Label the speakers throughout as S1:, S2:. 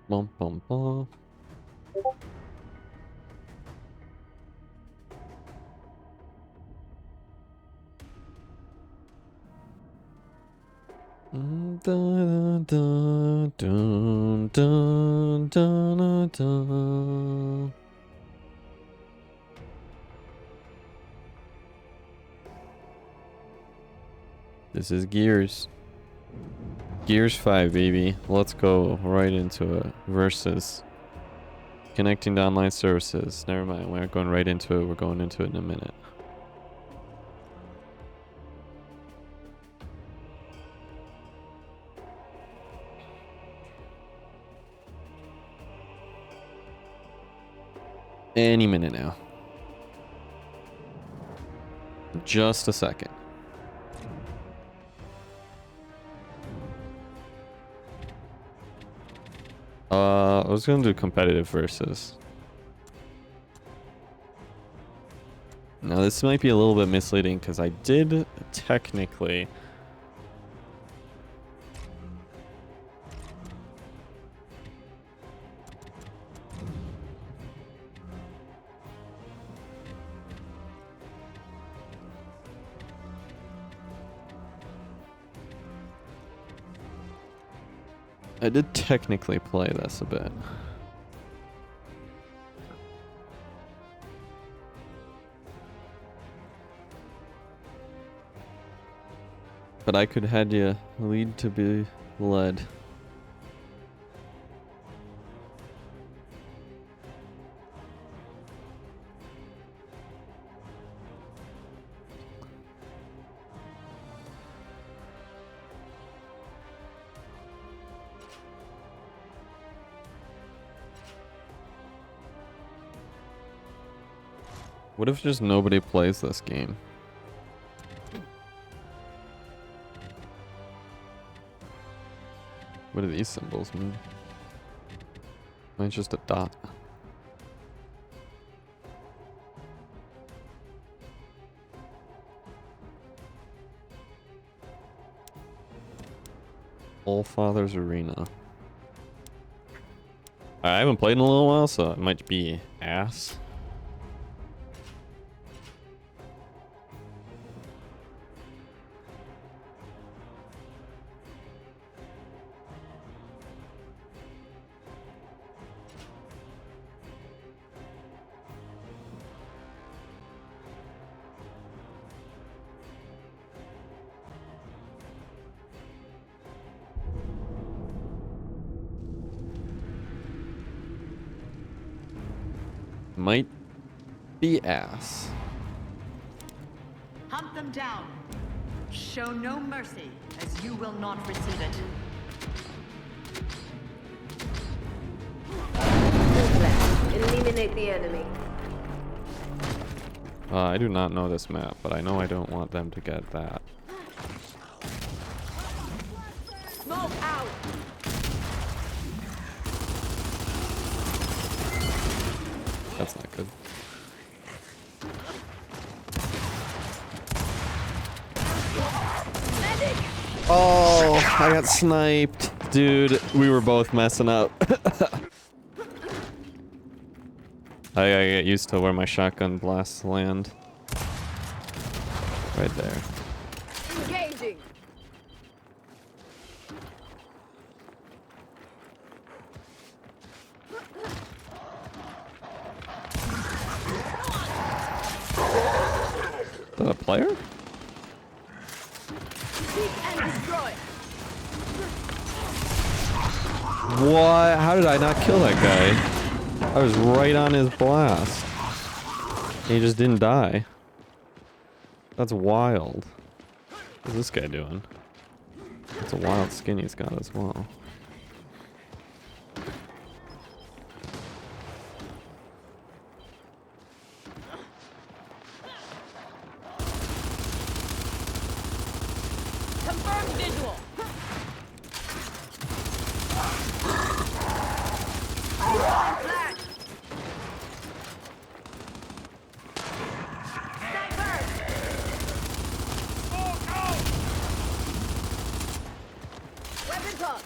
S1: Bum, bum, bum. Dun, dun, dun, dun, dun, dun. This is Gears. Gears 5, baby. Let's go right into it. Versus. Connecting to online services. Never mind. We're not going right into it. We're going into it in a minute. Any minute now. Just a second. I was gonna do competitive versus. Now this might be a little bit misleading because I did technically play this a bit. But I could had you lead to be led. What if just nobody plays this game? What do these symbols mean? Mine's just a dot. All Father's Arena. I haven't played in a little while, so it might be ass. Might be ass.
S2: Hunt them down. Show no mercy, as you will not receive it.
S3: Eliminate the enemy.
S1: I do not know this map, but I know I don't want them to get that.
S3: Smoke out.
S1: That's not good. Oh, I got sniped. Dude, we were both messing up. I gotta get used to where my shotgun blasts land. Right there.
S3: Engaging.
S1: Is that a player?
S3: Seek and destroy.
S1: What? How did I not kill that guy? I was right on his blast. He just didn't die. That's wild. What's this guy doing? That's a wild skin he's got as well.
S3: Confirm visual. Weapons up.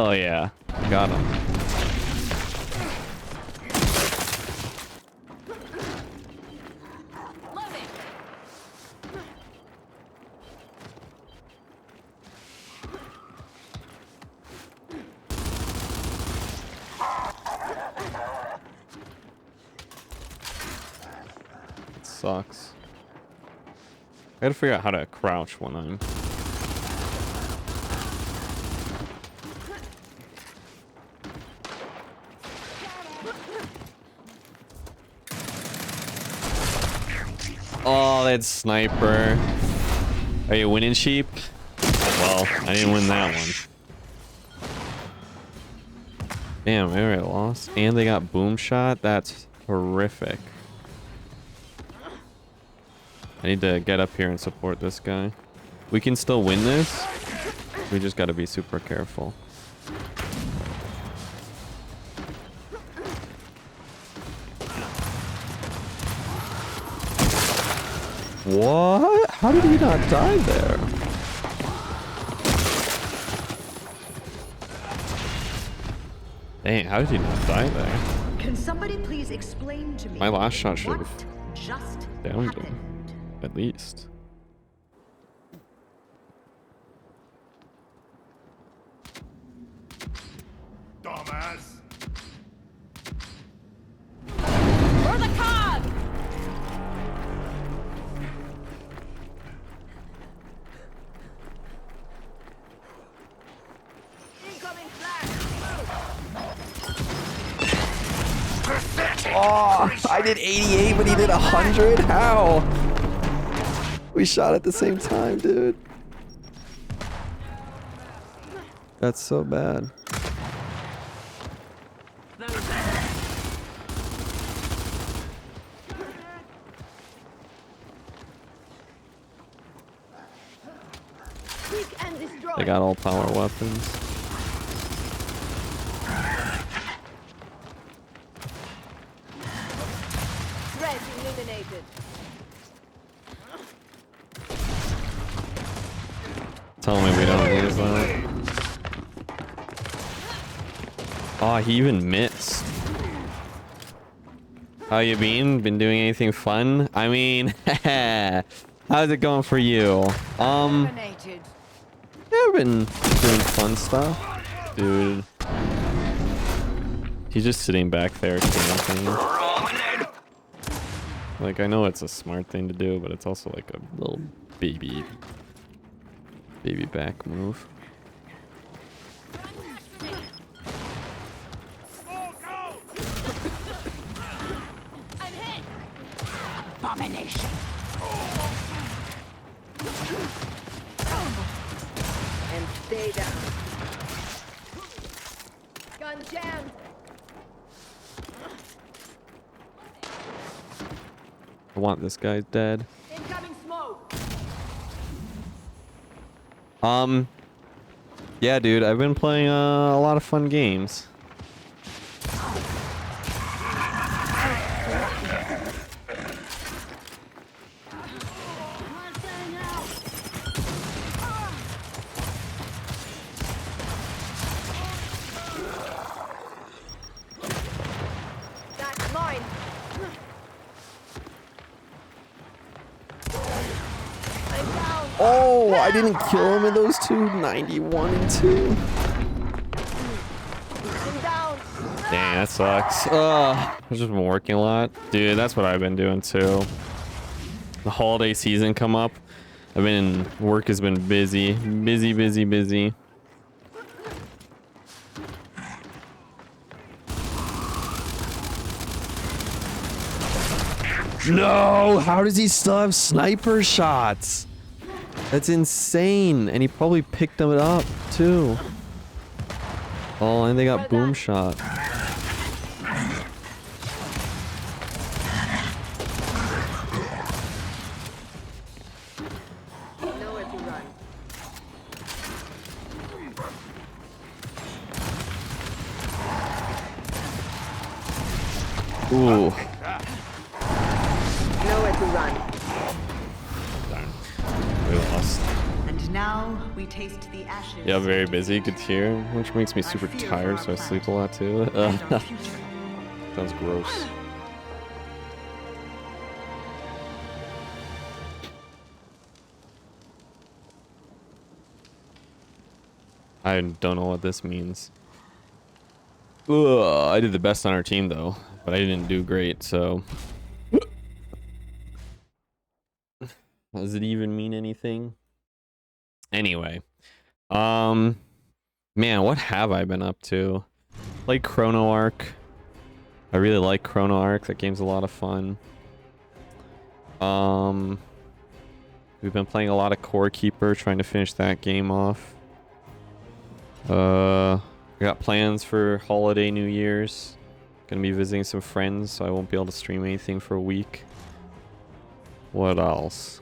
S1: Oh yeah, got him.
S3: Loading.
S1: It sucks. I gotta figure out how to crouch when I'm. Oh, that sniper. Are you winning, sheep? Well, I didn't win that one. Damn, I already lost. And they got boom shot? That's horrific. I need to get up here and support this guy. We can still win this. We just gotta be super careful. What? How did he not die there? Dang, how did he not die there?
S2: Can somebody please explain to me
S1: My last shot should
S2: what
S1: have
S2: just
S1: downed
S2: happened?
S1: him, at least.
S4: Dumbass!
S3: For the cog! Incoming flash!
S1: Oh, I did 88, but he did 100? How? We shot at the same time, dude. That's so bad.
S3: Seek and destroy.
S1: They got all power weapons.
S3: Threat eliminated.
S1: Tell me we don't lose that. Oh, he even missed. How you been? Been doing anything fun? I mean, how's it going for you?
S2: Eliminated.
S1: Yeah, I've been doing fun stuff. Dude. He's just sitting back there camping. Like, I know it's a smart thing to do, but it's also like a little baby back move.
S3: I'm hit.
S2: Abomination.
S3: And stay down. Gun jammed.
S1: I want this guy dead.
S3: Incoming smoke.
S1: Yeah, dude, I've been playing a lot of fun games.
S3: That's mine. I'm down.
S1: Oh, I didn't kill him in those two. 91 and 2.
S3: I'm down.
S1: Dang, that sucks. I've just been working a lot. Dude, that's what I've been doing too. The holiday season come up. Work has been busy. Busy. No! How does he still have sniper shots? That's insane. And he probably picked them up too. Oh, and they got boom shot.
S3: Nowhere to run.
S1: Ooh.
S3: Nowhere to run.
S1: Darn. We lost.
S2: And And now we taste the ashes.
S1: Yeah, very
S2: of
S1: busy. Good to hear. Which makes me
S2: I
S1: super
S2: fear for
S1: tired,
S2: our
S1: so I sleep a
S2: planet
S1: lot too.
S2: and our future.
S1: Sounds gross. I don't know what this means. Ugh, I did the best on our team though, but I didn't do great, so. Does it even mean anything? Anyway. Man, what have I been up to? Played Chrono Arc. I really like Chrono Arc. That game's a lot of fun. We've been playing a lot of Core Keeper, trying to finish that game off. We got plans for holiday New Year's. Gonna be visiting some friends, so I won't be able to stream anything for a week. What else?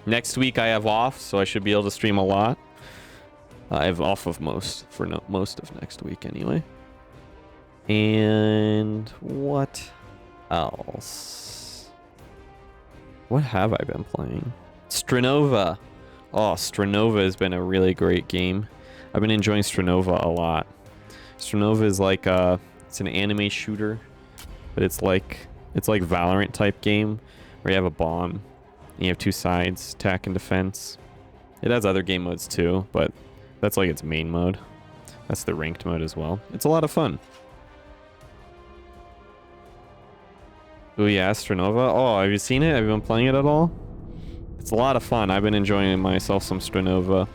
S1: Next week I have off, so I should be able to stream a lot. I have off of most of next week anyway. And what else? What have I been playing? Stranova. Oh, Stranova has been a really great game. I've been enjoying Stranova a lot. Stranova is like it's an anime shooter, but it's like Valorant type game where you have a bomb and you have two sides, attack and defense. It has other game modes too, but that's like its main mode. That's the ranked mode as well. It's a lot of fun. Oh yeah, Stranova. Oh, have you seen it? Have you been playing it at all? It's a lot of fun. I've been enjoying myself some Stranova.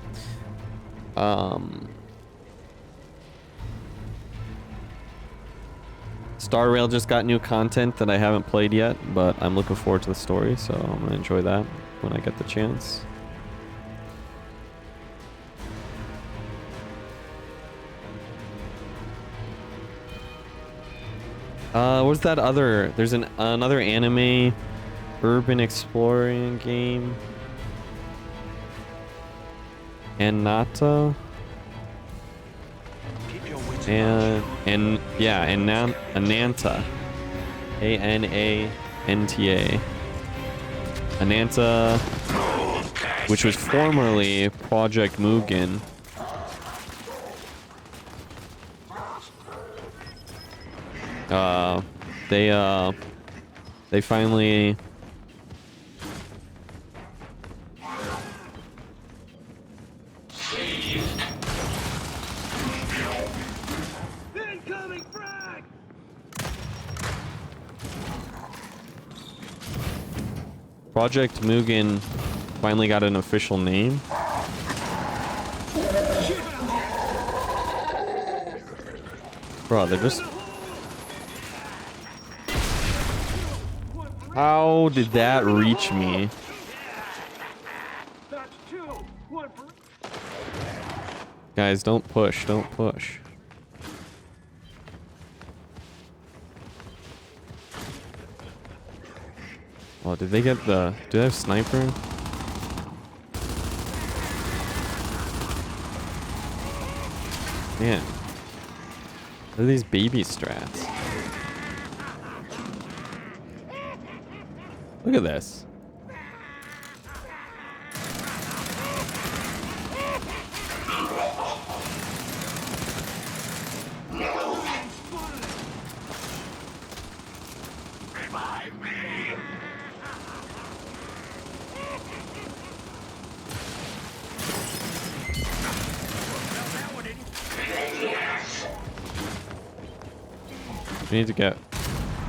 S1: Star Rail just got new content that I haven't played yet, but I'm looking forward to the story, so I'm gonna enjoy that when I get the chance. What's that other? There's another anime urban exploring game. Anata. And yeah, Ananta. Ananta. Ananta, which was formerly Project Mugen. They finally
S4: Incoming frag!
S1: Project Mugen finally got an official name. Bro, they're just... How did that reach me?
S4: That's two. One for...
S1: Guys, don't push, don't push. Oh, did they get the... Do they have sniper? Man. What are these baby strats? Look at this. We need to get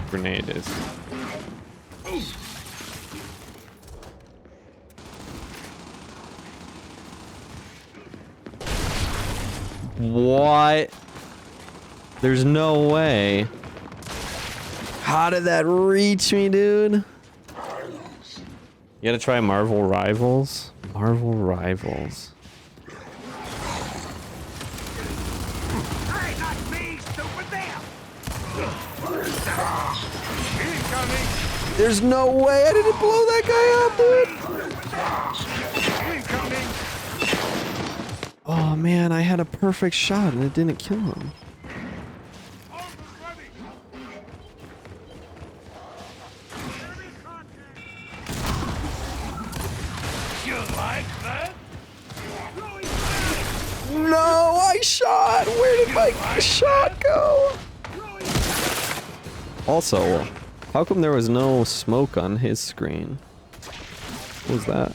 S1: grenade is. What? There's no way. How did that reach me, dude? You gotta try Marvel Rivals. Marvel Rivals.
S4: Hey, not me, stupid there! Incoming!
S1: There's no way I didn't blow that guy up, dude.
S4: Incoming!
S1: Oh man, I had a perfect shot and it didn't kill him.
S4: You like that?
S1: No, I shot. Where did my shot go? Also, how come there was no smoke on his screen? What was that?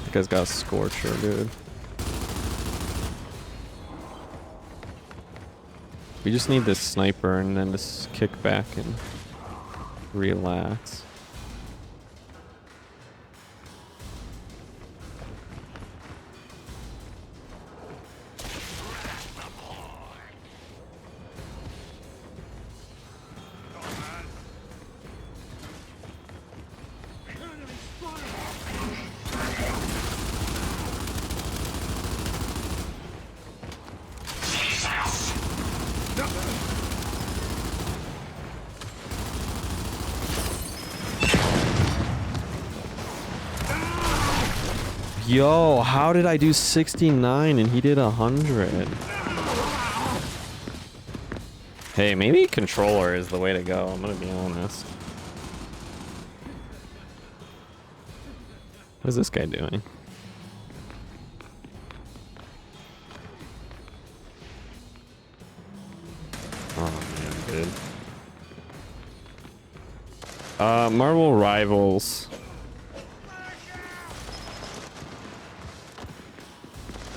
S1: That guy's got a scorcher, dude. We just need this sniper and then just kick back and relax. Yo, how did I do 69 and he did 100? Hey, maybe controller is the way to go, I'm gonna be honest. What's this guy doing? Oh man, dude. Marvel Rivals.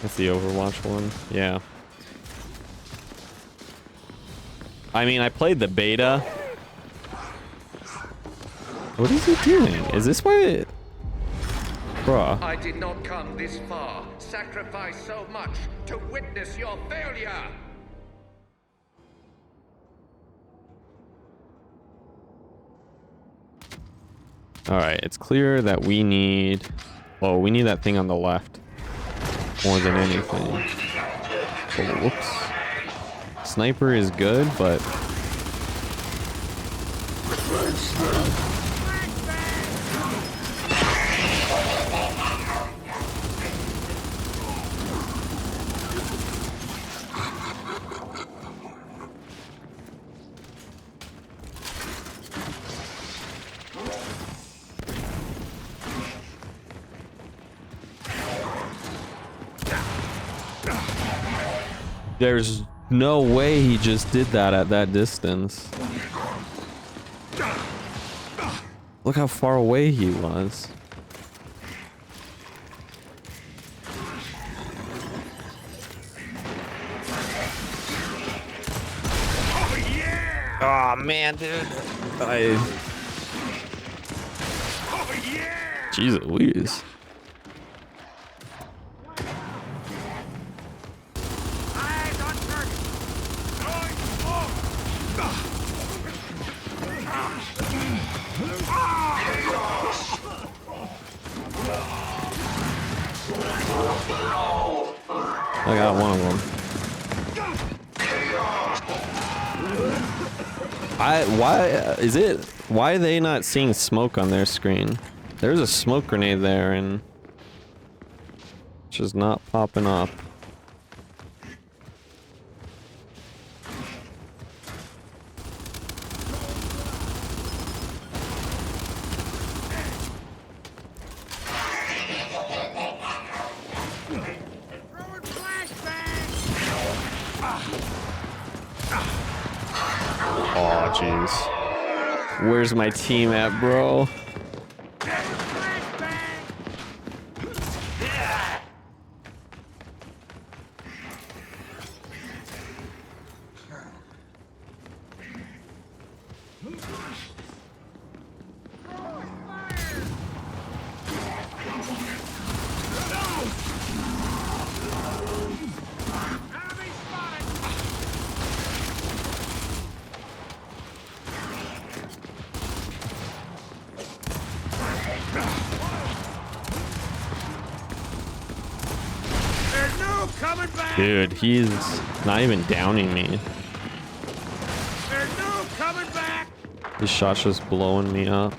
S1: That's the Overwatch one. Yeah. I mean, I played the beta. What is he doing? Is this why? Bruh.
S5: I did not come this far, sacrifice so much to witness your failure.
S1: Alright, it's clear that we need... Oh, we need that thing on the left. More than anything. Oh, whoops. Sniper is good, but... There's no way he just did that at that distance. Look how far away he was.
S4: Oh yeah!
S1: Oh man, dude. Oh
S4: yeah!
S1: Jesus Louise.
S4: Eyes on target. Going smoke.
S1: I got one of them. Why are they not seeing smoke on their screen? There's a smoke grenade there and it's just not popping up.
S4: Throwing flashbang.
S1: Oh jeez. Where's my team at, bro?
S4: Flashbang. Enemy spotted. There's no coming back.
S1: Dude, he's not even downing me.
S4: There's no coming back.
S1: His shot's just blowing me up.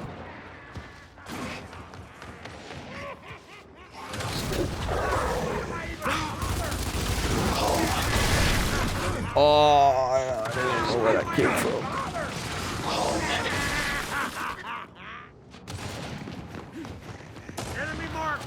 S1: Oh, I didn't know where that came from.
S4: Enemy mark.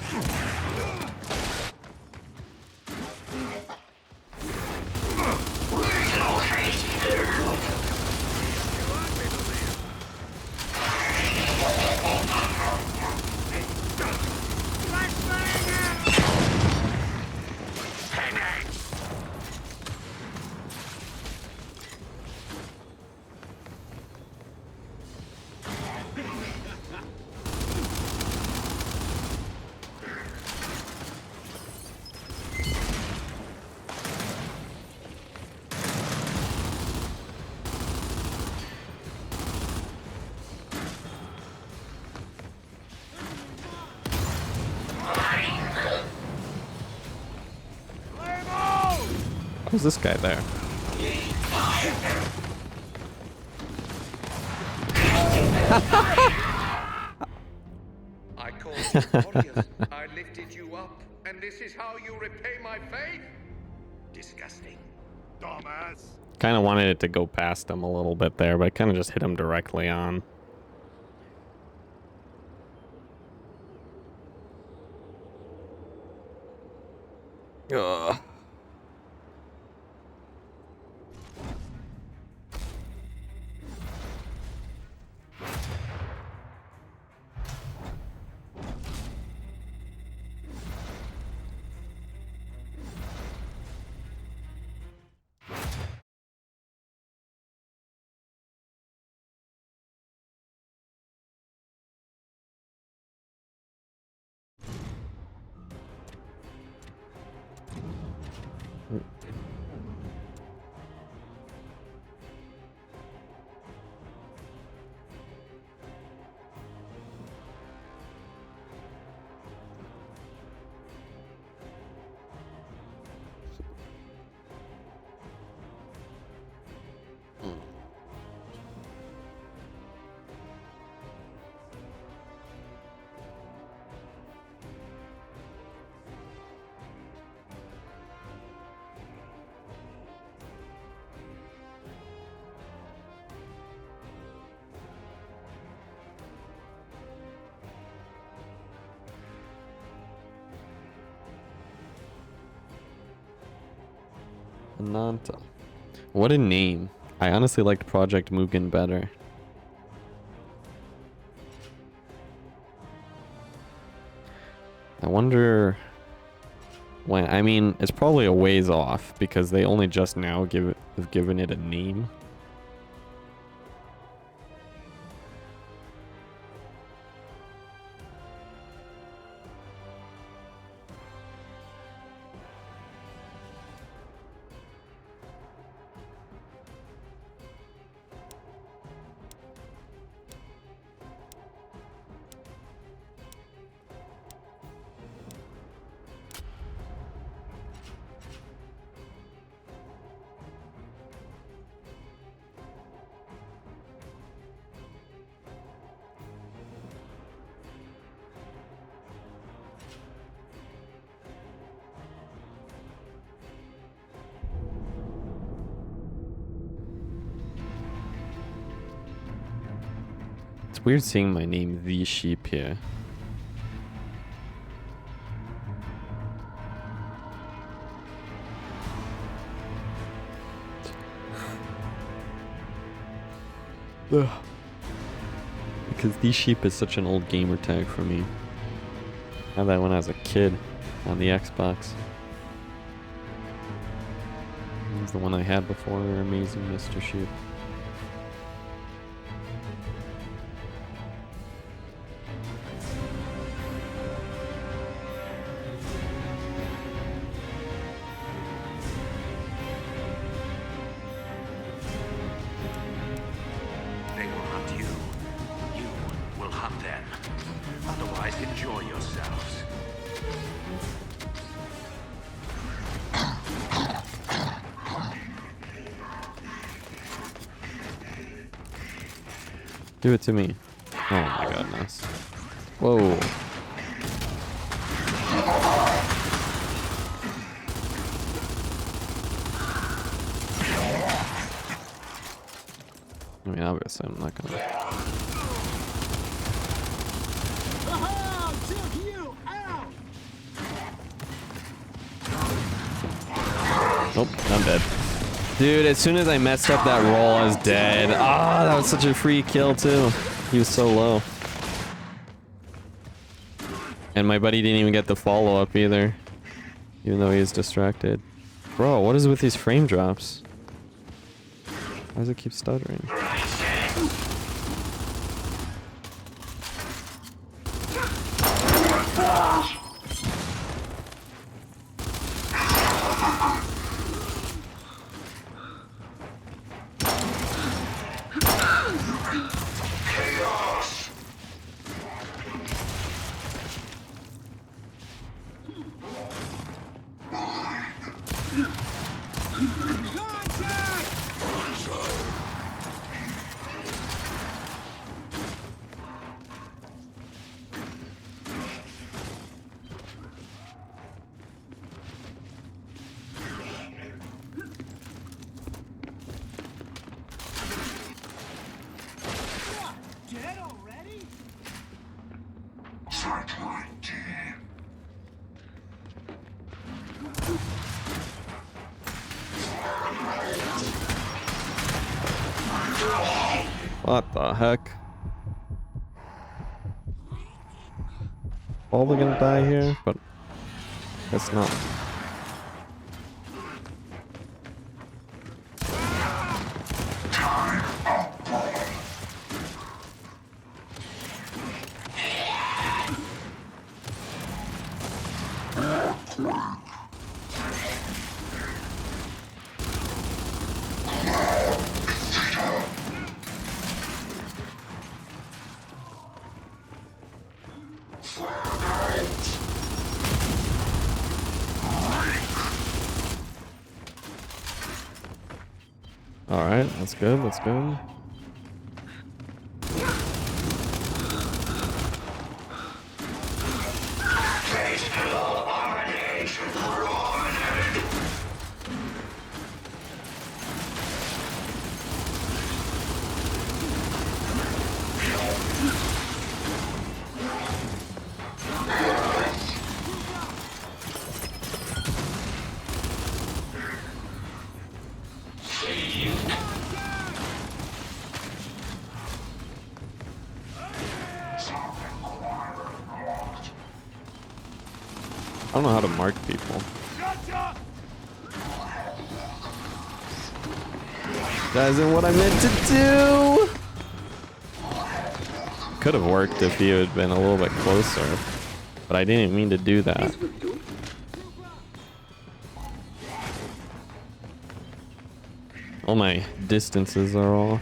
S1: Who's this guy there?
S5: I called you warriors. I lifted you up, and this is how you repay my faith? Disgusting.
S4: Dumbass.
S1: Kind of wanted it to go past him a little bit there, but I kind of just hit him directly on. Ugh. Ananta. What a name. I honestly liked Project Mugen better. I wonder when, I mean, it's probably a ways off because they only just now have given it a name. It's weird seeing my name, The Sheep, here. Ugh. Because The Sheep is such an old gamer tag for me. I had that when I was a kid on the Xbox. It was the one I had before Amazing Mr. Sheep.
S5: They will hunt you. You will hunt them. Otherwise, enjoy yourselves.
S1: Do it to me. Oh my goodness. Whoa. I mean, obviously I'm not gonna... Nope, I'm dead. Dude, as soon as I messed up that roll, I was dead. Ah, that was such a free kill too. He was so low. And my buddy didn't even get the follow-up either. Even though he was distracted. Bro, what is with these frame drops? Why does it keep stuttering?
S4: dead already?
S1: What the heck? Probably gonna die here, but guess not. Alright, that's good, that's good. I don't know how to mark people. That isn't what I meant to do! Could have worked if he had been a little bit closer, but I didn't mean to do that. All my distances are off.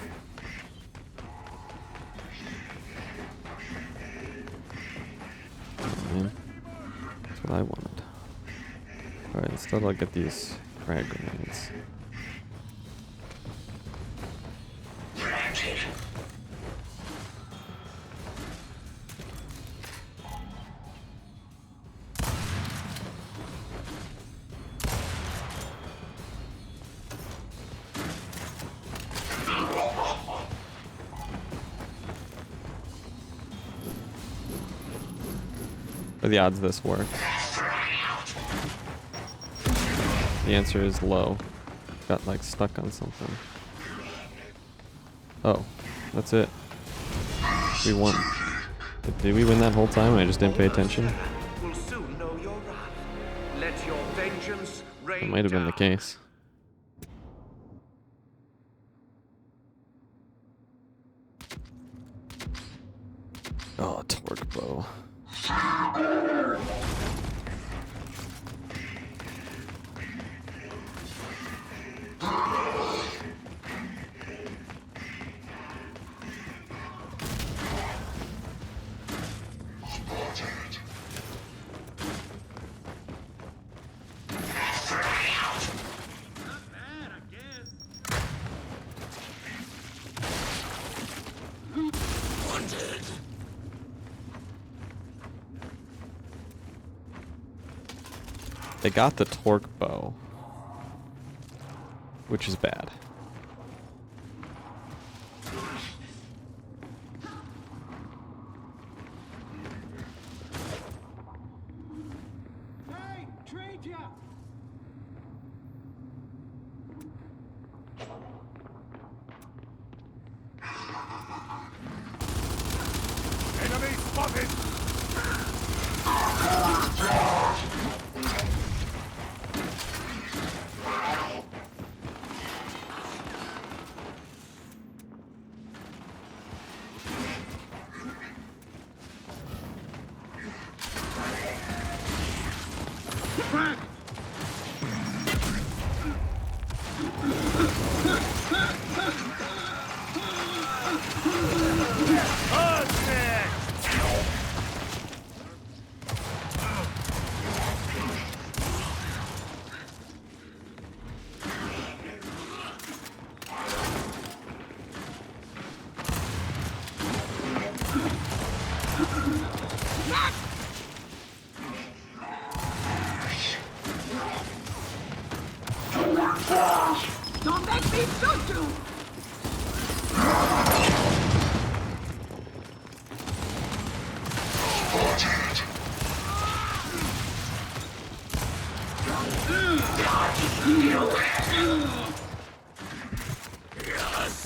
S1: Oh, man. That's what I wanted. Alright, instead I'll get these frag grenades. What are the odds this works? The answer is low. Got like stuck on something. Oh, that's it. We won. Did we win that whole time? I just didn't pay attention.
S5: Will soon know your wrath. Let your vengeance rain
S1: That might have been the
S5: down.
S1: case. Oh, torque bow. They got the torque bow, which is bad.
S4: Hey, trade ya! Enemy spotted!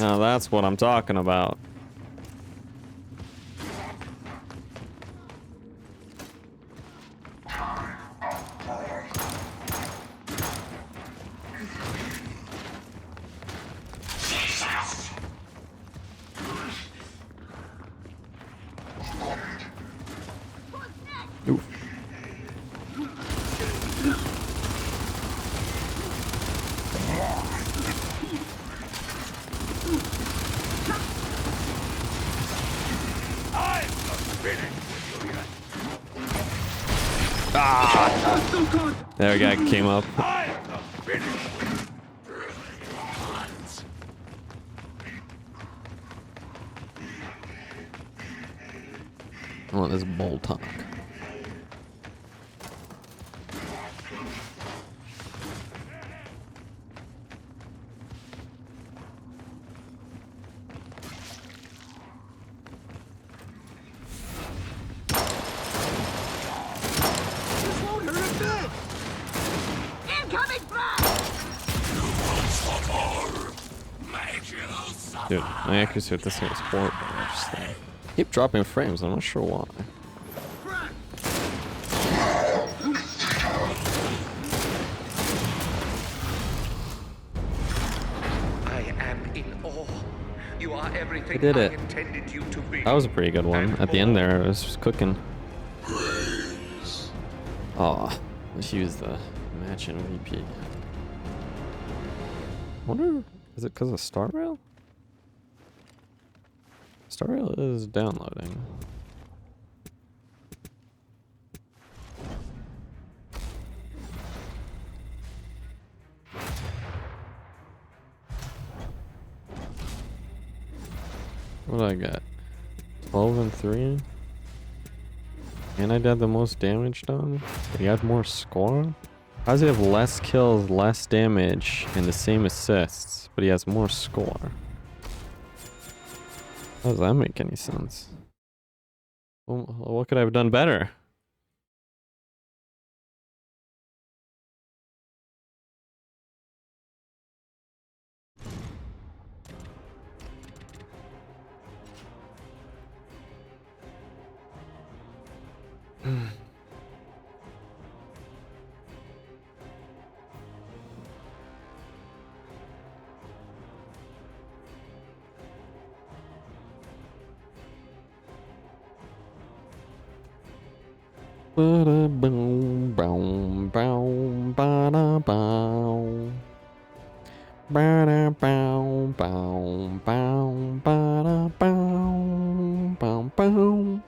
S1: Now that's what I'm talking about. Oof. There a guy came up. I want this Boltok. Dude, my accuracy with this thing is horrible. I just keep dropping frames. I'm not sure why.
S5: I am in awe. You are everything
S1: I did it.
S5: intended you to be.
S1: That was a pretty good one.
S5: And
S1: At the end
S5: more.
S1: there, it was just cooking. Aw, let's use the match MVP. Wonder, is it because of Star Rail? Star Rail is downloading. What did I get? 12 and 3? And I did the most damage done? But he had more score? How does he have less kills, less damage, and the same assists, but he has more score? How does that make any sense? Well, what could I have done better? Ba-da-boom, boom, boom, ba-da-bow. Ba-da-bow, bow, bow, ba-da-bow, bow, bow.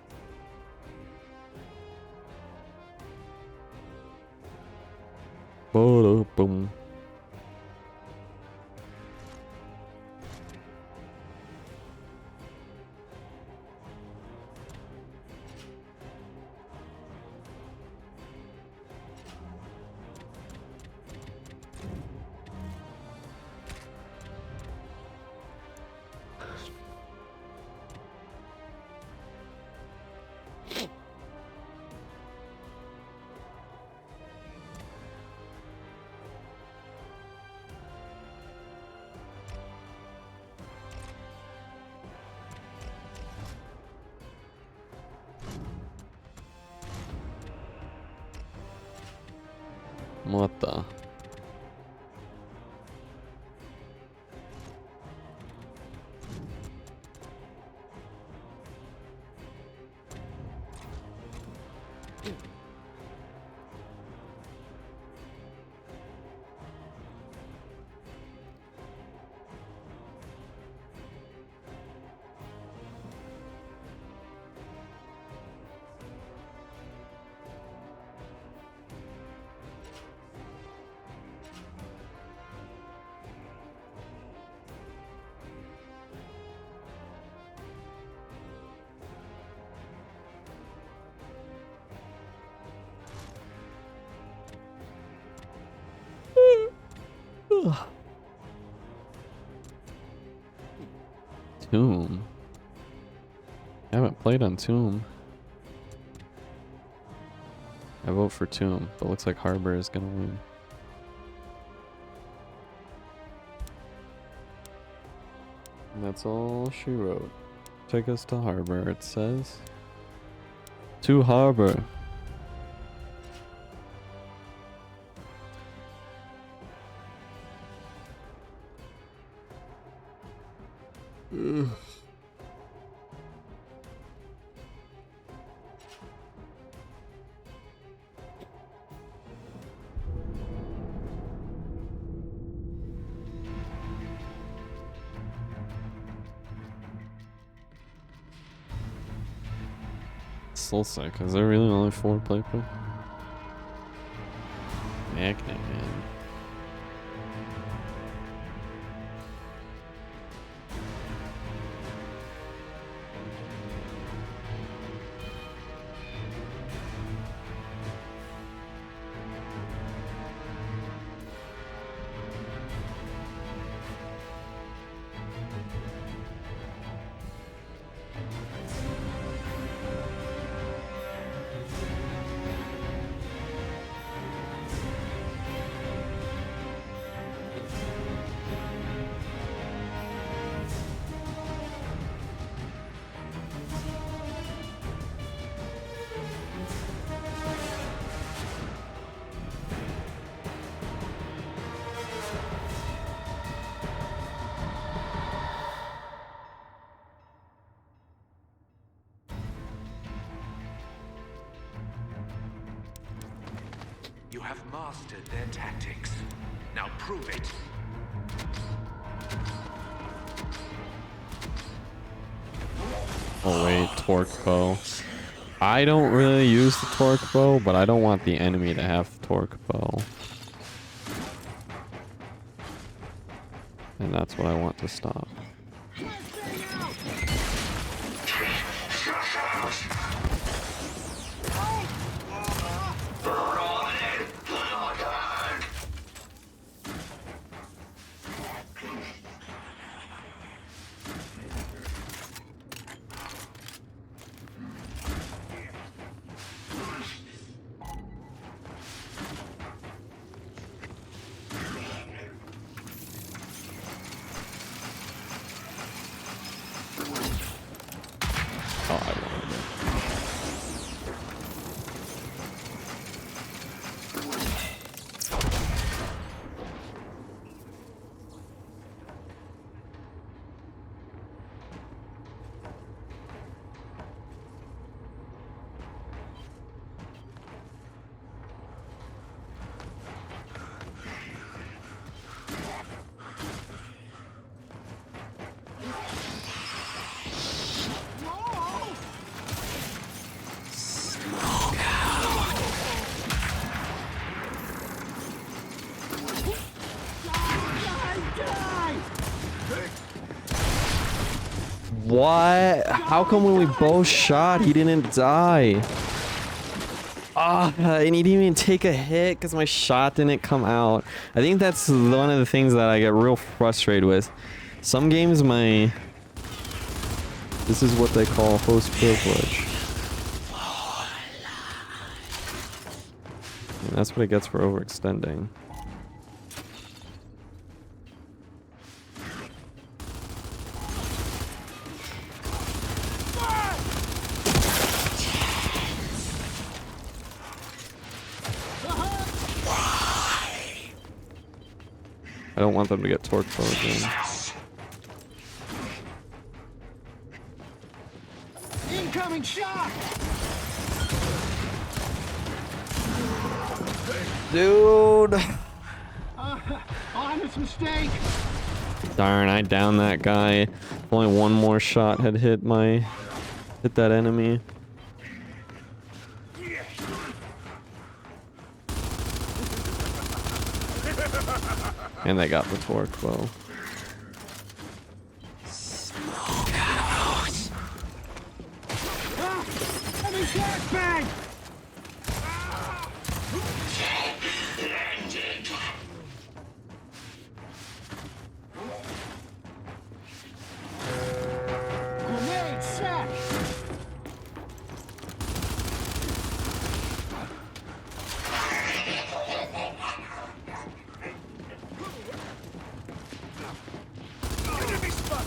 S1: Ba-da-boom. What the? Tomb. I haven't played on Tomb. I vote for Tomb, but looks like Harbor is gonna win. And that's all she wrote. Take us to harbor, it says. To harbor. Ugh. Soul sick. Is there really only 4 people? Heck no, man.
S5: You have mastered their tactics. Now prove it.
S1: Oh wait, torque bow. I don't really use the torque bow, but I don't want the enemy to have the torque bow. And that's what I want to stop. Oh, I wanted it. What? How come when we both shot, he didn't die? Ah, and he didn't even take a hit because my shot didn't come out. I think that's one of the things that I get real frustrated with. Some games, this is what they call host privilege. And that's what it gets for overextending. I don't want them to get torque bow again.
S4: Incoming shot!
S1: Dude!
S4: Honest mistake!
S1: Darn, I downed that guy. Only one more shot had hit that enemy. And they got the torque bow.
S4: Enemy flashbang! Grenade set! Enemy spot!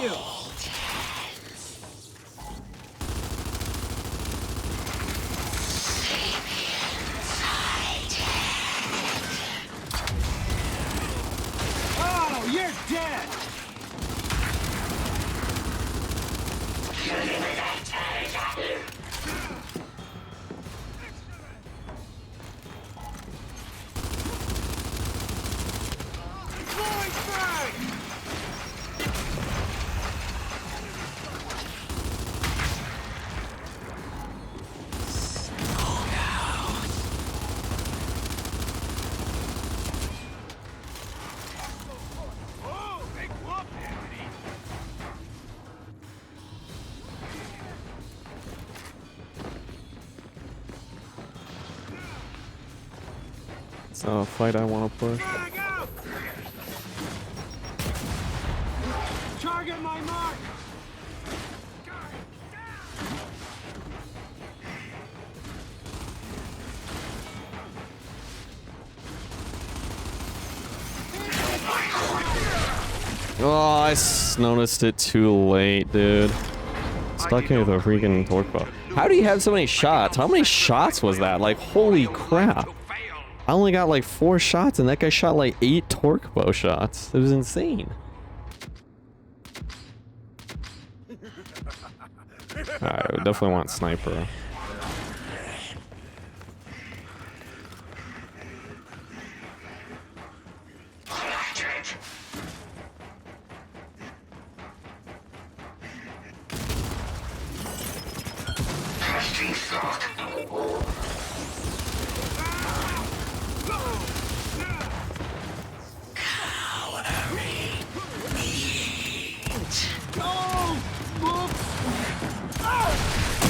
S4: you. Oh, you're dead.
S1: It's not a fight I want to push.
S4: Target my mark.
S1: Oh, I noticed it too late, dude. Stuck here with a freaking torque bow. How do you have so many shots? How many shots was that? Like, holy crap. I only got like 4 shots and that guy shot like 8 torque bow shots. It was insane. Alright, we definitely want sniper.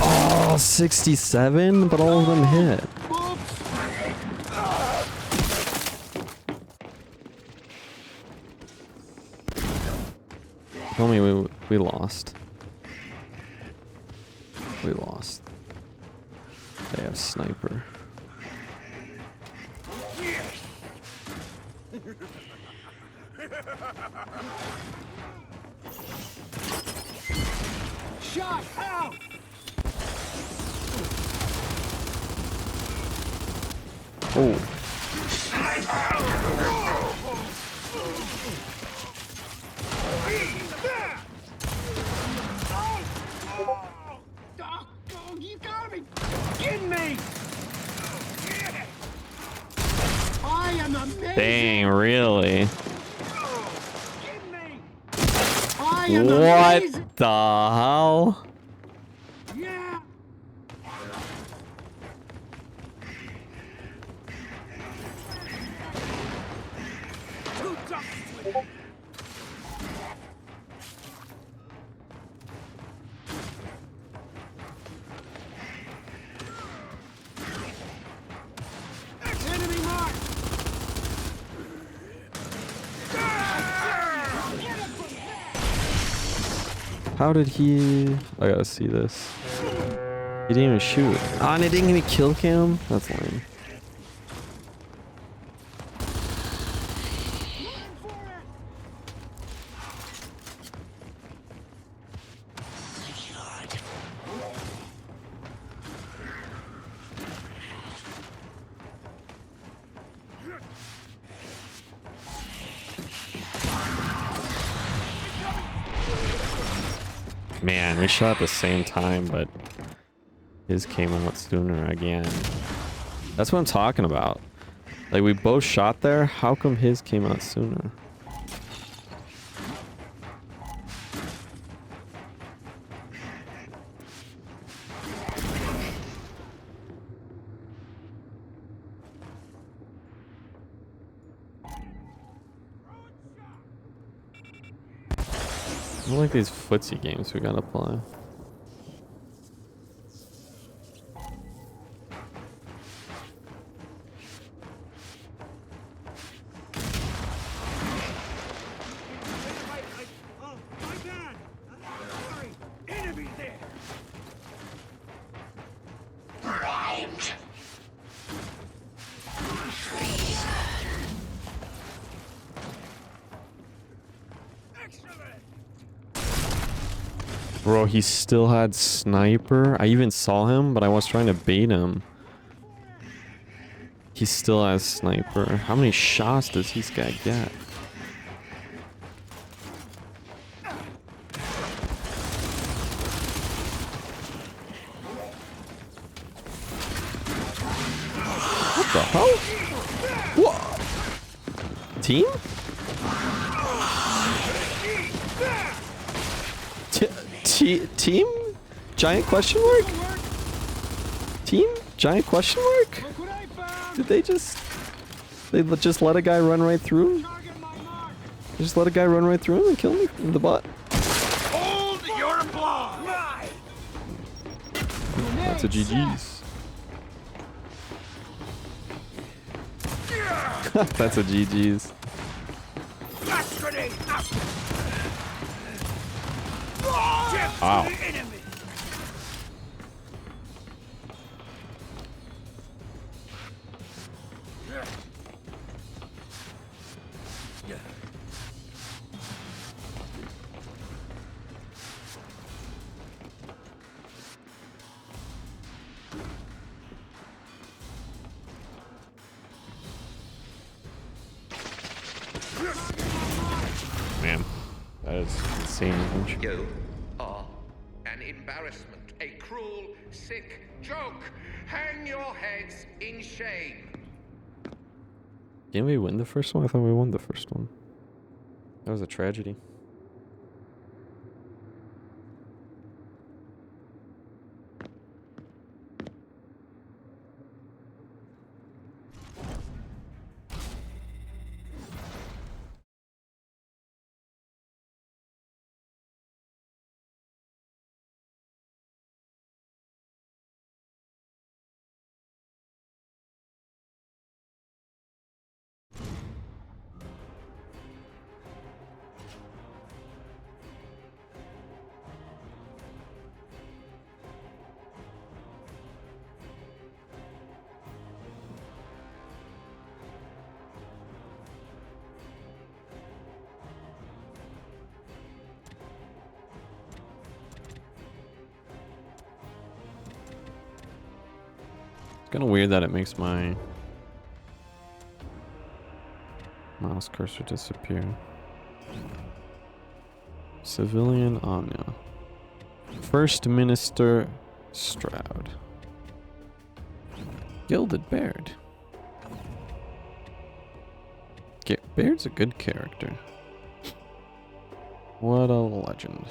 S1: Oh, 67, but all of them hit. Tell me we lost. We lost. They have sniper.
S4: Shot out.
S1: Oh.
S4: Oh, you gotta be kidding me! I am amazing!
S1: Dang, really?
S4: Kidding me! I am
S1: What
S4: amazing!
S1: the hell?
S4: Yeah! Enemy mark!
S1: How did he... I gotta see this. He didn't even shoot. Ah, and it didn't even kill cam? That's lame. Man, we shot at the same time, but his came out sooner again. That's what I'm talking about. Like, we both shot there. How come his came out sooner? I don't like these footsie games we gotta play.
S4: My bad! Sorry! Enemy there! Excellent!
S1: Bro, he still had sniper. I even saw him, but I was trying to bait him. He still has sniper. How many shots does this guy get? What the hell? What? Team? Team? Giant question mark? Team? Giant question mark?
S4: Look what I found!
S1: Did they just... They just let a guy run right through him?
S4: Target my mark!
S1: They just let a guy run right through him and kill me in the butt?
S4: Hold your applause!
S1: That's a GG's. That's a GG's.
S4: Flash grenade out!
S1: Wow.
S4: To the enemy!
S1: Man, that is insane.
S5: You are an embarrassment, a cruel, sick joke. Hang your heads in shame.
S1: Didn't we win the first one? I thought we won the first one. That was a tragedy. It's kind of weird that it makes my mouse cursor disappear. Civilian Anya. First Minister Stroud. Gilded Baird. Baird's a good character. What a legend.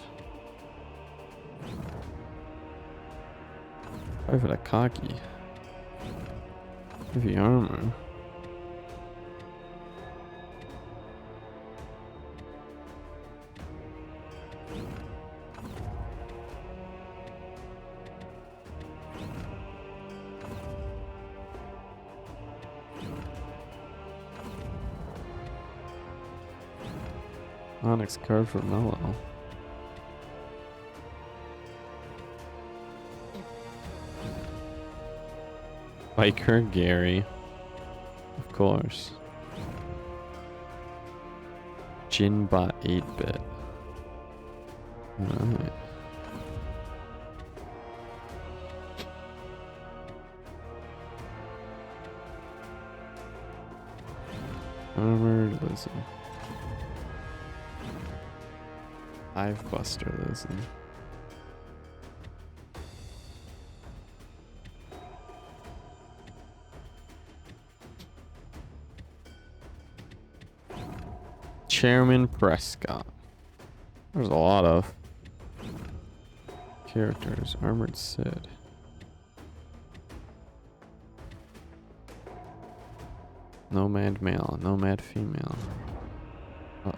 S1: Private Akagi. Heavy armor. Onyx card for Mellow. Biker Gary. Of course. Jinbot 8-bit. Alright. Armored Lizzie. Hive Buster Lizzie. Chairman Prescott. There's a lot of characters. Armored Sid. Nomad male, nomad female. Oh. I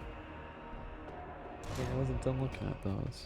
S1: wasn't done looking at those.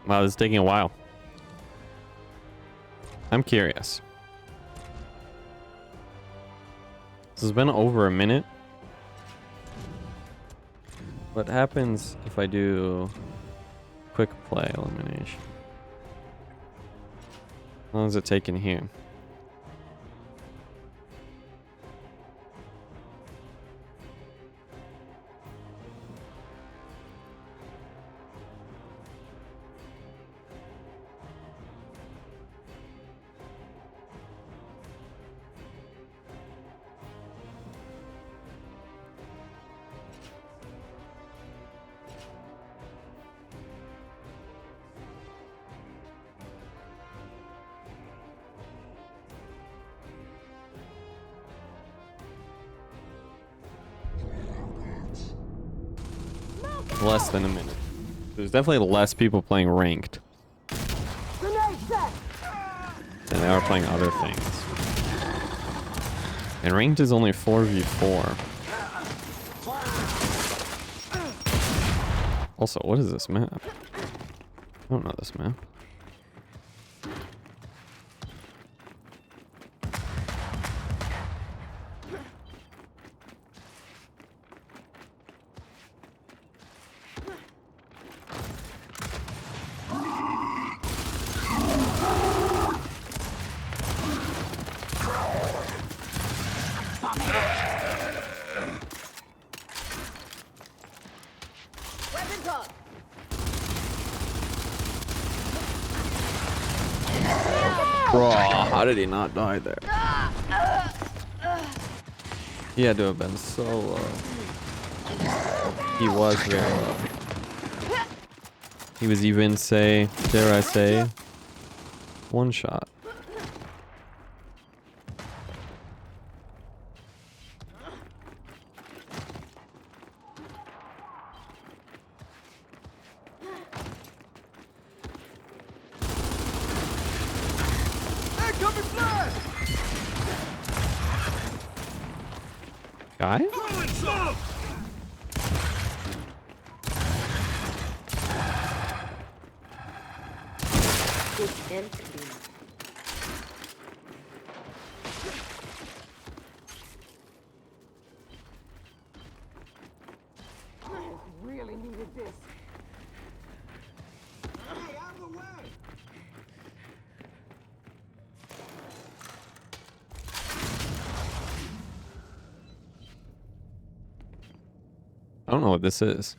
S1: Wow, this is taking a while. I'm curious. This has been over a minute. What happens if I do quick play elimination? How long is it taking here? Less than a minute. There's definitely less people playing ranked
S3: Grenade set!
S1: than they are playing other things. And ranked is only 4v4. Also, what is this map? I don't know this map.
S3: Weapons up!
S1: Bro, how did he not die there? He had to have been so low. He was very low. He was even, say, dare I say, one shot.
S4: Incoming flash!
S1: Guy?
S4: Throwing smoke!
S3: It's empty. Really needed this.
S4: Hey, out of the way!
S1: I don't know what this is.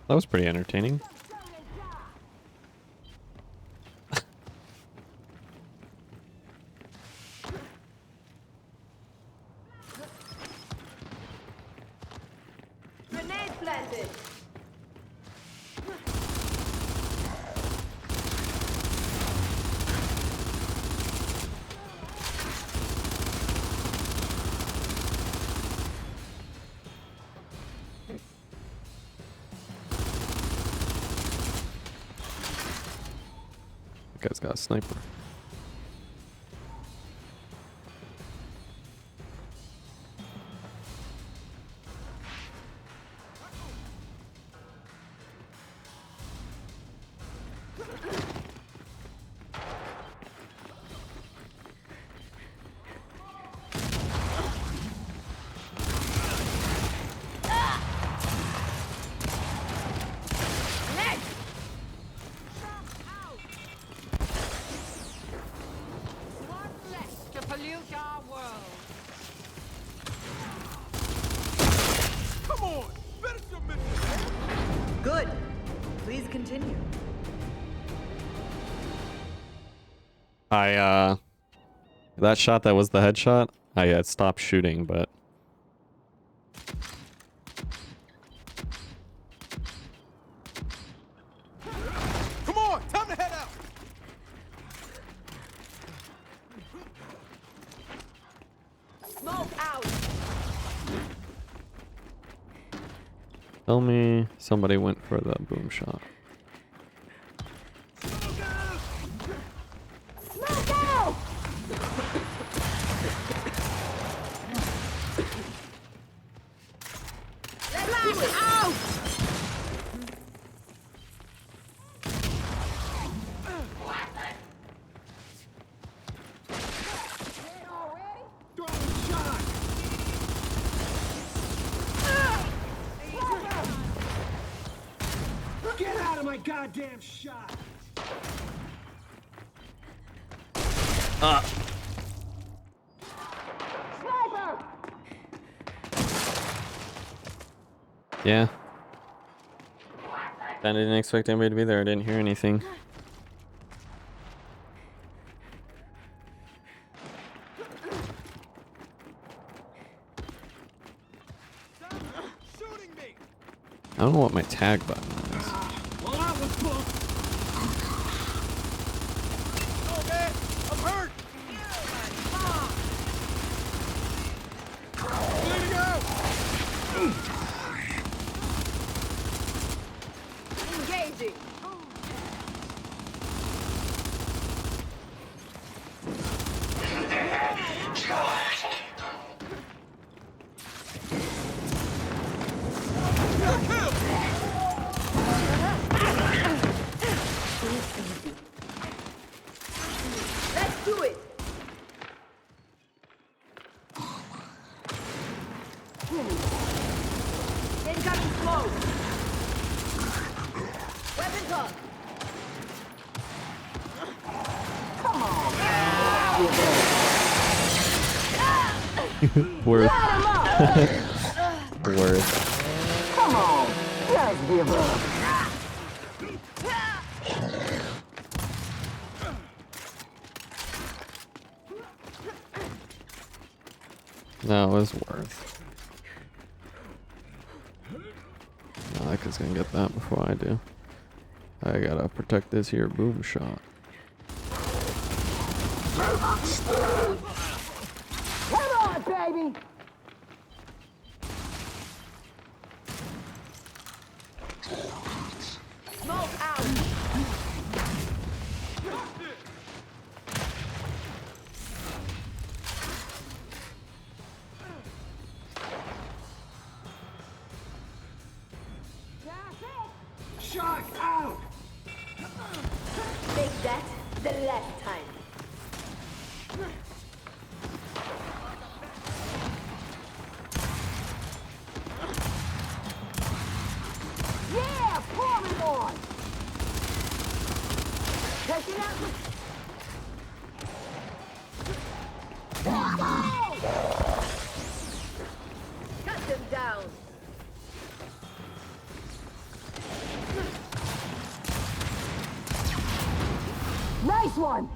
S1: That was pretty entertaining.
S3: Grenade planted!
S1: That guy's got a sniper.
S3: Grenade!
S2: One less to pollute our world.
S4: Come on! Finish your mission!
S2: Good. Please continue.
S1: That shot that was the headshot, I had stopped shooting, but
S4: Come on! Time to head out!
S3: Smoke out!
S1: Tell me somebody went for the boom shot.
S3: Smoke out! Let's do it! Out!
S4: Throwing shot. Get out of my goddamn shot.
S3: Sniper!
S1: Yeah. I didn't expect anybody to be there. I didn't hear anything.
S4: Shooting me.
S1: I don't know what my tag button is.
S4: Well, that was close. Oh, man. I'm hurt. Bleeding out.
S3: Engaging! Let's do it! Incoming smoke! Weapons up!
S1: Worth.
S3: Light 'em up!
S1: Worth.
S3: Come on! Just give up!
S1: No, it was worth. No, that kid's gonna get that before I do. I gotta protect this here boom shot.
S3: Come on, baby! Smoke out!
S4: Shot out.
S3: Make that the last time. Yeah, pour it on! Check it out! Cut them down! Nice one!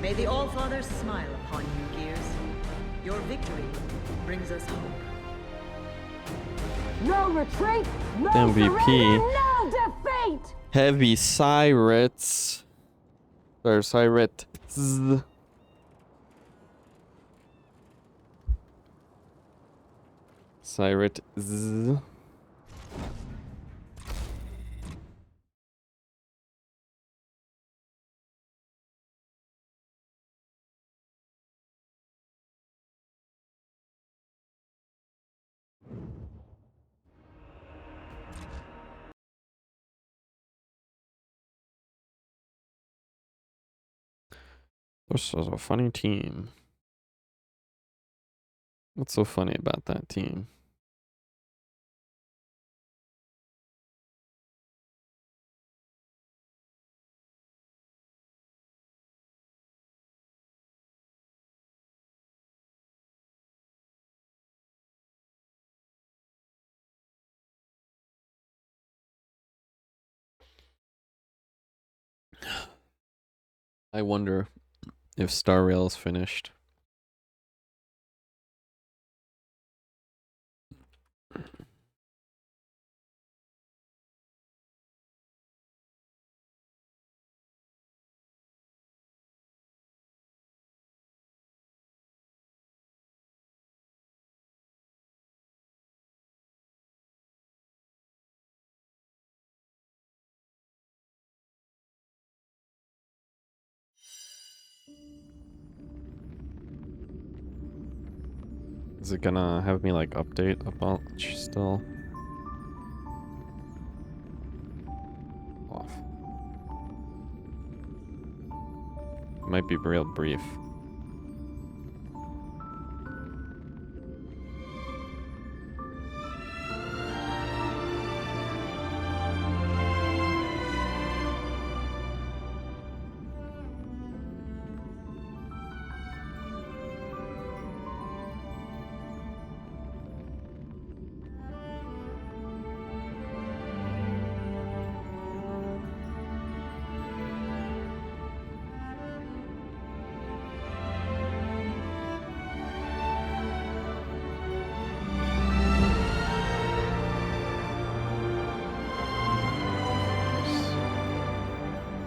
S2: May the All-Father smile upon you, Gears. Your victory brings us hope.
S3: No retreat, no
S1: MVP.
S3: surrender, no defeat!
S1: Heavy Sirets. Or Siret. Siret. This was a funny team. What's so funny about that team? I wonder if Star Rail's finished. Is it gonna have me like update a bunch still? Off. Might be real brief.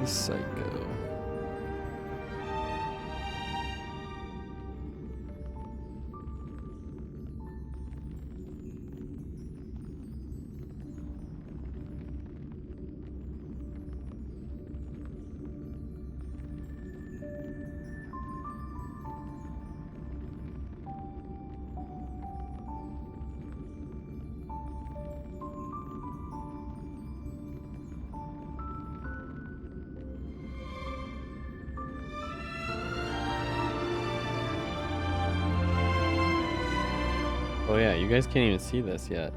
S1: Psycho. Oh yeah, you guys can't even see this yet.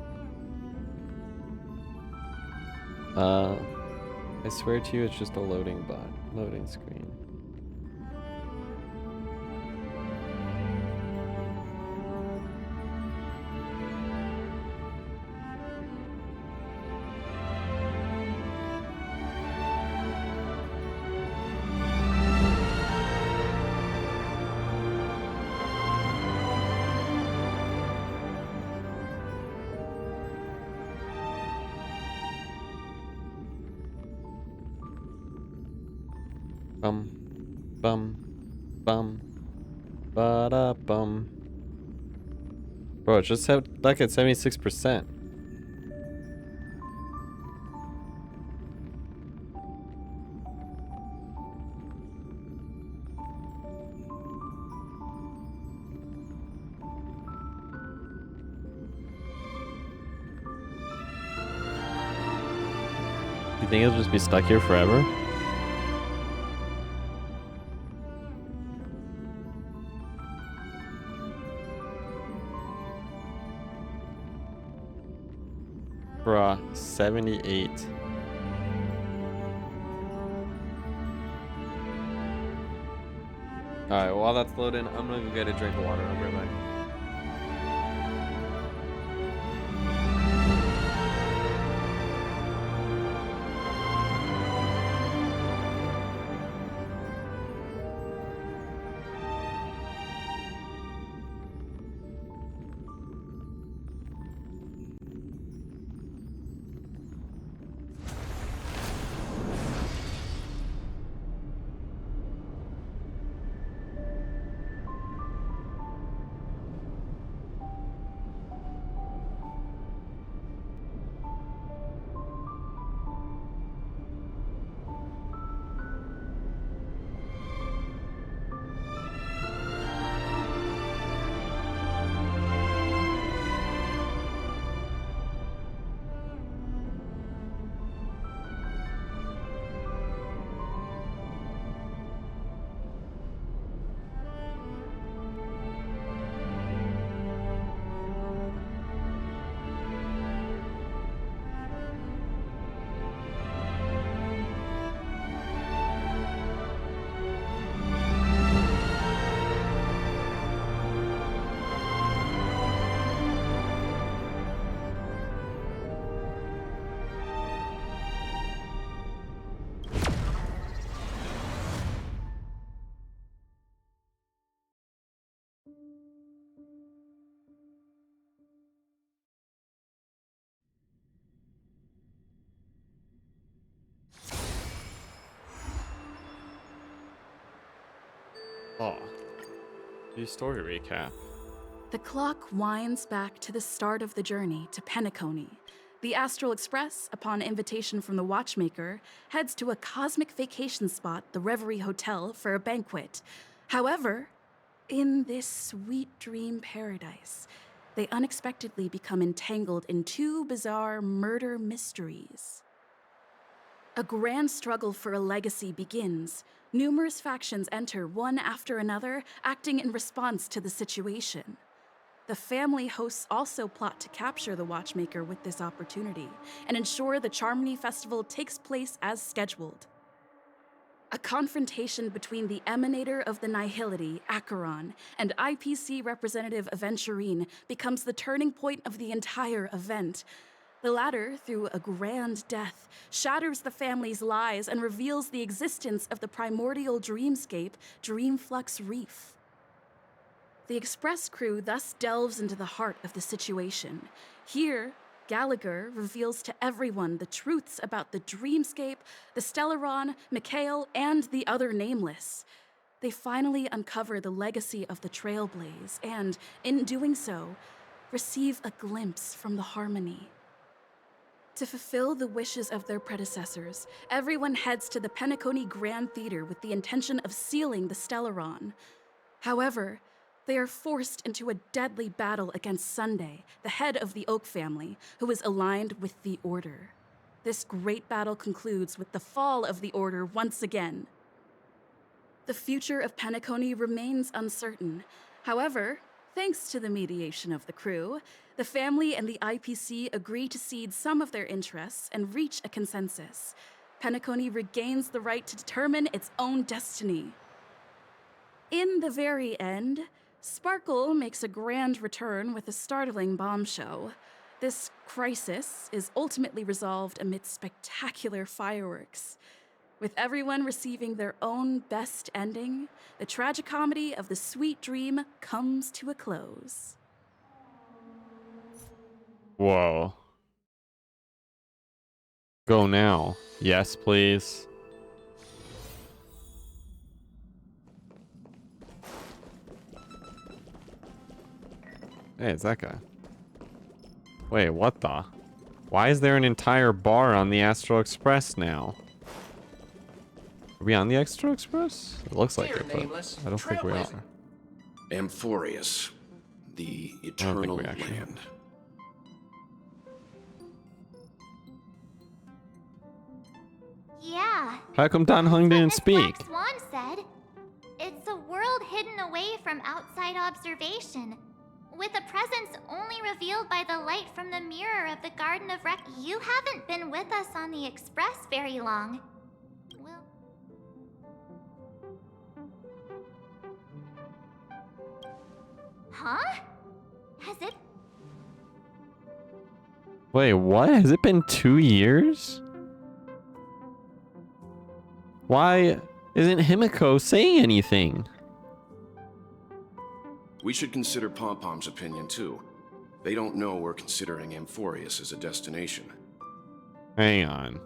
S1: I swear to you, it's just a loading screen. Bum, bum, ba-da bum. Bro, it's just like at 76%. You think it'll just be stuck here forever? Bruh, 78. Alright, while that's loading, I'm gonna go get a drink of water. I'll be right back. Oh. New story recap.
S6: The clock winds back to the start of the journey to Penacony. The Astral Express, upon invitation from the Watchmaker, heads to a cosmic vacation spot, the Reverie Hotel, for a banquet. However, In this sweet dream paradise, they unexpectedly become entangled in two bizarre murder mysteries. A grand struggle for a legacy begins. Numerous factions enter one after another, acting in response to the situation. The family hosts also plot to capture the Watchmaker with this opportunity and ensure the Charmony Festival takes place as scheduled. A confrontation between the emanator of the Nihility, Acheron, and IPC representative Aventurine becomes the turning point of the entire event. The latter, through a grand death, shatters the family's lies and reveals the existence of the primordial dreamscape, Dreamflux Reef. The Express crew thus delves into the heart of the situation. Here, Gallagher reveals to everyone the truths about the Dreamscape, the Stellaron, Mikhail, and the other Nameless. They finally uncover the legacy of the Trailblaze and, in doing so, receive a glimpse from the Harmony. To fulfill the wishes of their predecessors, everyone heads to the Penacony Grand Theater with the intention of sealing the Stellaron. However, they are forced into a deadly battle against Sunday, the head of the Oak family, who is aligned with the Order. This great battle concludes with the fall of the Order once again. The future of Penacony remains uncertain. However, thanks to the mediation of the crew, the family and the IPC agree to cede some of their interests and reach a consensus. Penacony regains the right to determine its own destiny. In the very end, Sparkle makes a grand return with a startling bombshell. This crisis is ultimately resolved amid spectacular fireworks. With everyone receiving their own best ending, the tragicomedy of the sweet dream comes to a close.
S1: Whoa. Go now. Yes, please. Hey, it's that guy. Wait, what the? Why is there an entire bar on the Astral Express now? Are we on the Astral Express? It looks like it, but I don't think we are.
S7: Amphorius, the eternal land.
S8: Yeah.
S1: How come Dan Heng didn't
S8: As
S1: speak?
S8: Black Swan said, it's a world hidden away from outside observation, with a presence only revealed by the light from the mirror of the Garden of Rec. You haven't been with us on the Express very long. Well... Huh? Has it...
S1: Wait, what? Has it been 2 years? Why isn't Himiko saying anything?
S7: We should consider Pom-Pom's opinion too. They don't know we're considering Amphorius as a destination.
S1: Hang on.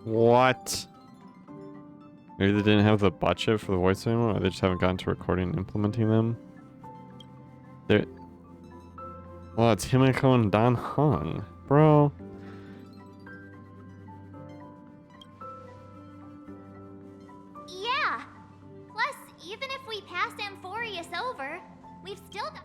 S1: What? Maybe they didn't have the bot chip for the voice anymore, or they just haven't gotten to recording and implementing them. They're... Well, it's Himiko and Dan Heng. Bro.
S8: Yeah! Plus, even if we pass Amphorius over, we've still got...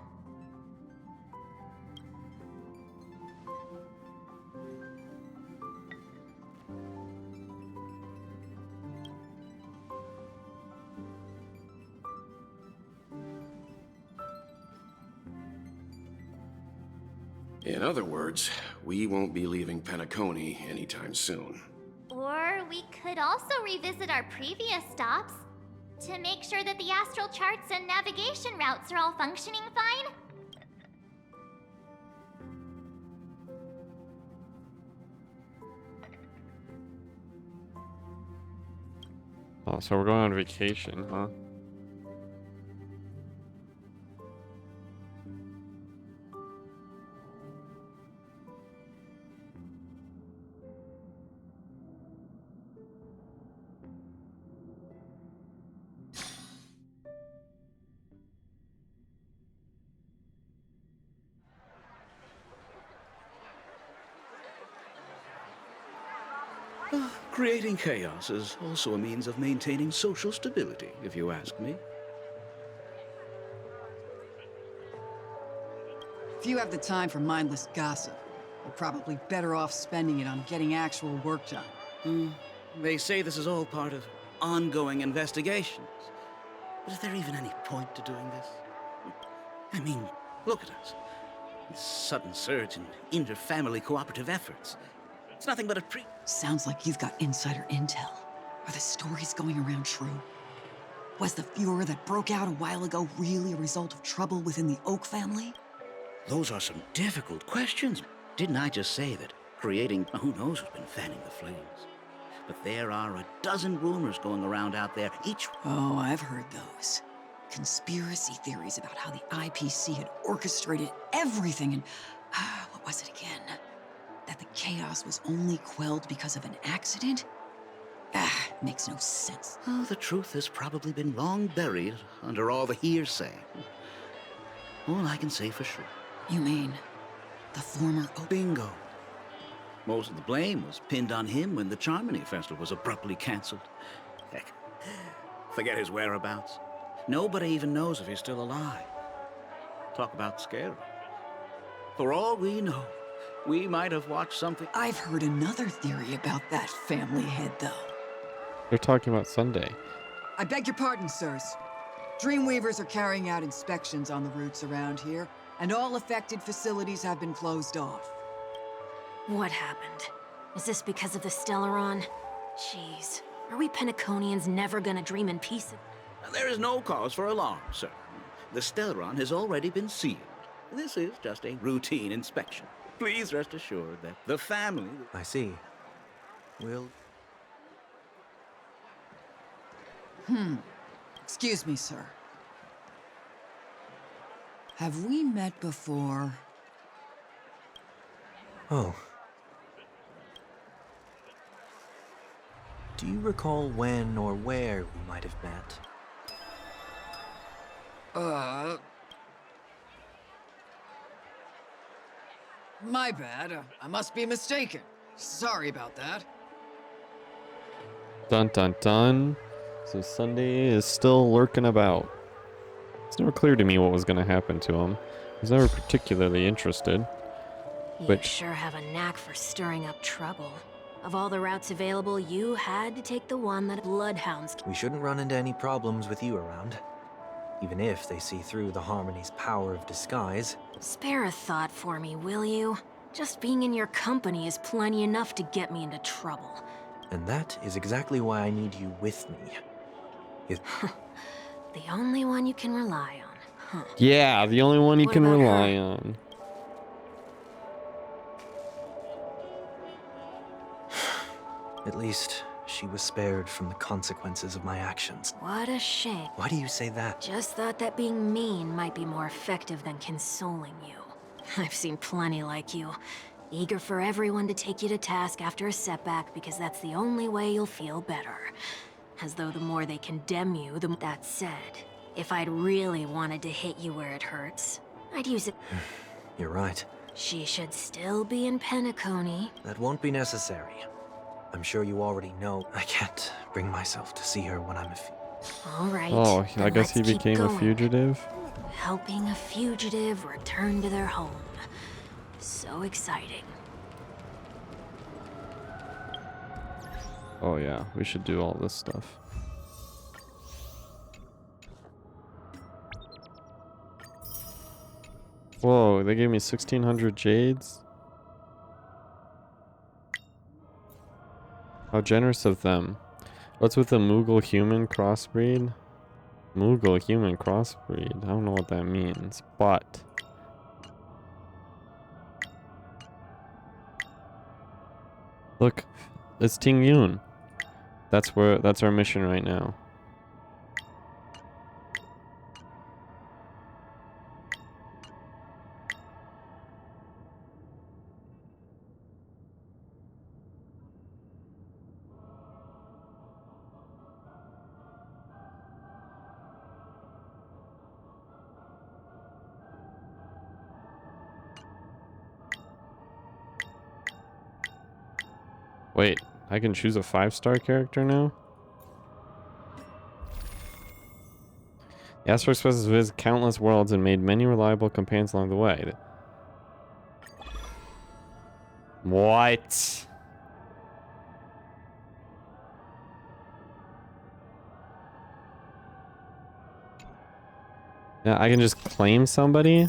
S7: In other words, we won't be leaving Penacony anytime soon.
S8: Or we could also revisit our previous stops to make sure that the astral charts and navigation routes are all functioning fine.
S1: Oh, so we're going on vacation, huh?
S9: Creating chaos is also a means of maintaining social stability, if you ask me.
S10: If you have the time for mindless gossip, you're probably better off spending it on getting actual work done.
S9: They say this is all part of ongoing investigations. But is there even any point to doing this? I mean, look at us. This sudden surge in inter-family cooperative efforts. It's nothing but a
S10: Sounds like you've got insider intel. Are the stories going around true? Was the furor that broke out a while ago really a result of trouble within the Oak family?
S9: Those are some difficult questions. Didn't I just say that creating... Who knows who's been fanning the flames? But there are a dozen rumors going around out there, each...
S10: Oh, I've heard those. Conspiracy theories about how the IPC had orchestrated everything and... what was it again? That the chaos was only quelled because of an accident? Makes no sense.
S9: Oh, the truth has probably been long buried under all the hearsay. All I can say for sure.
S10: You mean the former Oak?
S9: Bingo. Most of the blame was pinned on him when the Charmony Festival was abruptly cancelled. Heck, forget his whereabouts. Nobody even knows if he's still alive. Talk about scary. For all we know, we might have watched something...
S10: I've heard another theory about that family head, though.
S1: They're talking about Sunday.
S10: I beg your pardon, sirs. Dreamweavers are carrying out inspections on the routes around here, and all affected facilities have been closed off.
S11: What happened? Is this because of the Stellaron? Jeez, are we Penaconians never gonna dream in peace?
S9: There is no cause for alarm, sir. The Stellaron has already been sealed. This is just a routine inspection. Please rest assured that the family...
S12: I see. We'll...
S10: Excuse me, sir. Have we met before?
S12: Oh. Do you recall when or where we might have met?
S10: My bad. I must be mistaken. Sorry about that.
S1: Dun dun dun. So Sunday is still lurking about. It's never clear to me what was going to happen to him. I was never particularly interested.
S11: You sure have a knack for stirring up trouble. Of all the routes available, you had to take the one that bloodhounds...
S12: We shouldn't run into any problems with you around. Even if they see through the Harmony's power of disguise.
S11: Spare a thought for me, will you? Just being in your company is plenty enough to get me into trouble.
S12: And that is exactly why I need you with me.
S11: The only one you can rely on, huh?
S1: Yeah, the only one you
S11: What
S1: can
S11: about
S1: rely
S11: her?
S1: on.
S12: At least, she was spared from the consequences of my actions.
S11: What a shame.
S12: Why do you say that?
S11: Just thought that being mean might be more effective than consoling you. I've seen plenty like you. Eager for everyone to take you to task after a setback because that's the only way you'll feel better. As though the more they condemn you, the more... That said, if I'd really wanted to hit you where it hurts, I'd use it...
S12: You're right.
S11: She should still be in Penacony.
S12: That won't be necessary. I'm sure you already know I can't bring myself to see her when I'm
S11: All right.
S1: Oh, I
S11: then
S1: guess he
S11: let's keep
S1: became a
S11: going.
S1: fugitive.
S11: Helping a fugitive return to their home. So exciting.
S1: Oh yeah, we should do all this stuff. Whoa, they gave me 1,600 jades? How generous of them. What's with the Moogle human crossbreed? Moogle human crossbreed. I don't know what that means, but... Look, it's Ting Yun. That's our mission right now. Wait, I can choose a 5-star character now? The Asteroid Express has visited countless worlds and made many reliable companions along the way. What? Yeah, I can just claim somebody?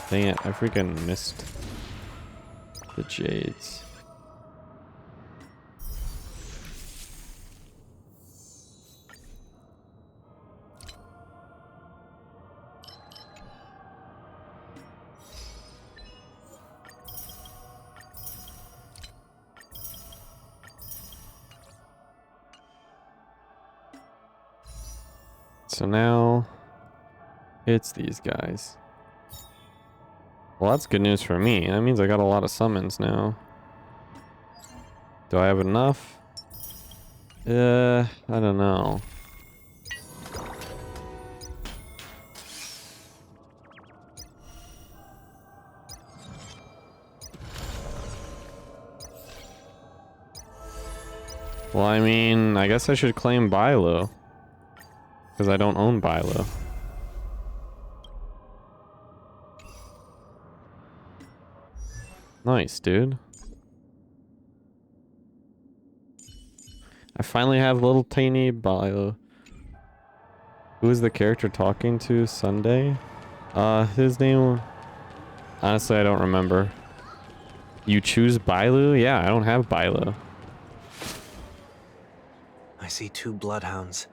S1: Dang it, I freaking missed the Jades. So now it's these guys. Well, that's good news for me. That means I got a lot of summons now. Do I have enough? I don't know. Well, I mean, I guess I should claim Bilo. Because I don't own Bilo. Nice, dude. I finally have little tiny Bilo. Who is the character talking to? Sunday? His name... Honestly, I don't remember. You choose Bilo? Yeah, I don't have Bilo.
S12: I see 2 bloodhounds.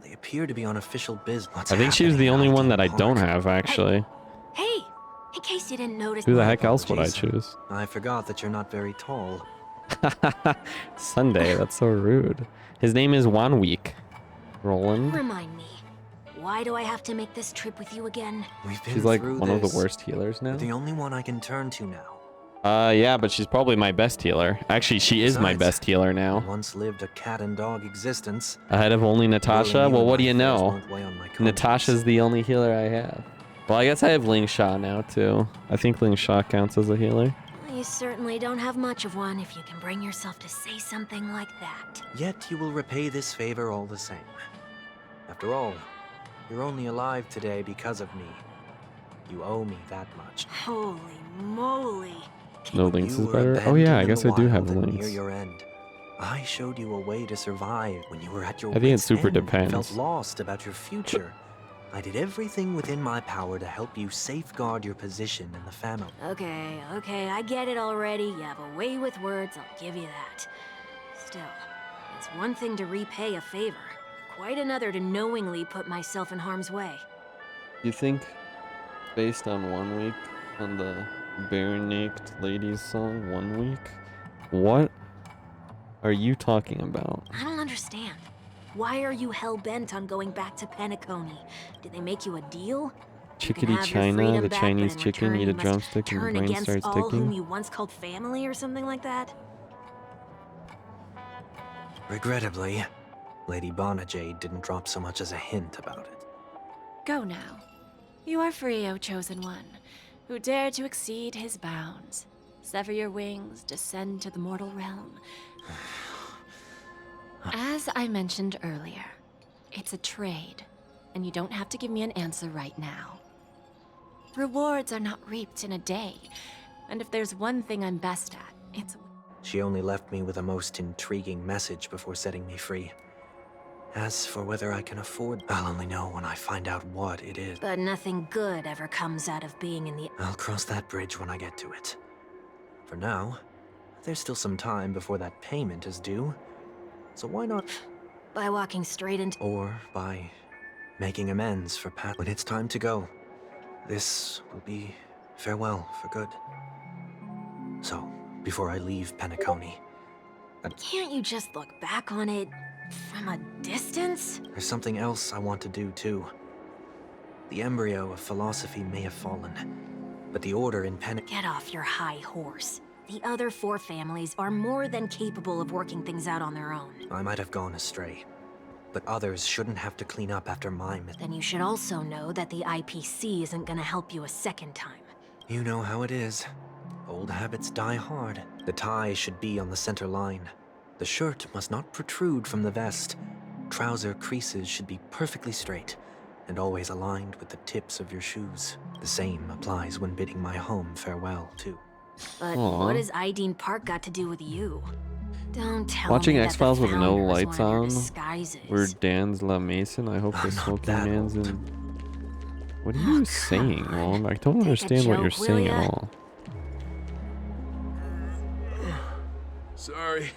S12: They appear to be on official business.
S1: I think she was the only one that I don't have, actually.
S11: Hey, in case you didn't notice.
S1: Who the heck else would I choose?
S12: I forgot that you're not very tall.
S1: Sunday, that's so rude. His name is Wanweek. Roland.
S11: Remind me, why do I have to make this trip with you again?
S12: We've been
S1: She's like
S12: through
S1: one of the
S12: this.
S1: worst healers now.
S12: You're the only one I can turn to now.
S1: Yeah, but she's probably my best healer. Actually, she is my
S12: Besides,
S1: best healer now.
S12: I once lived a cat and dog existence.
S1: Ahead of only Natasha? Well, what do you know?
S12: Won't weigh on my conscience.
S1: Natasha's the only healer I have. Well, I guess I have Ling Sha now, too. I think Ling Sha counts as a healer.
S11: You certainly don't have much of one if you can bring yourself to say something like that.
S12: Yet you will repay this favor all the same. After all, you're only alive today because of me. You owe me that much.
S11: Holy moly.
S1: No, Lynx
S12: You
S1: is
S12: were
S1: better. Oh
S12: abandoned
S1: yeah, I
S12: in
S1: guess
S12: the
S1: I do have
S12: wild and
S1: Lynx.
S12: Near your end. I showed you a way to survive when you were at your
S1: I think it
S12: wits'
S1: super
S12: end and
S1: depends.
S12: felt lost about your future. I did everything within my power to help you safeguard your position in the family.
S11: Okay, I get it already. You have a way with words, I'll give you that. Still, it's one thing to repay a favor, quite another to knowingly put myself in harm's way.
S1: You think, based on 1 week, on the Bare Naked Ladies song, 1 week, what are you talking about?
S11: I don't understand. Why are you hell-bent on going back to Penacony? Did they make you a deal?
S1: Chickadee China, the Chinese chicken, eat a drumstick and the brain starts
S11: all whom
S1: ticking?
S11: you once called family or something like that?
S12: Regrettably, Lady Bonajade didn't drop so much as a hint about it.
S13: Go now. You are free, O Chosen One, who dare to exceed his bounds. Sever your wings, descend to the mortal realm. As I mentioned earlier, it's a trade, and you don't have to give me an answer right now. Rewards are not reaped in a day, and if there's one thing I'm best at, it's...
S12: She only left me with a most intriguing message before setting me free. As for whether I can afford, I'll only know when I find out what it is.
S11: But nothing good ever comes out of being in the...
S12: I'll cross that bridge when I get to it. For now, there's still some time before that payment is due. So why not?
S11: By walking straight into...
S12: Or by making amends for Pat when it's time to go. This will be farewell for good. So, before I leave Penacony,
S11: Can't you just look back on it from a distance?
S12: there's something else I want to do too. The embryo of philosophy may have fallen, but the order in
S11: Get off your high horse. The other 4 families are more than capable of working things out on their own.
S12: I might have gone astray, but others shouldn't have to clean up after my mistake.
S11: Then you should also know that the IPC isn't gonna help you a second time.
S12: You know how it is. Old habits die hard. The tie should be on the center line. The shirt must not protrude from the vest. Trouser creases should be perfectly straight and always aligned with the tips of your shoes. The same applies when bidding my home farewell, too.
S11: But
S1: Aw.
S11: what has Ideen Park got to do with you? Don't tell
S1: Watching
S11: me that
S1: X-Files
S11: the
S1: with no
S11: founders
S1: lights
S11: wanted your
S1: on.
S11: disguises.
S1: Where Dan's La Mason. I hope the
S12: I'm not
S1: smoking
S12: that
S1: man's
S12: old.
S1: in. What are you saying, Mom? I don't understand what you're
S11: joke, will
S1: saying
S11: ya?
S1: at all.
S7: Sorry,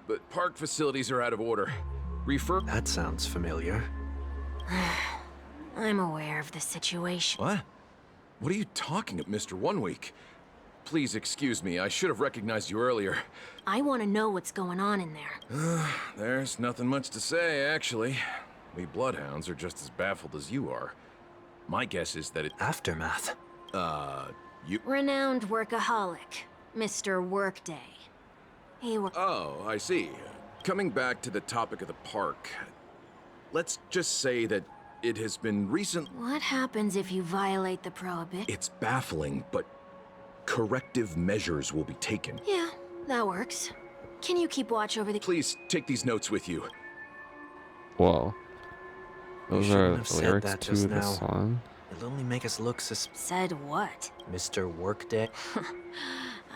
S7: but park facilities are out of order.
S12: That sounds familiar.
S11: I'm aware of the situation.
S7: What? What are you talking about, Mr. One Week? Please excuse me, I should have recognized you earlier.
S11: I want to know what's going on in there.
S7: There's nothing much to say, actually. We Bloodhounds are just as baffled as you are. My guess is that it...
S12: Aftermath.
S7: You...
S11: Renowned workaholic, Mr. Workday. He worked.
S7: Oh, I see. Coming back to the topic of the park, let's just say that it has been recent...
S11: What happens if you violate the prohibition?
S7: It's baffling, but corrective measures will be taken.
S11: Yeah, that works. Can you keep watch over the...
S7: Please take these notes with you.
S1: Whoa. Those
S12: You
S1: are
S12: shouldn't have
S1: the
S12: said
S1: lyrics
S12: that
S1: to
S12: just
S1: the
S12: now.
S1: song.
S12: It'll only make us look
S11: Said what?
S12: Mr. Workday.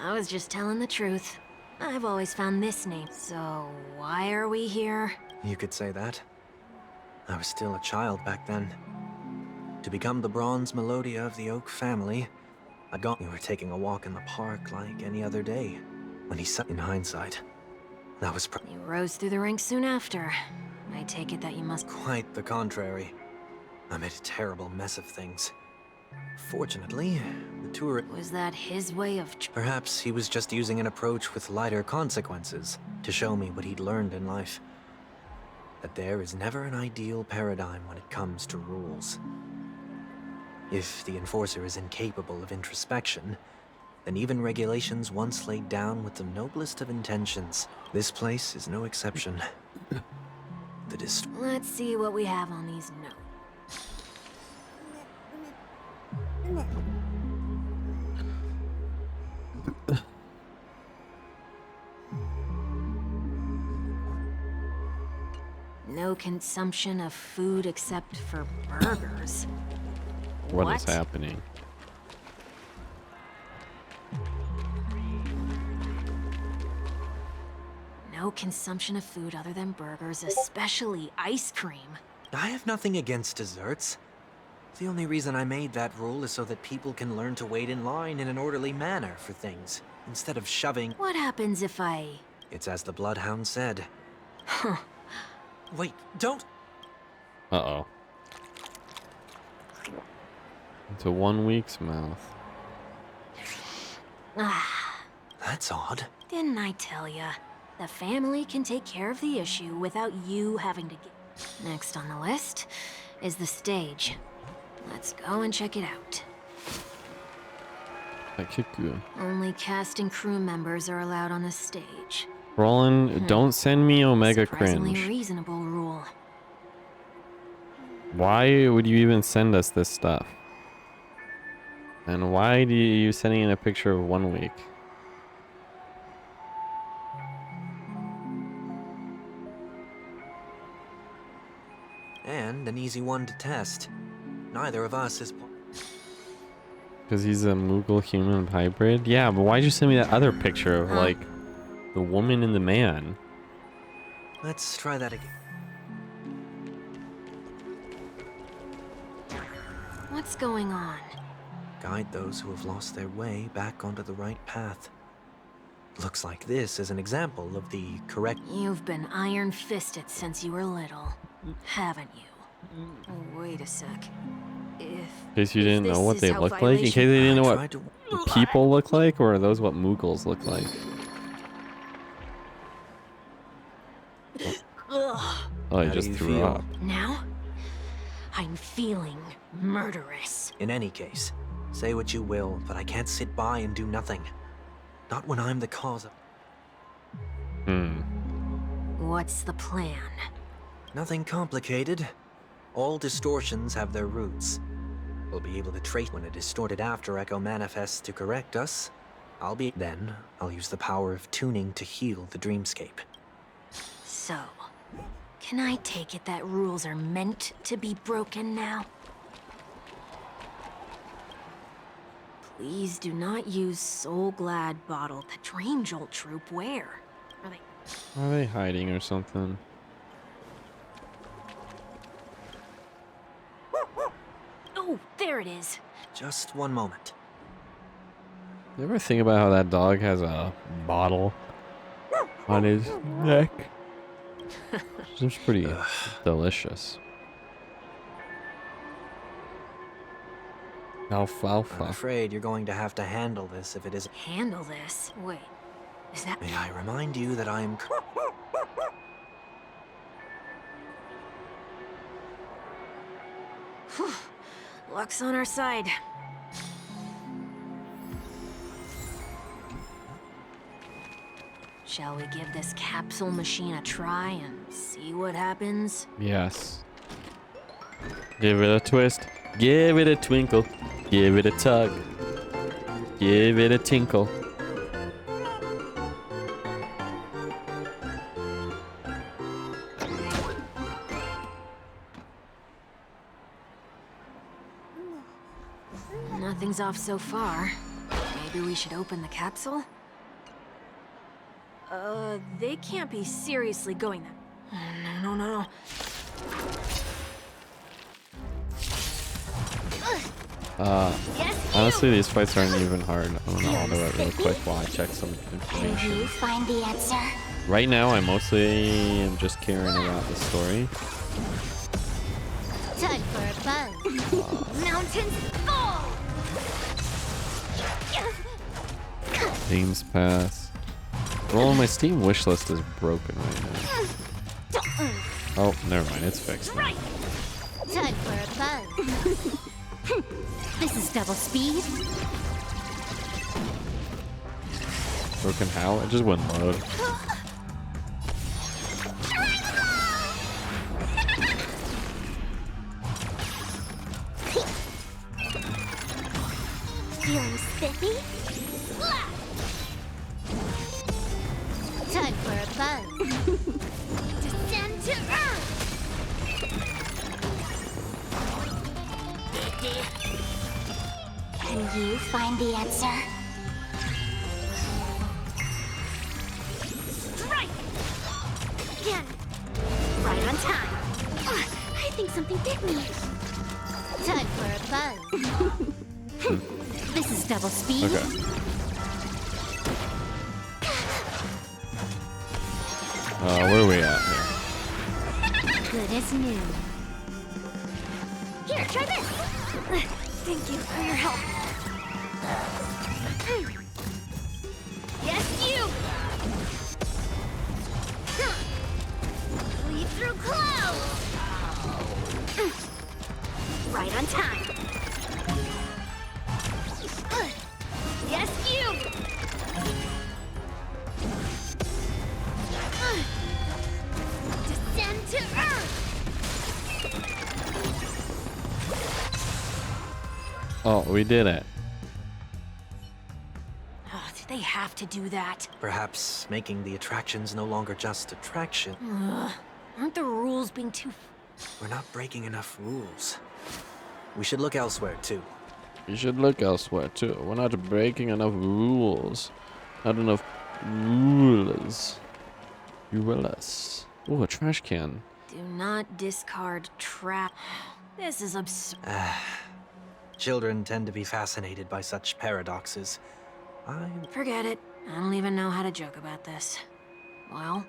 S11: I was just telling the truth. I've always found this name. So, why are we here?
S12: You could say that. I was still a child back then. To become the bronze Melodia of the Oak family, we were taking a walk in the park like any other day. When he saw, in hindsight, that was
S11: You rose through the ranks soon after. I take it that you must...
S12: quite the contrary. I made a terrible mess of things. Fortunately, the tour...
S11: Was that his way of...
S12: Perhaps he was just using an approach with lighter consequences to show me what he'd learned in life. That there is never an ideal paradigm when it comes to rules. If the enforcer is incapable of introspection, then even regulations once laid down with the noblest of intentions. This place is no exception.
S11: Let's see what we have on these notes. No consumption of food except for burgers.
S1: What is happening?
S11: No consumption of food other than burgers, especially ice cream.
S12: I have nothing against desserts. The only reason I made that rule is so that people can learn to wait in line in an orderly manner for things, instead of shoving...
S11: What happens if I...
S12: It's as the Bloodhound said.
S11: Huh.
S12: Wait, don't...
S1: Uh-oh. Into 1 week's mouth.
S11: Ah,
S12: That's odd.
S11: didn't I tell ya? The family can take care of the issue without you having to get... Next on the list is the stage. Let's go and check it out.
S1: I kick you.
S11: Only cast and crew members are allowed on the stage.
S1: Roland, don't send me Omega
S11: Surprisingly
S1: cringe.
S11: reasonable rule.
S1: Why would you even send us this stuff? And why do you sending in a picture of 1 week?
S12: And an easy one to test. Neither of us is...
S1: Because he's a Moogle human hybrid? Yeah, but why'd you send me that other picture of, like, the woman and the man?
S12: Let's try that again.
S11: What's going on?
S12: Guide those who have lost their way back onto the right path. Looks like this is an example of the correct...
S11: You've been iron-fisted since you were little, haven't you? Oh, wait a sec.
S1: In case you didn't know what
S11: is
S1: they
S11: how
S1: look like? In case they didn't know what
S12: tried
S1: people look like? Or are those what Moogles look like?
S11: Ugh.
S1: Oh, he
S12: How do
S1: just
S12: you
S1: threw
S12: feel?
S1: up.
S11: Now, I'm feeling murderous.
S12: In any case, say what you will, but I can't sit by and do nothing. Not when I'm the cause of...
S11: What's the plan?
S12: Nothing complicated. All distortions have their roots. We'll be able to trace when a distorted After Echo manifests to correct us. Then, I'll use the power of tuning to heal the dreamscape.
S11: So, can I take it that rules are meant to be broken now? Please do not use Soul Glad Bottle. The Dream Jolt troop, where?
S1: Are they hiding or something?
S11: Oh, there it is.
S12: Just one moment.
S1: You ever think about how that dog has a bottle on his neck? Seems pretty delicious. Alfalfa.
S12: I'm afraid you're going to have to handle this if it isn't...
S11: Handle this? Wait, is that...
S12: May I remind you that I'm...
S11: Whew. Luck's on our side. Shall we give this capsule machine a try and see what happens?
S1: Yes. Give it a twist. Give it a twinkle. Give it a tug. Give it a tinkle.
S11: Nothing's off so far. Maybe we should open the capsule? They can't be seriously going that. No.
S1: Honestly, these fights aren't even hard. I'm gonna auto it real quick while I check some information.
S8: Can you find the answer?
S1: Right now, I mostly am just caring about the story.
S8: Time for a buzz. Mountains fall!
S1: Games Pass. Well, my Steam wishlist is broken right now. Oh, never mind. It's fixed now.
S8: Time for a buzz. This is double speed.
S1: Broken how? It just wouldn't load.
S8: Feeling spiffy? Time for a buzz. Descend to Earth! Can you find the answer? Strike! Again! Right on time. I think something bit me. Time for a buzz. This is double speed.
S1: Okay. Where are we at here?
S8: Good as new. Here, try this.
S11: Thank you for your help.
S8: Yes, you. Lead through clouds. Right on time. Yes, you. Descend to Earth.
S1: Oh, we did it.
S11: Oh, did they have to do that?
S12: Perhaps making the attractions no longer just attraction.
S11: Aren't the rules being too...
S12: We're not breaking enough rules. We should look elsewhere, too.
S1: You should look elsewhere, too. We're not breaking enough rules. Not enough rules. Rules. Oh, a trash can.
S11: Do not discard trash. This is absurd.
S12: Children tend to be fascinated by such paradoxes.
S11: Forget it. I don't even know how to joke about this. Well...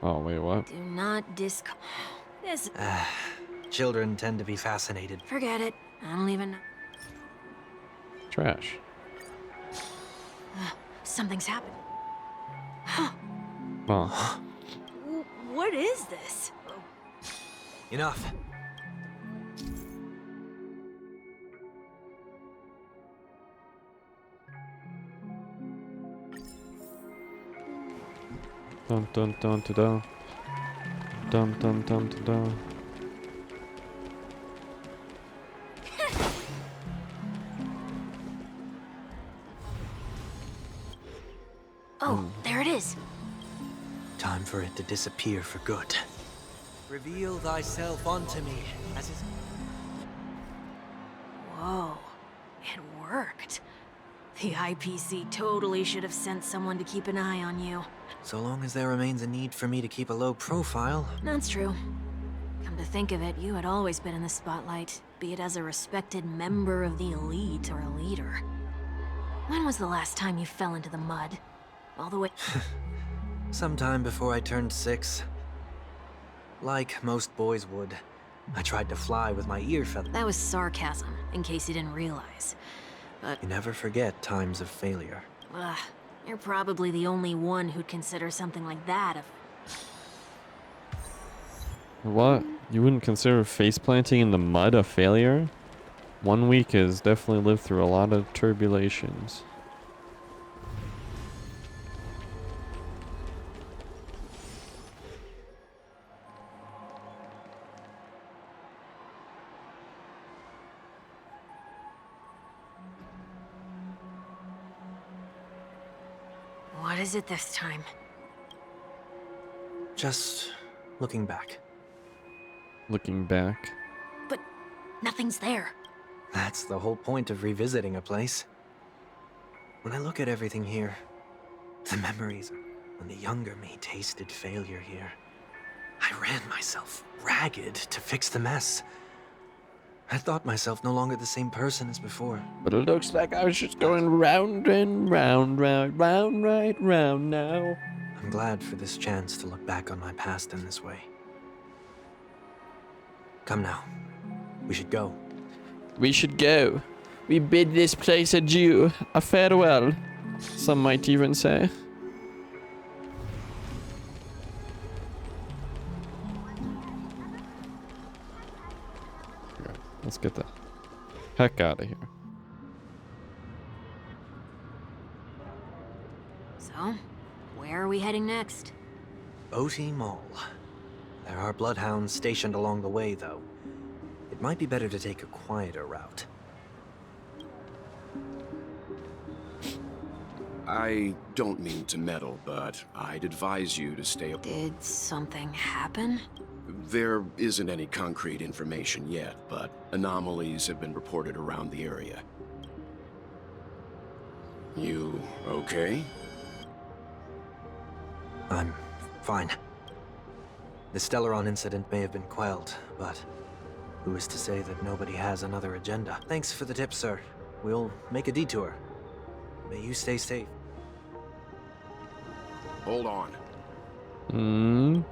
S1: Oh, wait, what?
S11: Do not discard... This...
S12: Children tend to be fascinated.
S11: Forget it. I don't even know.
S1: Trash.
S11: Something's happened.
S1: Oh.
S11: What is this?
S12: Enough.
S1: Dun dun dun dun dun. Dun dun dun dun dun.
S11: Oh, there it is.
S12: Time for it to disappear for good. Reveal thyself unto me, as is...
S11: Whoa, it worked. The IPC totally should have sent someone to keep an eye on you.
S12: So long as there remains a need for me to keep a low profile.
S11: That's true. Come to think of it, you had always been in the spotlight, be it as a respected member of the elite or a leader. When was the last time you fell into the mud? All the way...
S12: Sometime before I turned 6. Like most boys would, I tried to fly with my ear feathers.
S11: That was sarcasm, in case you didn't realize. But...
S12: You never forget times of failure.
S11: You're probably the only one who'd consider something like that a...
S1: What? You wouldn't consider face planting in the mud a failure? 1 week has definitely lived through a lot of turbulations.
S11: What is it this time?
S12: Just looking back.
S1: Looking back.
S11: But nothing's there.
S12: That's the whole point of revisiting a place. When I look at everything here, the memories when the younger me tasted failure here, I ran myself ragged to fix the mess. I thought myself no longer the same person as before.
S1: But it looks like I was just going round and round, right round now.
S12: I'm glad for this chance to look back on my past in this way. Come now. We should go.
S1: We should go. We bid this place adieu. A farewell. Some might even say. Let's get the heck out of here.
S11: So, where are we heading next?
S12: Oti Mall. There are bloodhounds stationed along the way, though. It might be better to take a quieter route.
S7: I don't mean to meddle, but I'd advise you to stay up.
S11: Did something happen?
S7: There isn't any concrete information yet, but anomalies have been reported around the area. You okay?
S12: I'm fine. The Stellaron incident may have been quelled, but who is to say that nobody has another agenda? Thanks for the tip, sir. We'll make a detour. May you stay safe.
S7: Hold on.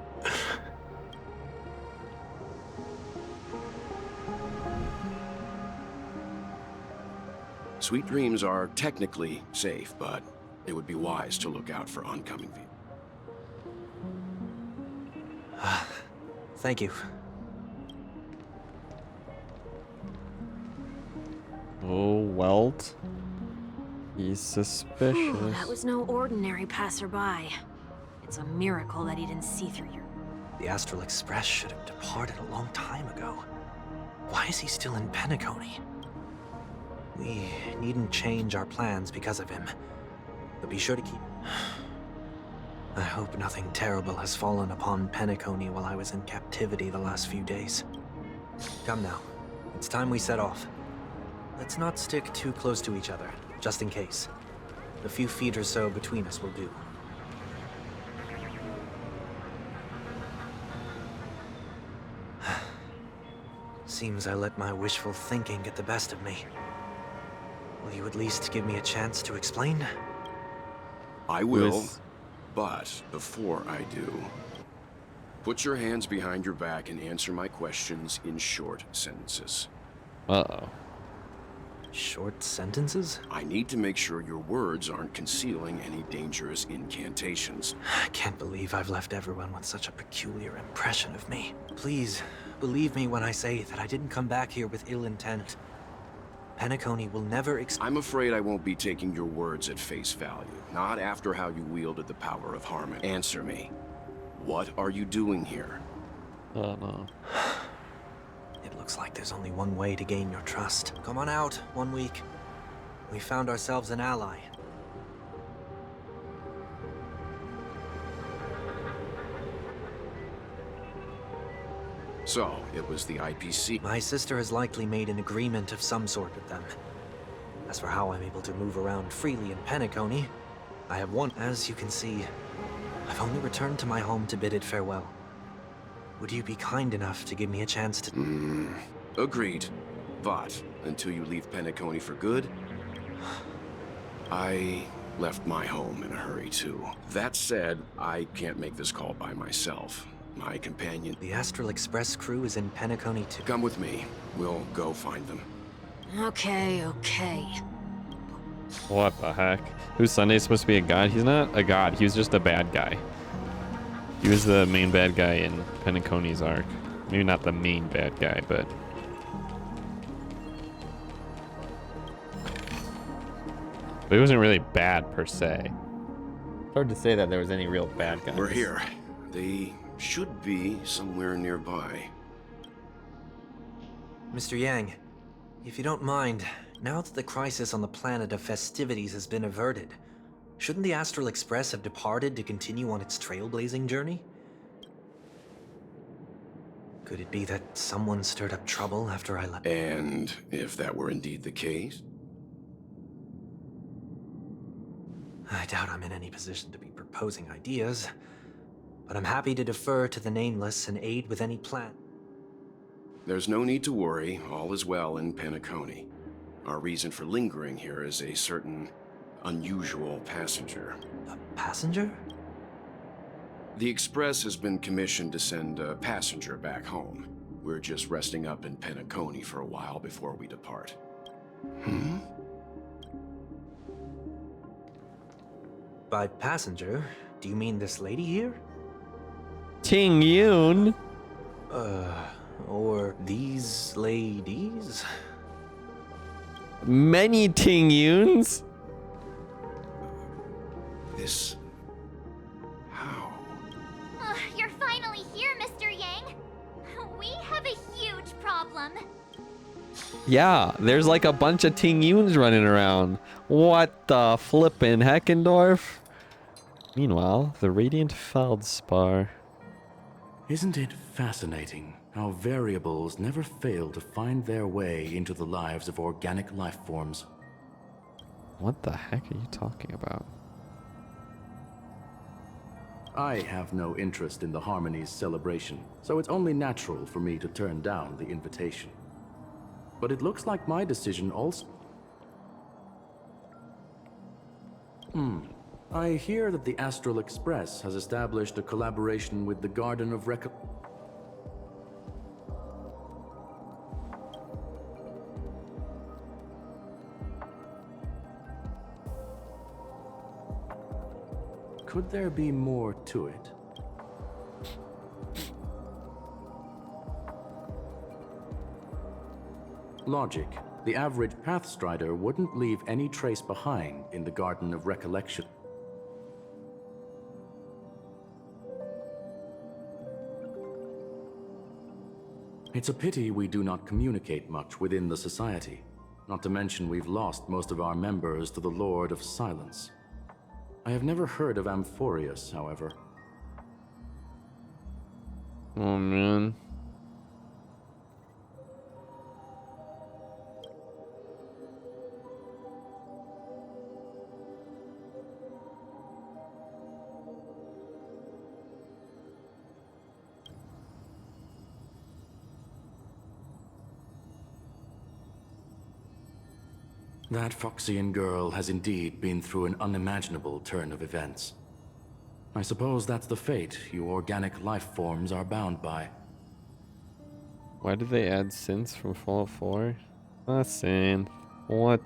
S7: Sweet Dreams are technically safe, but it would be wise to look out for oncoming views.
S12: Thank you.
S1: Oh, Welt. He's suspicious.
S11: That was no ordinary passerby. It's a miracle that he didn't see through your...
S12: The Astral Express should have departed a long time ago. Why is he still in Penacony? We needn't change our plans because of him. But be sure to keep... I hope nothing terrible has fallen upon Penacony while I was in captivity the last few days. Come now. It's time we set off. Let's not stick too close to each other, just in case. A few feet or so between us will do. Seems I let my wishful thinking get the best of me. Will you at least give me a chance to explain?
S7: I will, but before I do, put your hands behind your back and answer my questions in short sentences.
S1: Uh-oh.
S12: Short sentences?
S7: I need to make sure your words aren't concealing any dangerous incantations.
S12: I can't believe I've left everyone with such a peculiar impression of me. Please, believe me when I say that I didn't come back here with ill intent. Penacony will never
S7: I'm afraid I won't be taking your words at face value. Not after how you wielded the power of Harmon. Answer me. What are you doing here?
S1: Oh no.
S12: It looks like there's only one way to gain your trust. Come on out, 1 week. We found ourselves an ally.
S7: So, it was the IPC.
S12: My sister has likely made an agreement of some sort with them. As for how I'm able to move around freely in Penacony, I have one. As you can see, I've only returned to my home to bid it farewell. Would you be kind enough to give me a chance to...
S7: Agreed. But, until you leave Penacony for good, I left my home in a hurry too. That said, I can't make this call by myself. My companion...
S12: The Astral Express crew is in Penacony too.
S7: Come with me. We'll go find them.
S11: Okay.
S1: What the heck? Who's Sunday supposed to be a god? He's not a god. He was just a bad guy. He was the main bad guy in Penacony's arc. Maybe not the main bad guy, but... But he wasn't really bad per se. It's hard to say that there was any real bad guys.
S7: We're here. They should be somewhere nearby.
S12: Mr. Yang, if you don't mind, now that the crisis on the planet of festivities has been averted, shouldn't the Astral Express have departed to continue on its trailblazing journey? Could it be that someone stirred up trouble after I left?
S7: And if that were indeed the case?
S12: I doubt I'm in any position to be proposing ideas, but I'm happy to defer to the Nameless and aid with any plan.
S7: There's no need to worry. All is well in Penacony. Our reason for lingering here is a certain unusual passenger.
S12: A passenger?
S7: The Express has been commissioned to send a passenger back home. We're just resting up in Penacony for a while before we depart.
S12: By passenger, do you mean this lady here?
S1: Ting Yun?
S12: Or these ladies?
S1: Many Ting Yuns?
S7: This... how?
S8: You're finally here, Mr. Yang. We have a huge problem.
S1: Yeah, there's like a bunch of Ting Yuns running around. What the flippin' Heckendorf? Meanwhile, the Radiant Feldspar.
S14: Isn't it fascinating how variables never fail to find their way into the lives of organic life forms?
S1: What the heck are you talking about?
S14: I have no interest in the Harmony's celebration, so it's only natural for me to turn down the invitation. But it looks like my decision also... I hear that the Astral Express has established a collaboration with the Garden of Could there be more to it? Logic. The average Pathstrider wouldn't leave any trace behind in the Garden of Recollection. It's a pity we do not communicate much within the Society. Not to mention we've lost most of our members to the Lord of Silence. I have never heard of Amphorius, however.
S1: Oh man.
S14: That Foxian girl has indeed been through an unimaginable turn of events. I suppose that's the fate you organic life forms are bound by.
S1: Why did they add synths from Fallout 4? That's synth. What?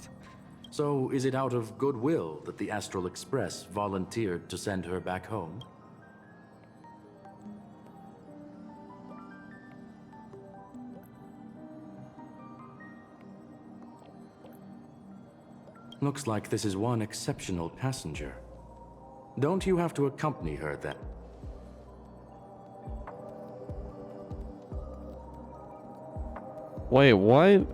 S14: So is it out of goodwill that the Astral Express volunteered to send her back home? Looks like this is one exceptional passenger. Don't you have to accompany her then?
S1: Wait, what?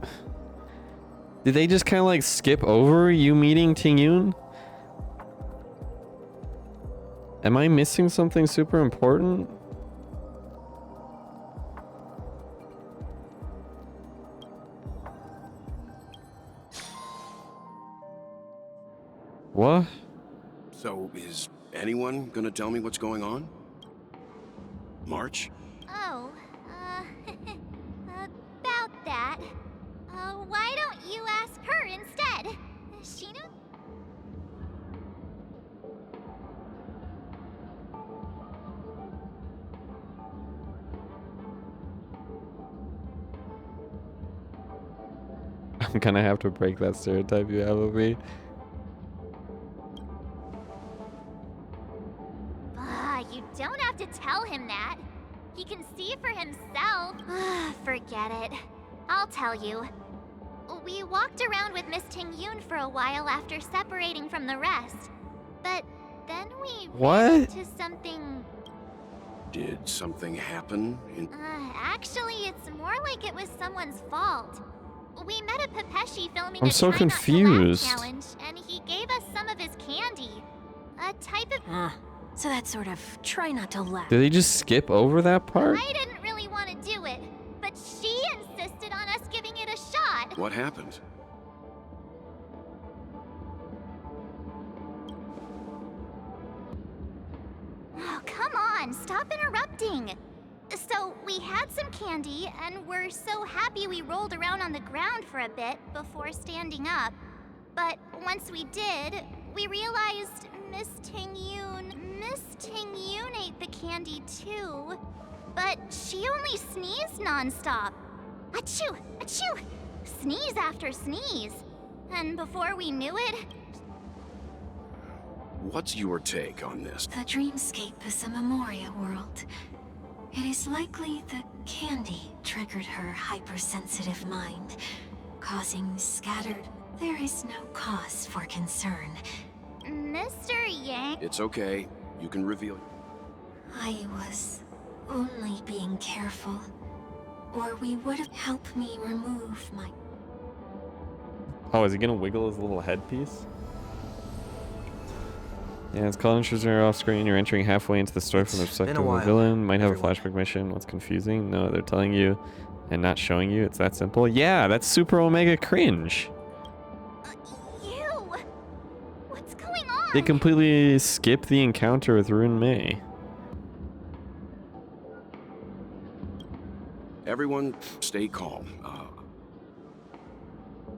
S1: Did they just kind of like skip over you meeting Ting Yun? Am I missing something super important? What?
S7: So, is anyone gonna tell me what's going on? March?
S8: Oh, about that. Why don't you ask her instead? She knows.
S1: I'm gonna have to break that stereotype you have of me.
S8: You don't have to tell him that. He can see for himself. Forget it. I'll tell you. We walked around with Miss Ting Yun for a while after separating from the rest. But then we ran into something.
S7: Did something happen?
S8: Actually, it's more like it was someone's fault. We met a Pepeshi filming
S1: I'm
S8: a
S1: so
S8: Try Not to Laugh
S1: confused.
S8: challenge, and he gave us some of his candy. A type of.
S11: So that's sort of try not to laugh.
S1: Did they just skip over that part?
S8: I didn't really want to do it, but she insisted on us giving it a shot.
S7: What happened?
S8: Oh, come on, stop interrupting. So, we had some candy, and we're so happy we rolled around on the ground for a bit before standing up. But once we did, we realized Miss Ting Yun ate the candy too. But she only sneezed nonstop. Achoo! Achoo! Sneeze after sneeze. And before we knew it...
S7: What's your take on this?
S10: The dreamscape is a Memoria world. It is likely the candy triggered her hypersensitive mind, causing scattered. There is no cause for concern.
S8: Mr. Yang...
S7: It's okay. You can reveal.
S10: I was only being careful, or we would have helped me remove my...
S1: Oh, is he gonna wiggle his little headpiece? Yeah, it's called Intruder off screen. You're entering halfway into the story from the perspective of a villain. Might have a flashback mission. What's confusing? No, they're telling you and not showing you. It's that simple. Yeah, that's super omega cringe.
S8: Ew! What's going on?
S1: They completely skip the encounter with Rune Mei.
S7: Everyone, stay calm.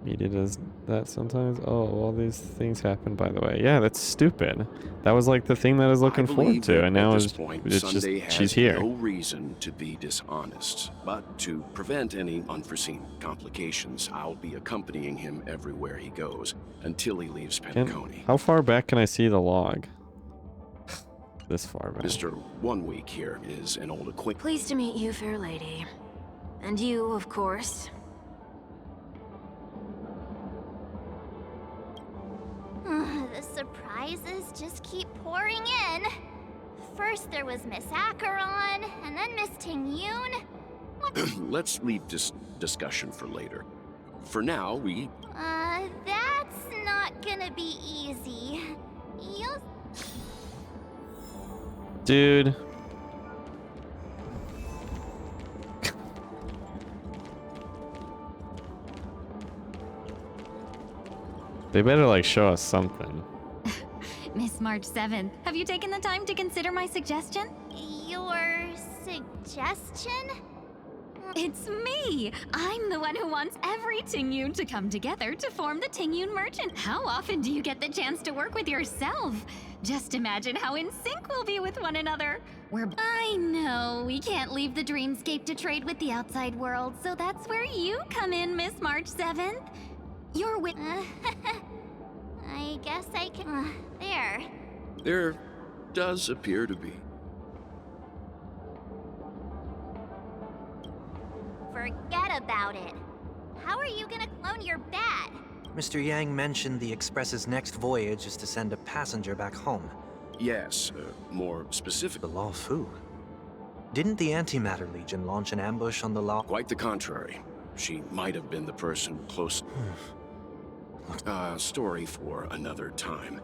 S1: Media does that sometimes. Oh, all these things happen, by the way. Yeah, that's stupid. That was like the thing that I was looking forward to, and now
S7: at
S1: it's
S7: this point,
S1: just
S7: Sunday has
S1: she's here.
S7: no reason to be dishonest, but to prevent any unforeseen complications, I'll be accompanying him everywhere he goes until he leaves Penacony.
S1: How far back can I see the log? This far back.
S7: Mr. 1 Week here is an old acquaintance.
S11: Pleased to meet you, fair lady. And you, of course.
S8: The surprises just keep pouring in. First there was Miss Acheron, and then Miss Ting Yun.
S7: Let's leave this discussion for later. For now, we...
S8: That's not gonna be easy. You'll...
S1: Dude. They better like show us something.
S15: Miss March 7th, have you taken the time to consider my suggestion?
S8: Your suggestion?
S15: It's me! I'm the one who wants every Ting Yun to come together to form the Ting Yun Merchant. How often do you get the chance to work with yourself? Just imagine how in sync we'll be with one another. I know, we can't leave the dreamscape to trade with the outside world, so that's where you come in, Miss March 7th. You're with...
S8: I guess I can... there.
S7: There does appear to be.
S8: Forget about it. How are you gonna clone your bat?
S12: Mr. Yang mentioned the Express's next voyage is to send a passenger back home.
S7: Yes, more specific.
S12: The Luofu? Didn't the Antimatter Legion launch an ambush on the Luofu?
S7: Quite the contrary. She might have been the person close... story for another time.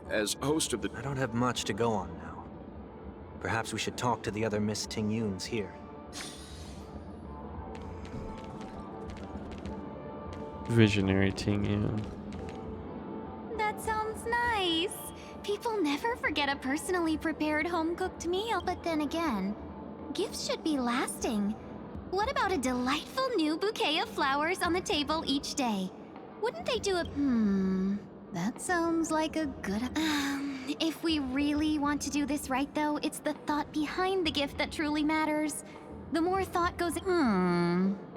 S7: As host of the...
S12: I don't have much to go on now. Perhaps we should talk to the other Miss Tingyuns here.
S1: Visionary Tingyun.
S15: That sounds nice. People never forget a personally prepared home-cooked meal.
S8: But then again, gifts should be lasting. What about a delightful new bouquet of flowers on the table each day? Wouldn't they do a... that sounds like a good... if we really want to do this right, though, it's the thought behind the gift that truly matters. The more thought goes...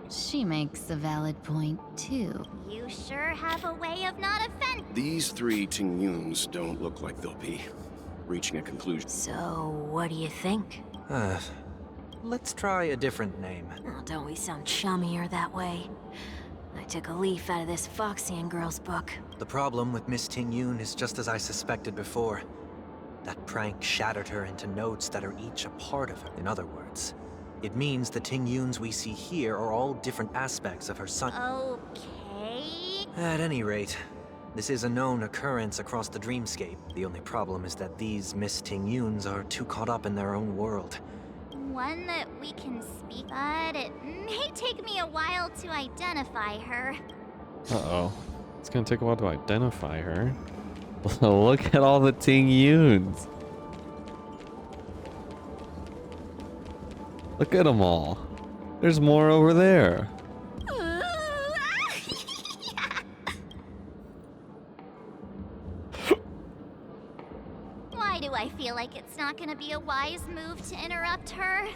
S15: She makes a valid point, too.
S8: You sure have a way of not offending.
S7: These three Tingyuns don't look like they'll be reaching a conclusion.
S13: So, what do you think?
S12: Let's try a different name.
S13: Oh, don't we sound chummier that way? I took a leaf out of this Foxian girl's book.
S12: The problem with Miss Tingyun is just as I suspected before. That prank shattered her into notes that are each a part of her. In other words, it means the Tingyuns we see here are all different aspects of her son.
S8: Okay.
S12: At any rate, this is a known occurrence across the dreamscape. The only problem is that these Miss Tingyuns are too caught up in their own world.
S8: One that we can speak, but it may take me a while to identify her.
S1: Uh-oh. It's gonna take a while to identify her. Look at all the Tingyuns. Look at them all. There's more over there.
S8: Why do I feel like it's not gonna be a wise move to interrupt her?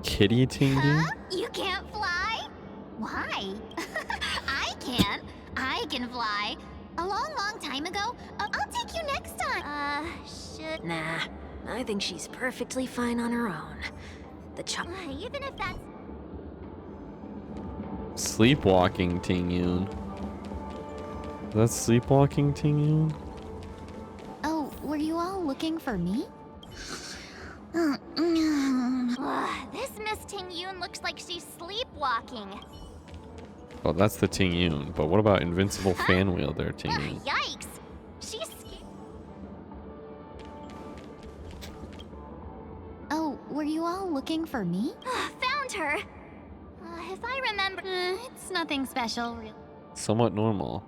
S1: Kitty Tingyun?
S8: Huh? You can't fly? Why? I can. I can fly. A long, long time ago. I'll take you next time. Should...
S13: Nah, I think she's perfectly fine on her own. The
S8: even if that's...
S1: Sleepwalking Tingyun. That's sleepwalking Tingyun?
S8: Oh, were you all looking for me? This Miss Tingyun looks like she's sleepwalking.
S1: Oh, that's the Tingyun. But what about Invincible Fan Wielder Tingyun?
S8: Yikes! She's... Oh, were you all looking for me? Found her! If I remember... it's nothing special, really.
S1: Somewhat normal.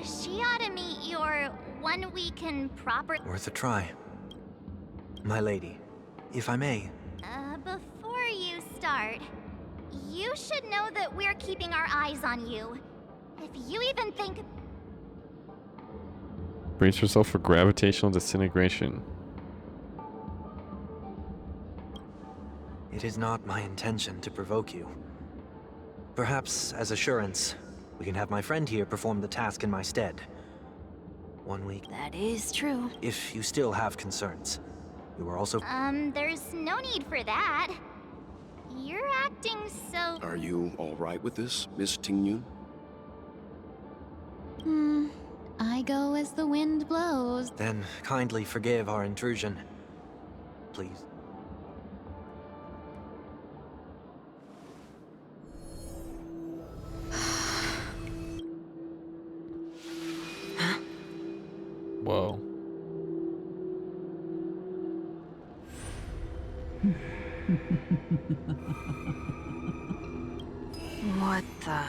S8: She ought to meet your 1 week in proper...
S12: Worth a try. My lady, if I may.
S8: Before you start, you should know that we're keeping our eyes on you. If you even think...
S1: Brace yourself for gravitational disintegration.
S12: It is not my intention to provoke you. Perhaps, as assurance, we can have my friend here perform the task in my stead. 1 week.
S13: That is true.
S12: If you still have concerns. You are also...
S8: there's no need for that. You're acting so...
S7: Are you all right with this, Miss Tingyun?
S8: I go as the wind blows.
S12: Then kindly forgive our intrusion. Please.
S1: Whoa.
S13: What the...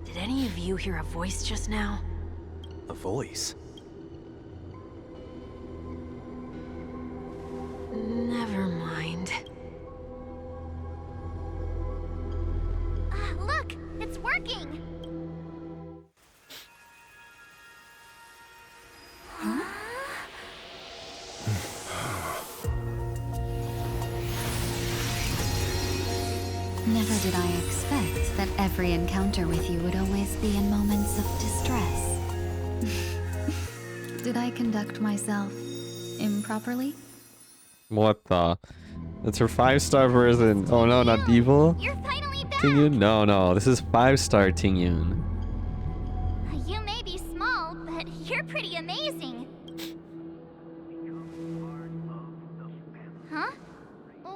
S13: Did any of you hear a voice just now?
S12: A voice?
S13: Never mind.
S8: Look! It's working!
S15: Never did I expect that every encounter with you would always be in moments of distress.
S16: Did I conduct myself improperly?
S1: What the? That's her 5-star version. Oh no, not evil.
S8: You're finally back!
S1: Tingyun? No. This is 5-star Tingyun.
S8: You may be small, but you're pretty amazing. Huh?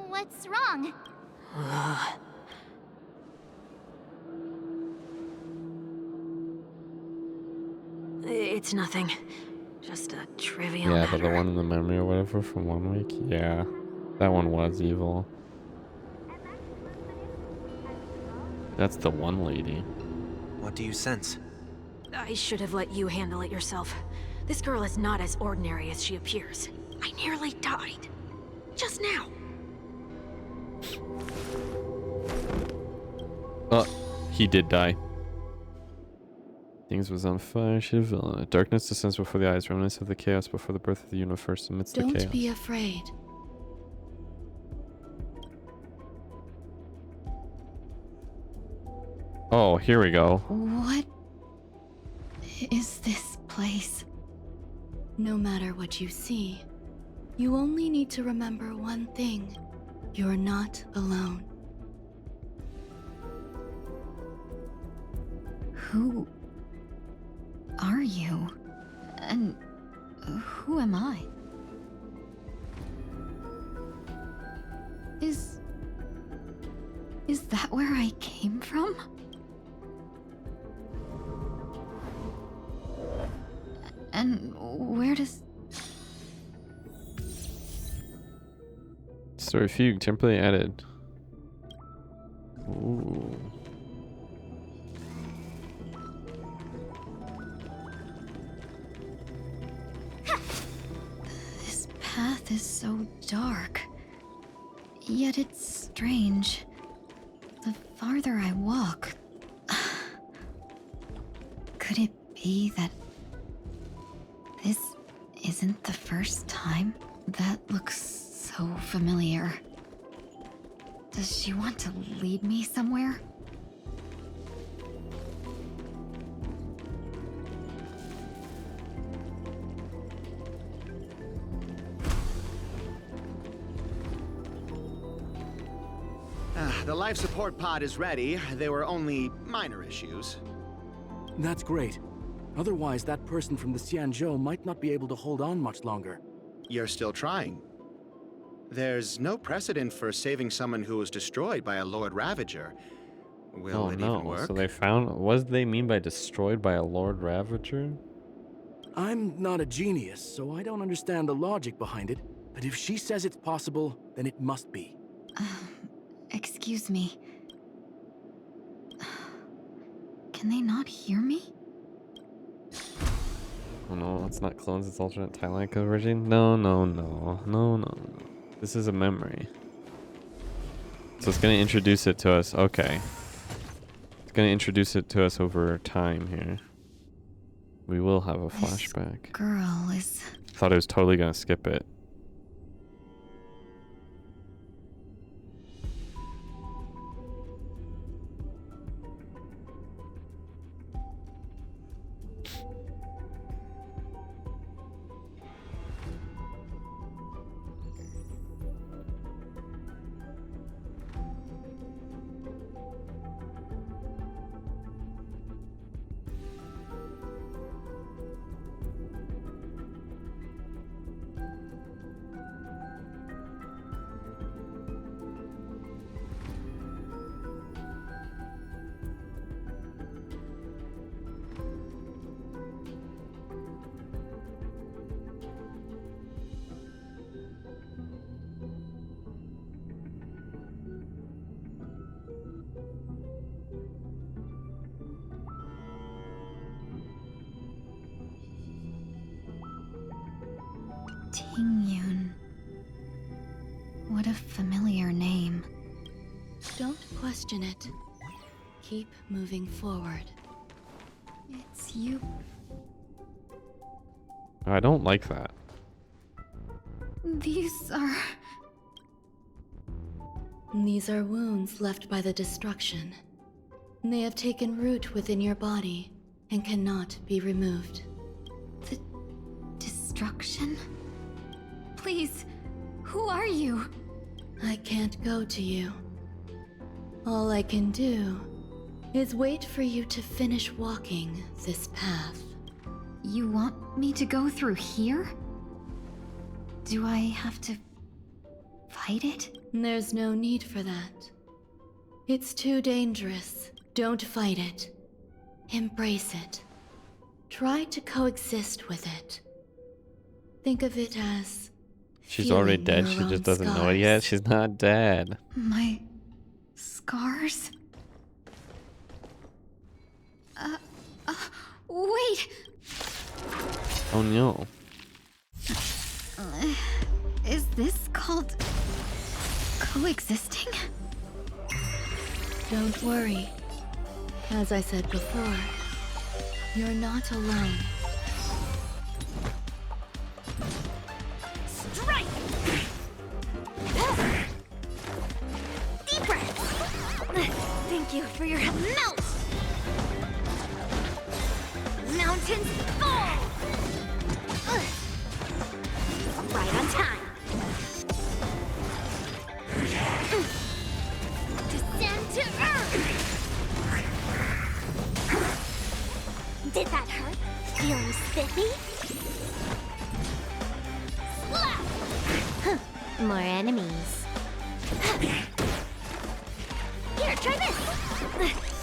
S8: What's wrong?
S11: It's nothing. Just a trivial
S1: Yeah,
S11: matter.
S1: but the one in the memory or whatever from 1 week? Yeah. That one was evil. That's the one lady.
S12: What do you sense?
S11: I should have let you handle it yourself. This girl is not as ordinary as she appears. I nearly died. Just now.
S1: He did die. Things was on fire, she villain. Darkness descends before the eyes, remnants of the chaos before the birth of the universe amidst the chaos.
S17: Don't be afraid.
S1: Oh, here we go.
S17: What is this place? No matter what you see, you only need to remember one thing. You're not alone.
S16: Who are you? And who am I? Is that where I came from? And where does...
S1: Story fugue temporarily added. Ooh.
S16: This path is so dark. Yet it's strange. The farther I walk... Could it be that this isn't the first time? That looks so familiar. Does she want to lead me somewhere?
S18: The life support pod is ready. There were only minor issues.
S14: That's great. Otherwise, that person from the Xianzhou might not be able to hold on much longer.
S18: You're still trying. There's no precedent for saving someone who was destroyed by a Lord Ravager. Will
S1: Oh
S18: it
S1: no,
S18: even work?
S1: so they found... What do they mean by destroyed by a Lord Ravager?
S14: I'm not a genius, so I don't understand the logic behind it. But if she says it's possible, then it must be.
S16: Excuse me. Can they not hear me?
S1: Oh no, it's not clones, it's alternate timeline conversion. No. This is a memory. So it's gonna introduce it to us. Okay. It's gonna introduce it to us over time here. We will have a flashback.
S16: Girl is...
S1: Thought it was totally gonna skip it.
S16: Tingyun. What a familiar name.
S17: Don't question it. Keep moving forward.
S16: It's you.
S1: I don't like that.
S16: These are...
S17: These are wounds left by the destruction. They have taken root within your body and cannot be removed.
S16: The
S17: destruction? Please, who are you? I can't go to you. All I can do is wait for you to finish walking this path.
S16: You want me to go through here? Do I have to fight it?
S17: There's no need for that. It's too dangerous. Don't fight it. Embrace it. Try to coexist with it. Think of it as...
S1: She's already
S17: feeling
S1: dead,
S17: your
S1: she
S17: own
S1: just doesn't know it
S17: scars.
S1: yet. She's not dead.
S16: My scars? Wait!
S1: Oh no.
S16: Is this called coexisting?
S17: Don't worry. As I said before, you're not alone.
S11: Strike! Deep breath! Thank you for your melt! Mountains fall! Right on time. Descend to earth! Did that hurt? Feeling spiffy? Slap! More enemies. Here, try this!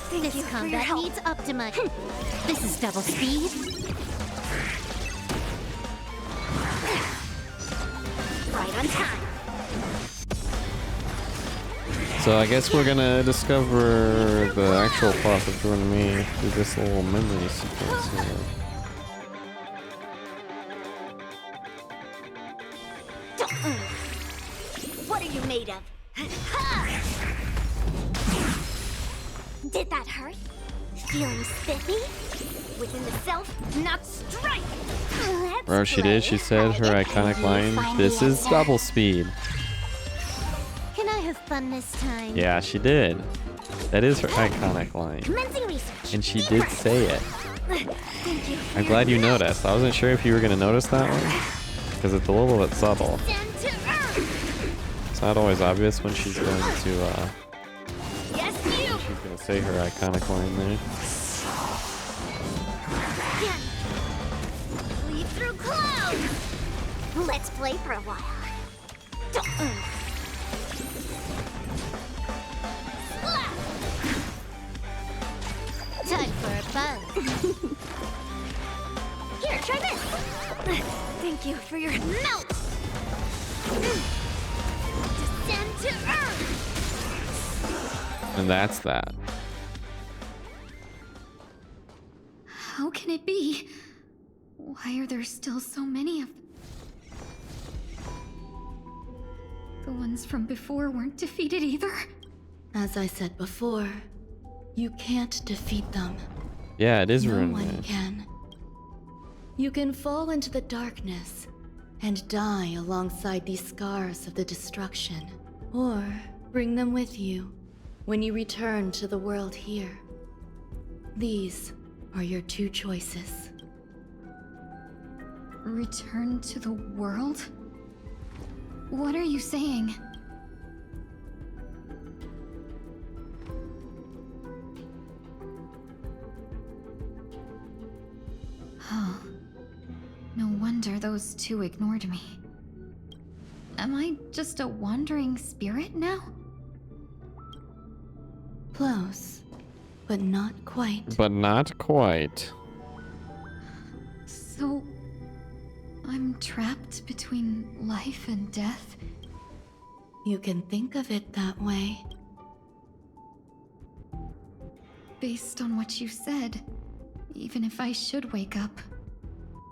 S11: Thank
S8: This
S11: you for your
S8: combat
S11: help.
S8: needs Optima. This is double speed.
S11: Right on time.
S1: So I guess we're gonna discover the actual plot of Join Me through this little memory sequence here.
S11: What are you made of? Did that hurt? Feeling spiffy? Within the self, not strike! Let's
S1: Or she did, she said her iconic line, "This is double speed."
S8: Can I have fun this time?
S1: Yeah, she did. That is her iconic line.
S8: Commencing research.
S1: And she did say it.
S11: Thank you.
S1: I'm glad you noticed. I wasn't sure if you were gonna notice that one. Because it's a little bit subtle.
S11: Descend to earth!
S1: It's not always obvious when she's going to,
S11: Yes, you!
S1: she's gonna say her iconic line there.
S11: Lead through clouds! Let's play for a while.
S8: Time for a buzz.
S11: Here, try this! Thank you for your melt! Descend to earth!
S1: And that's that.
S16: How can it be? Why are there still so many of them? The ones from before weren't defeated either?
S17: As I said before, you can't defeat them.
S1: Yeah, it is
S17: No
S1: ruined.
S17: one can. You can fall into the darkness and die alongside these scars of the destruction, or bring them with you when you return to the world here. These are your two choices.
S16: Return to the world? What are you saying? Oh. No wonder those two ignored me. Am I just a wandering spirit now?
S17: Close, but not quite.
S1: But not quite.
S16: So... I'm trapped between life and death?
S17: You can think of it that way.
S16: Based on what you said, even if I should wake up,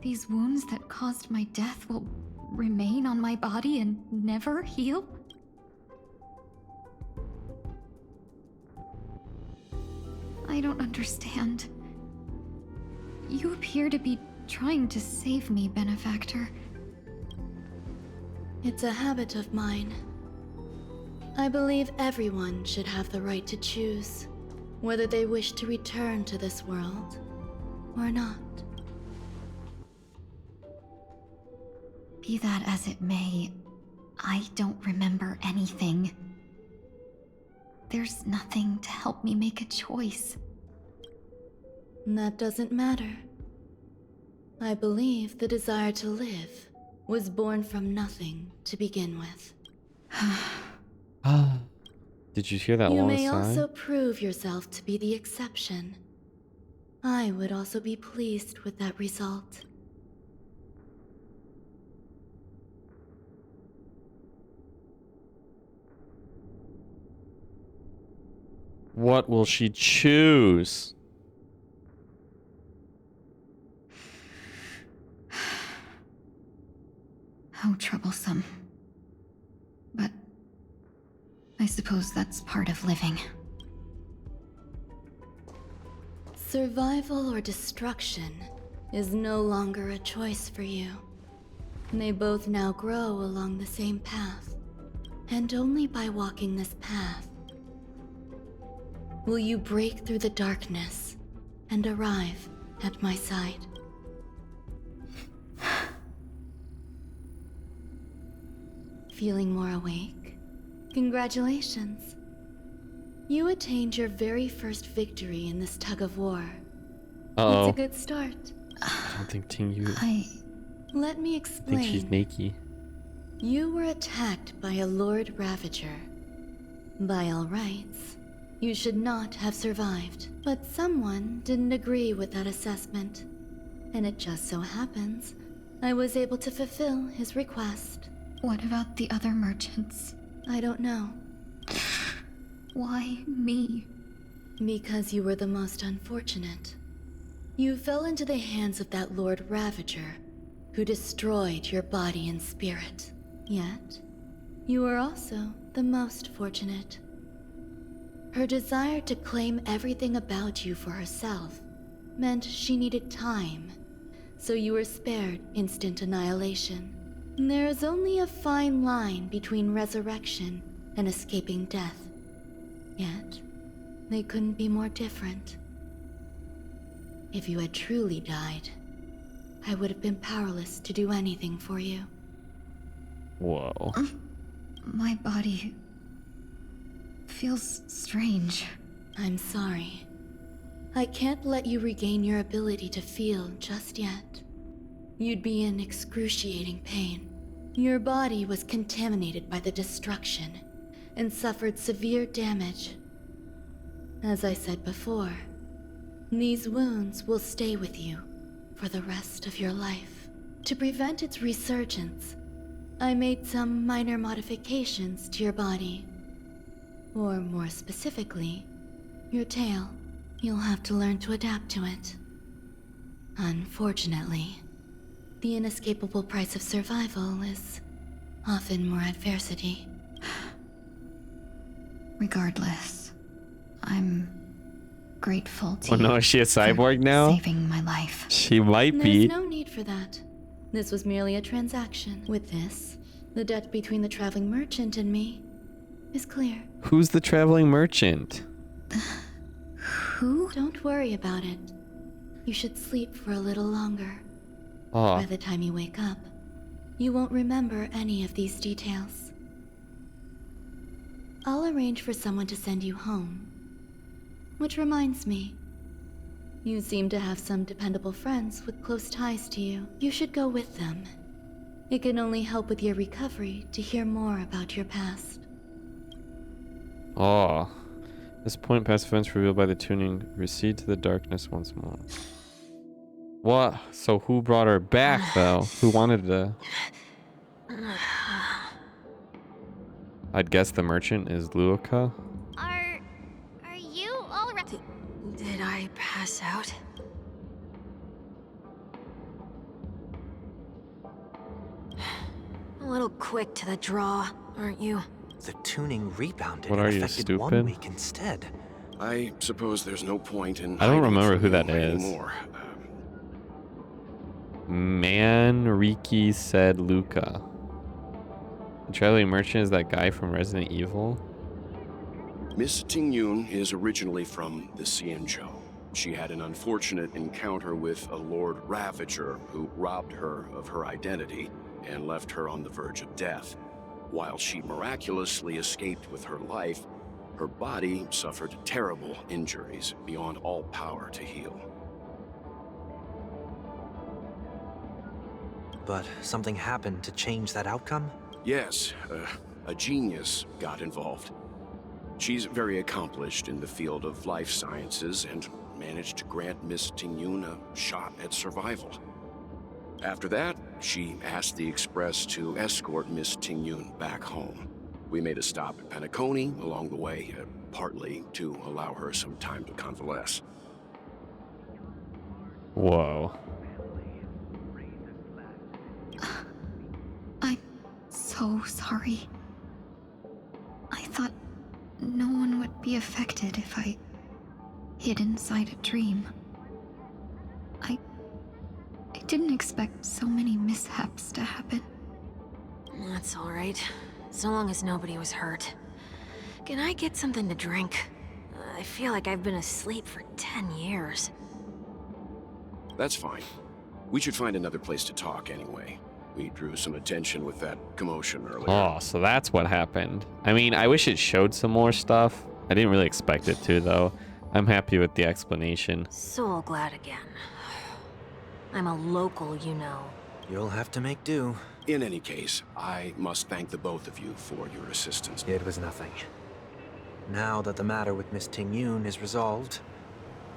S16: these wounds that caused my death will remain on my body and never heal? I don't understand. You appear to be trying to save me, Benefactor.
S17: It's a habit of mine. I believe everyone should have the right to choose whether they wish to return to this world or not.
S16: Be that as it may, I don't remember anything. There's nothing to help me make a choice.
S17: That doesn't matter. I believe the desire to live was born from nothing to begin with.
S1: Did you hear that
S17: You
S1: long
S17: may
S1: sigh?
S17: also prove yourself to be the exception. I would also be pleased with that result.
S1: What will she choose?
S16: How troublesome. But I suppose that's part of living.
S17: Survival or destruction is no longer a choice for you. They both now grow along the same path, and only by walking this path will you break through the darkness and arrive at my side. Feeling more awake? Congratulations. You attained your very first victory in this tug of war.
S1: Uh-oh.
S17: It's a good start.
S1: I don't think Tingyu.
S17: Let me
S1: I
S17: explain.
S1: think she's naked.
S17: You were attacked by a Lord Ravager. By all rights, you should not have survived. But someone didn't agree with that assessment. And it just so happens, I was able to fulfill his request.
S16: What about the other merchants?
S17: I don't know.
S16: Why me?
S17: Because you were the most unfortunate. You fell into the hands of that Lord Ravager, who destroyed your body and spirit. Yet, you were also the most fortunate. Her desire to claim everything about you for herself meant she needed time, so you were spared instant annihilation. There is only a fine line between resurrection and escaping death. Yet, they couldn't be more different. If you had truly died, I would have been powerless to do anything for you.
S1: Whoa.
S16: My body feels strange.
S17: I'm sorry. I can't let you regain your ability to feel just yet. You'd be in excruciating pain. Your body was contaminated by the destruction and suffered severe damage. As I said before, these wounds will stay with you for the rest of your life. To prevent its resurgence, I made some minor modifications to your body. Or more specifically, your tail. You'll have to learn to adapt to it. Unfortunately, the inescapable price of survival is often more adversity.
S16: Regardless, I'm grateful to
S1: Oh no, is she a cyborg now?
S16: saving my life.
S1: She might be.
S17: There's no need for that. This was merely a transaction. With this, the debt between the traveling merchant and me is clear.
S1: Who's the traveling merchant?
S16: Who?
S17: Don't worry about it. You should sleep for a little longer.
S1: Oh.
S17: By the time you wake up, you won't remember any of these details. I'll arrange for someone to send you home. Which reminds me, you seem to have some dependable friends with close ties to you. You should go with them. It can only help with your recovery to hear more about your past.
S1: Oh. This point, past events revealed by the tuning recede to the darkness once more. What? So who brought her back, though? Who wanted to... I'd guess the merchant is Luoka.
S8: Are you all right?
S11: Did I pass out? A little quick to the draw, aren't you?
S12: The tuning rebounded
S1: What
S12: and
S1: are you,
S12: affected
S1: stupid?
S12: 1 week instead.
S7: I suppose there's no point in
S1: I don't
S7: hiding
S1: remember
S7: from
S1: who
S7: you
S1: that is.
S7: anymore.
S1: Manriki said Luca. The traveling merchant is that guy from Resident Evil.
S7: Miss Tingyun is originally from the Xianzhou. She had an unfortunate encounter with a Lord Ravager who robbed her of her identity and left her on the verge of death. While she miraculously escaped with her life, her body suffered terrible injuries beyond all power to heal.
S12: But something happened to change that outcome?
S7: Yes, a genius got involved. She's very accomplished in the field of life sciences and managed to grant Miss Ting-Yun a shot at survival. After that, she asked the Express to escort Miss Ting-Yun back home. We made a stop at Penacony along the way, partly to allow her some time to convalesce.
S1: Whoa.
S16: I'm so sorry. I thought no one would be affected if I hid inside a dream. I didn't expect so many mishaps to happen.
S11: That's all right. So long as nobody was hurt. Can I get something to drink? I feel like I've been asleep for 10 years.
S7: That's fine. We should find another place to talk anyway. We drew some attention with that commotion earlier.
S1: Oh, so that's what happened. I mean, I wish it showed some more stuff. I didn't really expect it to, though. I'm happy with the explanation.
S11: So glad again. I'm a local, you know.
S12: You'll have to make do.
S7: In any case, I must thank the both of you for your assistance.
S12: It was nothing. Now that the matter with Miss Ting-Yun is resolved,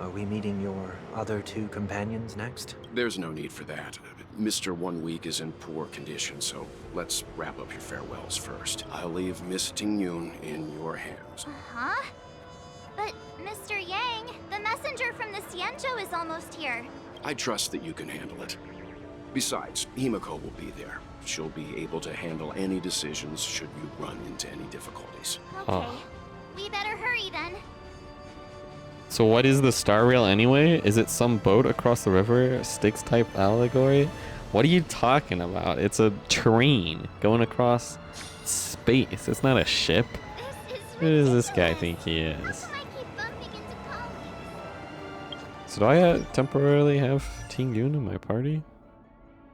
S12: are we meeting your other two companions next?
S7: There's no need for that. Mr. 1 Week is in poor condition, so let's wrap up your farewells first. I'll leave Miss Ting-Yun in your hands.
S8: Huh? But, Mr. Yang, the messenger from the Xianzhou is almost here.
S7: I trust that you can handle it. Besides, Himiko will be there. She'll be able to handle any decisions should you run into any difficulties.
S8: Okay.
S1: Oh.
S8: We better hurry then.
S1: So what is the Star Rail anyway? Is it some boat across the river? Styx type allegory? What are you talking about? It's a train going across space. It's not a ship. Who does this guy think he is? So do I temporarily have Ting-Yun in my party?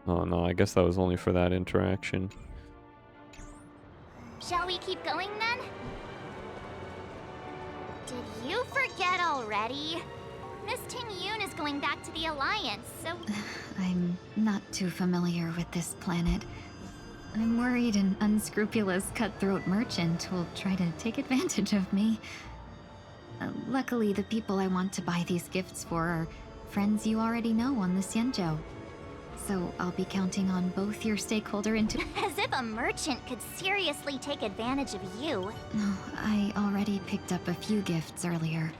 S1: Oh no, I guess that was only for that interaction.
S8: Shall we keep going then? Did you forget already? Miss Ting-Yun is going back to the Alliance, so...
S16: I'm not too familiar with this planet. I'm worried an unscrupulous cutthroat merchant will try to take advantage of me. Luckily, the people I want to buy these gifts for are friends you already know on the Xianzhou. So I'll be counting on both your stakeholder
S8: As if a merchant could seriously take advantage of you.
S16: No, I already picked up a few gifts earlier.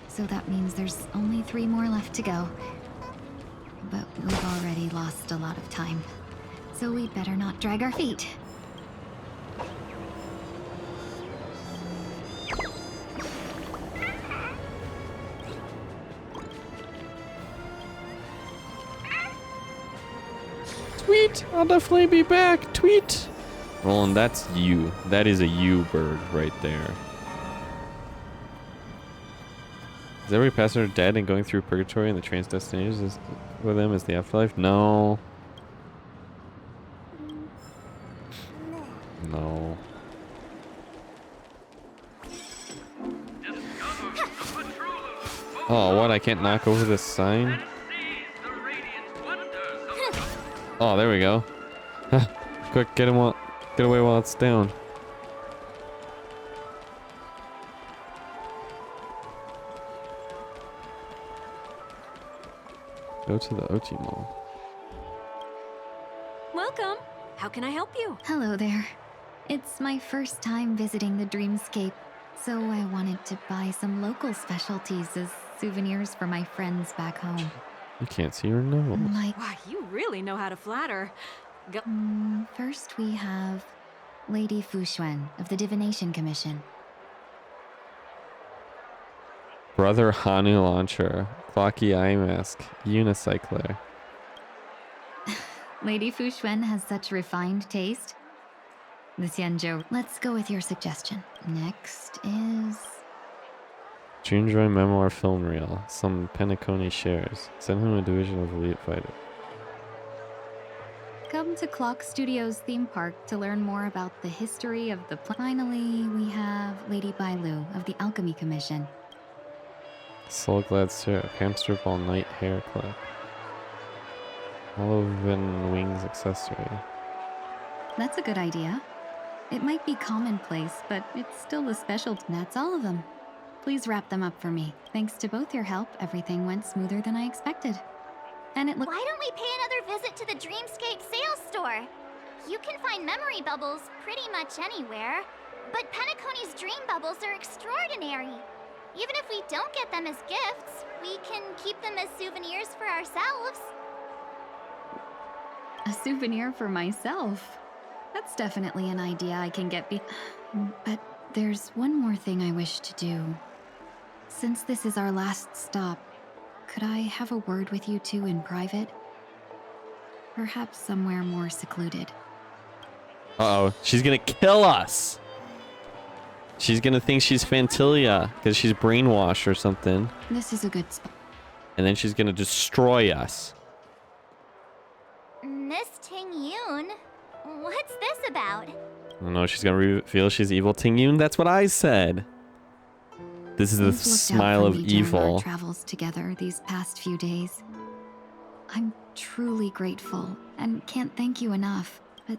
S16: So that means there's only 3 more left to go. But we've already lost a lot of time. So we'd better not drag our feet.
S1: Tweet! I'll definitely be back. Tweet! Roland, that's you. That is a you bird right there. Is every passenger dead and going through purgatory and the train's destination is with them is the afterlife? No. No. Oh, what? I can't knock over this sign? Oh, there we go. Quick, get away while it's down. Go to the Ochi Mall.
S11: Welcome. How can I help you?
S16: Hello there. It's my first time visiting the Dreamscape, so I wanted to buy some local specialties as souvenirs for my friends back home.
S1: You can't see your nose.
S11: Wow, you really know how to flatter.
S16: First we have Lady Fu Xuan of the Divination Commission.
S1: Brother Hanu Launcher, Clocky Eye Mask, Unicycler.
S16: Lady Fu Xuan has such refined taste. The Xianzhou. Let's go with your suggestion. Next is...
S1: Junjoy Memoir Film Reel. Some Penacony shares. Send him a division of Elite Fighter.
S16: Come Welcome to Clock Studios theme park to learn more about the history of the Finally, we have Lady Bailu of the Alchemy Commission.
S1: Soul Gladster, hamster ball night hair clip. Oliven wings accessory.
S16: That's a good idea. It might be commonplace, but it's still a special. That's all of them. Please wrap them up for me. Thanks to both your help, everything went smoother than I expected. And it looked—
S8: Why don't we pay another visit to the Dreamscape sales store? You can find memory bubbles pretty much anywhere, but Penacony's dream bubbles are extraordinary. Even if we don't get them as gifts, we can keep them as souvenirs for ourselves.
S16: a souvenir for myself. That's definitely an idea I can get But there's one more thing I wish to do. Since this is our last stop, could I have a word with you two in private? Perhaps somewhere more secluded.
S1: Uh-oh, she's gonna kill us! She's gonna think she's Phantilia, because she's brainwashed or something.
S16: This is a good spot.
S1: And then she's gonna destroy us.
S8: Miss Ting Yun? What's this about?
S1: I don't know, she's gonna reveal she's evil Ting Yun. That's what I said. This is the
S16: You've looked
S1: smile
S16: out
S1: of
S16: for me during our
S1: evil.
S16: travels together these past few days. I'm truly grateful and can't thank you enough, but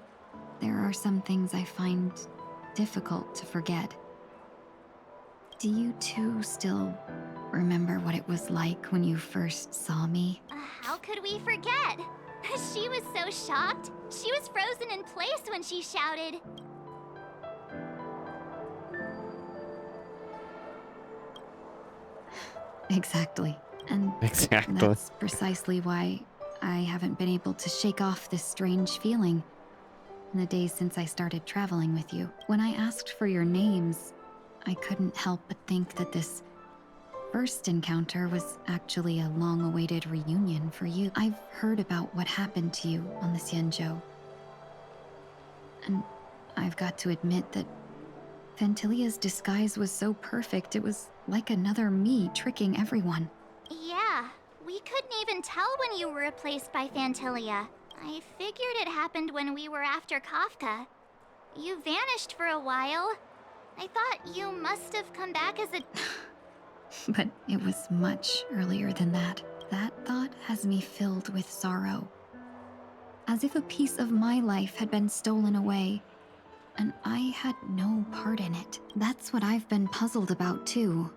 S16: there are some things I find difficult to forget. Do you two still remember what it was like when you first saw me?
S8: How could we forget? She was so shocked. She was frozen in place when she shouted.
S16: Exactly. And
S1: Exactly.
S16: that's precisely why I haven't been able to shake off this strange feeling in the days since I started traveling with you. When I asked for your names, I couldn't help but think that this first encounter was actually a long-awaited reunion for you. I've heard about what happened to you on the Xianzhou. And I've got to admit that Phantilia's disguise was so perfect, it was like another me tricking everyone.
S8: Yeah, we couldn't even tell when you were replaced by Phantilia. I figured it happened when we were after Kafka. You vanished for a while. I thought you must have come back as a...
S16: But it was much earlier than that. That thought has me filled with sorrow. As if a piece of my life had been stolen away, and I had no part in it. That's what I've been puzzled about, too.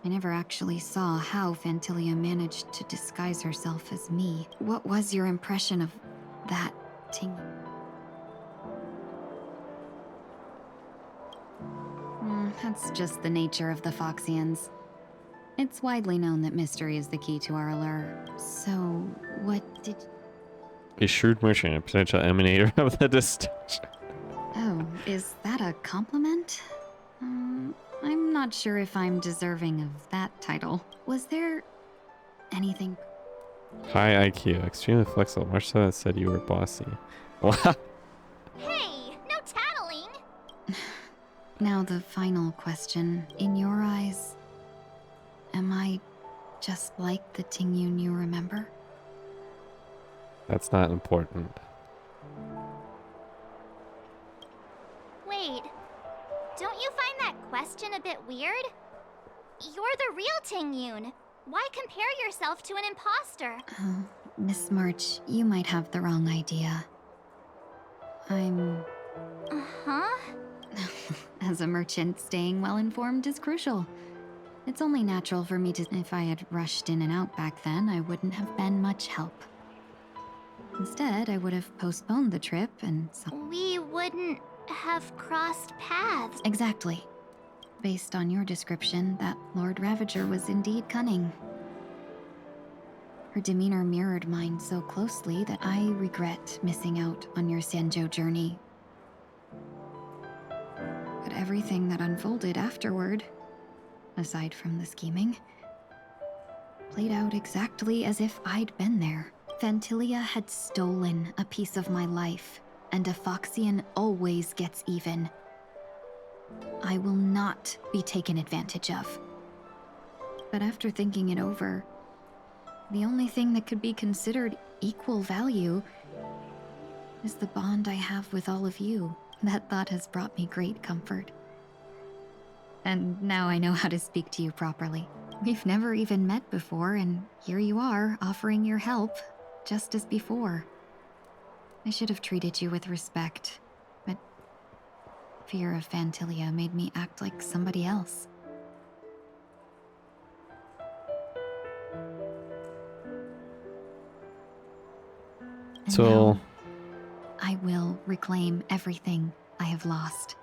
S16: I never actually saw how Phantilia managed to disguise herself as me. What was your impression of that Ting? That's just the nature of the Foxians. It's widely known that mystery is the key to our allure. So, what did...
S1: A shrewd merchant, a potential emanator of the distinction.
S16: Oh, is that a compliment? I'm not sure if I'm deserving of that title. Was there anything...
S1: High IQ, extremely flexible. Much so that said you were bossy. Wow.
S8: Hey, no tattling!
S16: Now the final question. In your eyes, am I just like the Ting Yun you remember?
S1: That's not important.
S8: Wait, don't you find that question a bit weird? You're the real Ting Yun. Why compare yourself to an imposter?
S16: Oh, Miss March, you might have the wrong idea. I'm...
S8: Uh-huh?
S16: As a merchant, staying well-informed is crucial. It's only natural for me to... If I had rushed in and out back then, I wouldn't have been much help. Instead, I would have postponed the trip and...
S8: We wouldn't have crossed paths.
S16: Exactly. Based on your description, that Lord Ravager was indeed cunning. Her demeanor mirrored mine so closely that I regret missing out on your Xianzhou journey. But everything that unfolded afterward, aside from the scheming, played out exactly as if I'd been there. Phantilia had stolen a piece of my life, and a Foxian always gets even. I will not be taken advantage of. But after thinking it over, the only thing that could be considered equal value is the bond I have with all of you. That thought has brought me great comfort. And now I know how to speak to you properly. We've never even met before, and here you are, offering your help, just as before. I should have treated you with respect, but fear of Phantilia made me act like somebody else. And
S1: So
S16: now, I will reclaim everything I have lost.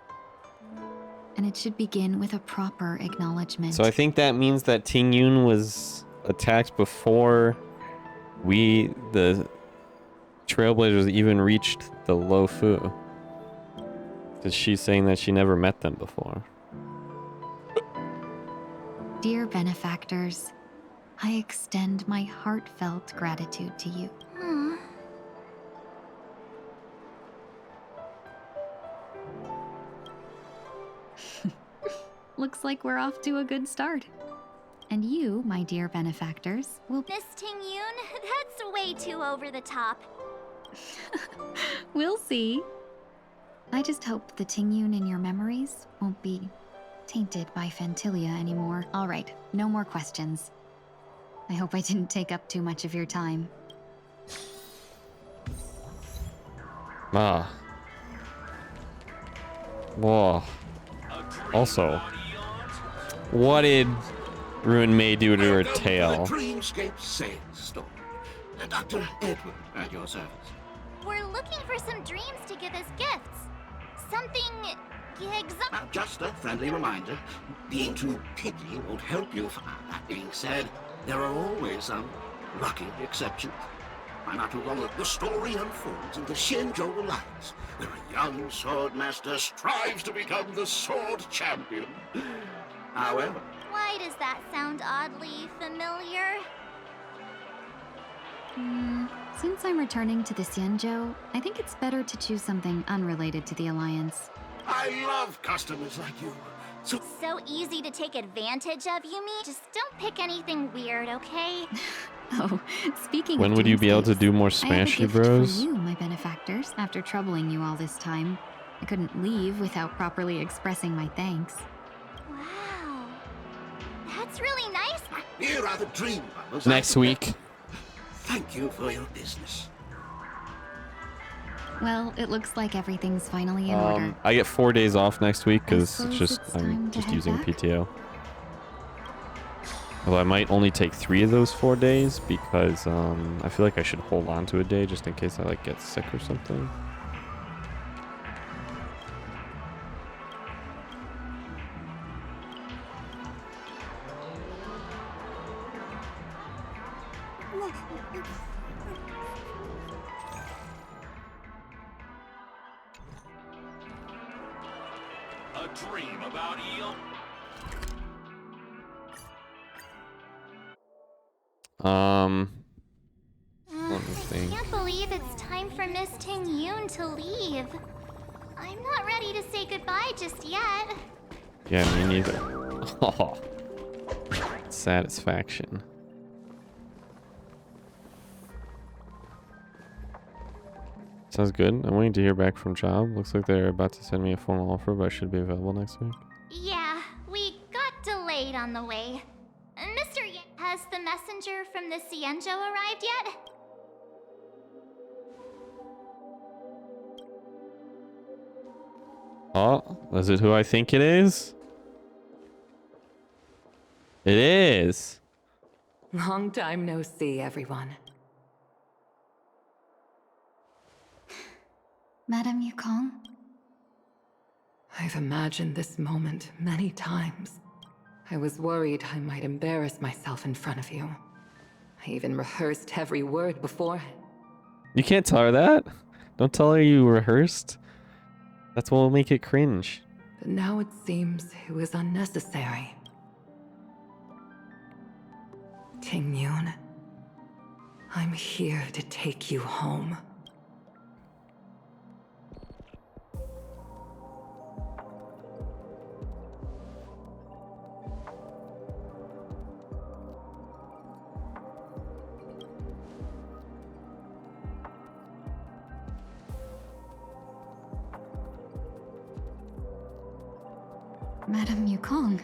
S16: And it should begin with a proper acknowledgement.
S1: So I think that means that Ting Yun was attacked before we, the Trailblazers, even reached the Lo Fu. Because she's saying that she never met them before.
S16: Dear benefactors, I extend my heartfelt gratitude to you. Looks like we're off to a good start. And you, my dear benefactors, will...
S8: Miss Ting Yun, that's way too over the top.
S16: We'll see. I just hope the Ting Yun in your memories won't be tainted by Phantilia anymore. All right, no more questions. I hope I didn't take up too much of your time.
S1: Ah. Whoa. Also, what did Ruin May do to her tail?
S9: Dreamscape sales store. Dr. Edward at your service.
S8: We're looking for some dreams to give as gifts. Something exotic.
S9: Just a friendly reminder. Being too picky won't help you. That being said, there are always some lucky exceptions. Not too long ago, the story unfolds in the Xianzhou Alliance, where a young swordmaster strives to become the sword champion. However,
S8: Why does that sound oddly familiar?
S16: Since I'm returning to the Xianzhou, I think it's better to choose something unrelated to the Alliance.
S9: I love customers like you.
S8: So easy to take advantage of, you mean? Just don't pick anything weird, okay?
S16: Oh, speaking
S1: When
S16: of
S1: would you be able to do more
S16: I have a
S1: Smashy
S16: gift
S1: Bros?
S16: for you, my benefactors. After troubling you all this time, I couldn't leave without properly expressing my thanks.
S8: Wow. That's really nice.
S9: Here are the dream bubbles.
S1: Next week.
S9: Thank you for your business.
S16: Well, it looks like everything's finally in order.
S1: I get 4 days off next week because
S16: I
S1: it's
S16: suppose
S1: just
S16: it's
S1: I'm
S16: time to
S1: just
S16: head
S1: using
S16: back?
S1: PTO. Although I might only take 3 of those 4 days because I feel like I should hold on to a day just in case I like get sick or something.
S4: A dream about eel.
S1: Let me think.
S8: Can't believe it's time for Miss Ting Yun to leave. I'm not ready to say goodbye just yet.
S1: Yeah, me neither. Oh, satisfaction. Sounds good. I'm waiting to hear back from Job. Looks like they're about to send me a formal offer, but I should be available next week.
S8: Yeah, we got delayed on the way. Mr. Yang, has the messenger from the Xianzhou arrived yet?
S1: Oh, is it who I think it is? It is.
S19: Long time no see, everyone.
S16: Madame Yukong?
S19: I've imagined this moment many times. I was worried I might embarrass myself in front of you. I even rehearsed every word beforehand.
S1: You can't tell her that. Don't tell her you rehearsed. That's what will make it cringe.
S19: But now it seems it was unnecessary. Ting Yun, I'm here to take you home.
S16: Madame Yukong.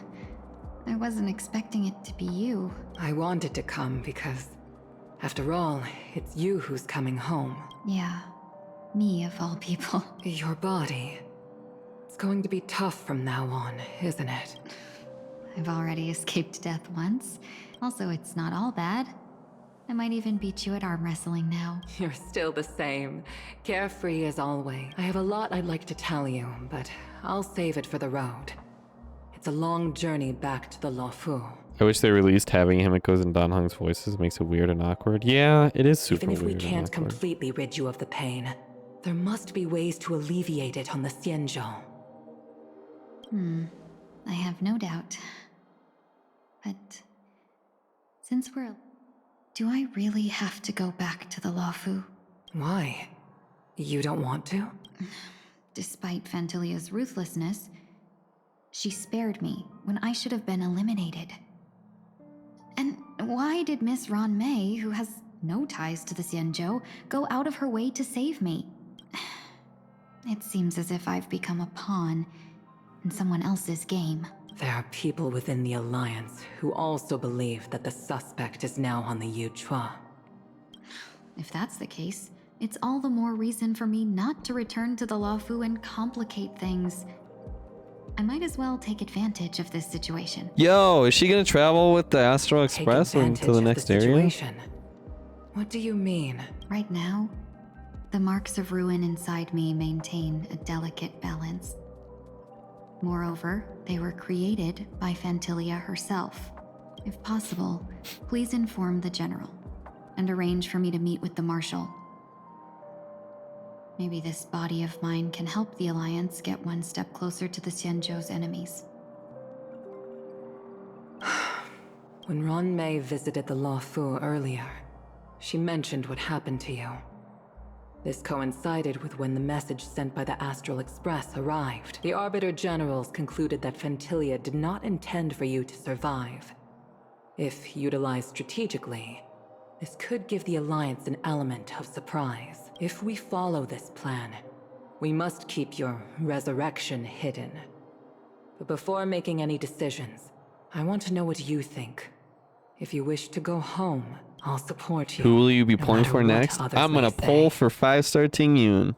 S16: I wasn't expecting it to be you.
S19: I wanted to come because, after all, it's you who's coming home.
S16: Yeah, me of all people.
S19: Your body. It's going to be tough from now on, isn't it?
S16: I've already escaped death once. Also, it's not all bad. I might even beat you at arm wrestling now.
S19: You're still the same. Carefree as always. I have a lot I'd like to tell you, but I'll save it for the road. It's a long journey back to the Luofu.
S1: I wish they released having Himiko's and Dan Heng's voices. It makes it weird and awkward. Yeah, it is super weird.
S19: Even if we can't
S1: and awkward.
S19: completely rid you of the pain, there must be ways to alleviate it on the Xianzhou.
S16: I have no doubt. But since we're... Do I really have to go back to the Luofu?
S19: Why? You don't want to?
S16: Despite Fantilia's ruthlessness, she spared me when I should have been eliminated. And why did Miss Ron Mei, who has no ties to the Xianzhou, go out of her way to save me? It seems as if I've become a pawn in someone else's game.
S19: There are people within the Alliance who also believe that the suspect is now on the Yuchua.
S16: If that's the case, it's all the more reason for me not to return to the Luofu and complicate things. I might as well take advantage of this situation.
S1: Yo, is she gonna travel with the Astral Express into the next area?
S19: What do you mean?
S16: Right now, the marks of ruin inside me maintain a delicate balance. Moreover, they were created by Fantilia herself. If possible, please inform the General and arrange for me to meet with the Marshal. Maybe this body of mine can help the Alliance get one step closer to the Xianzhou's enemies.
S19: When Ron Mei visited the Luofu earlier, she mentioned what happened to you. This coincided with when the message sent by the Astral Express arrived. The Arbiter Generals concluded that Fantilia did not intend for you to survive. If utilized strategically, this could give the Alliance an element of surprise. If we follow this plan, we must keep your resurrection hidden. But before making any decisions, I want to know what you think. If you wish to go home, I'll support you.
S1: Who will you be pulling for next? I'm gonna pull for 5-star Ting Yun.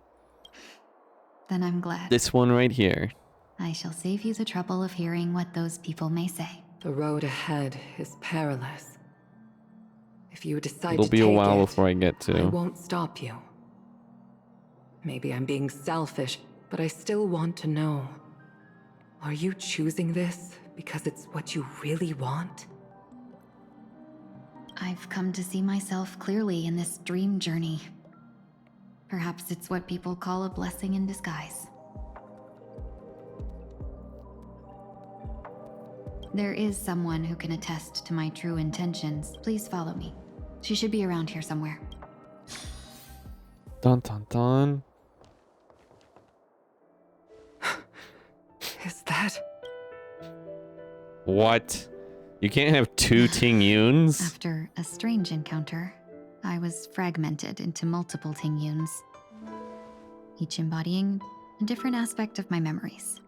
S16: Then I'm glad.
S1: This one right here.
S16: I shall save you the trouble of hearing what those people may say.
S19: The road ahead is perilous. If you decide
S1: It'll
S19: to
S1: be a
S19: take
S1: while
S19: it,
S1: before I get to.
S19: I won't stop you. Maybe I'm being selfish, but I still want to know. Are you choosing this because it's what you really want?
S16: I've come to see myself clearly in this dream journey. Perhaps it's what people call a blessing in disguise. There is someone who can attest to my true intentions. Please follow me. She should be around here somewhere.
S1: Dun dun dun.
S19: Is that...
S1: What? You can't have 2 Ting Yuns?
S16: After a strange encounter, I was fragmented into multiple Ting Yuns, each embodying a different aspect of my memories.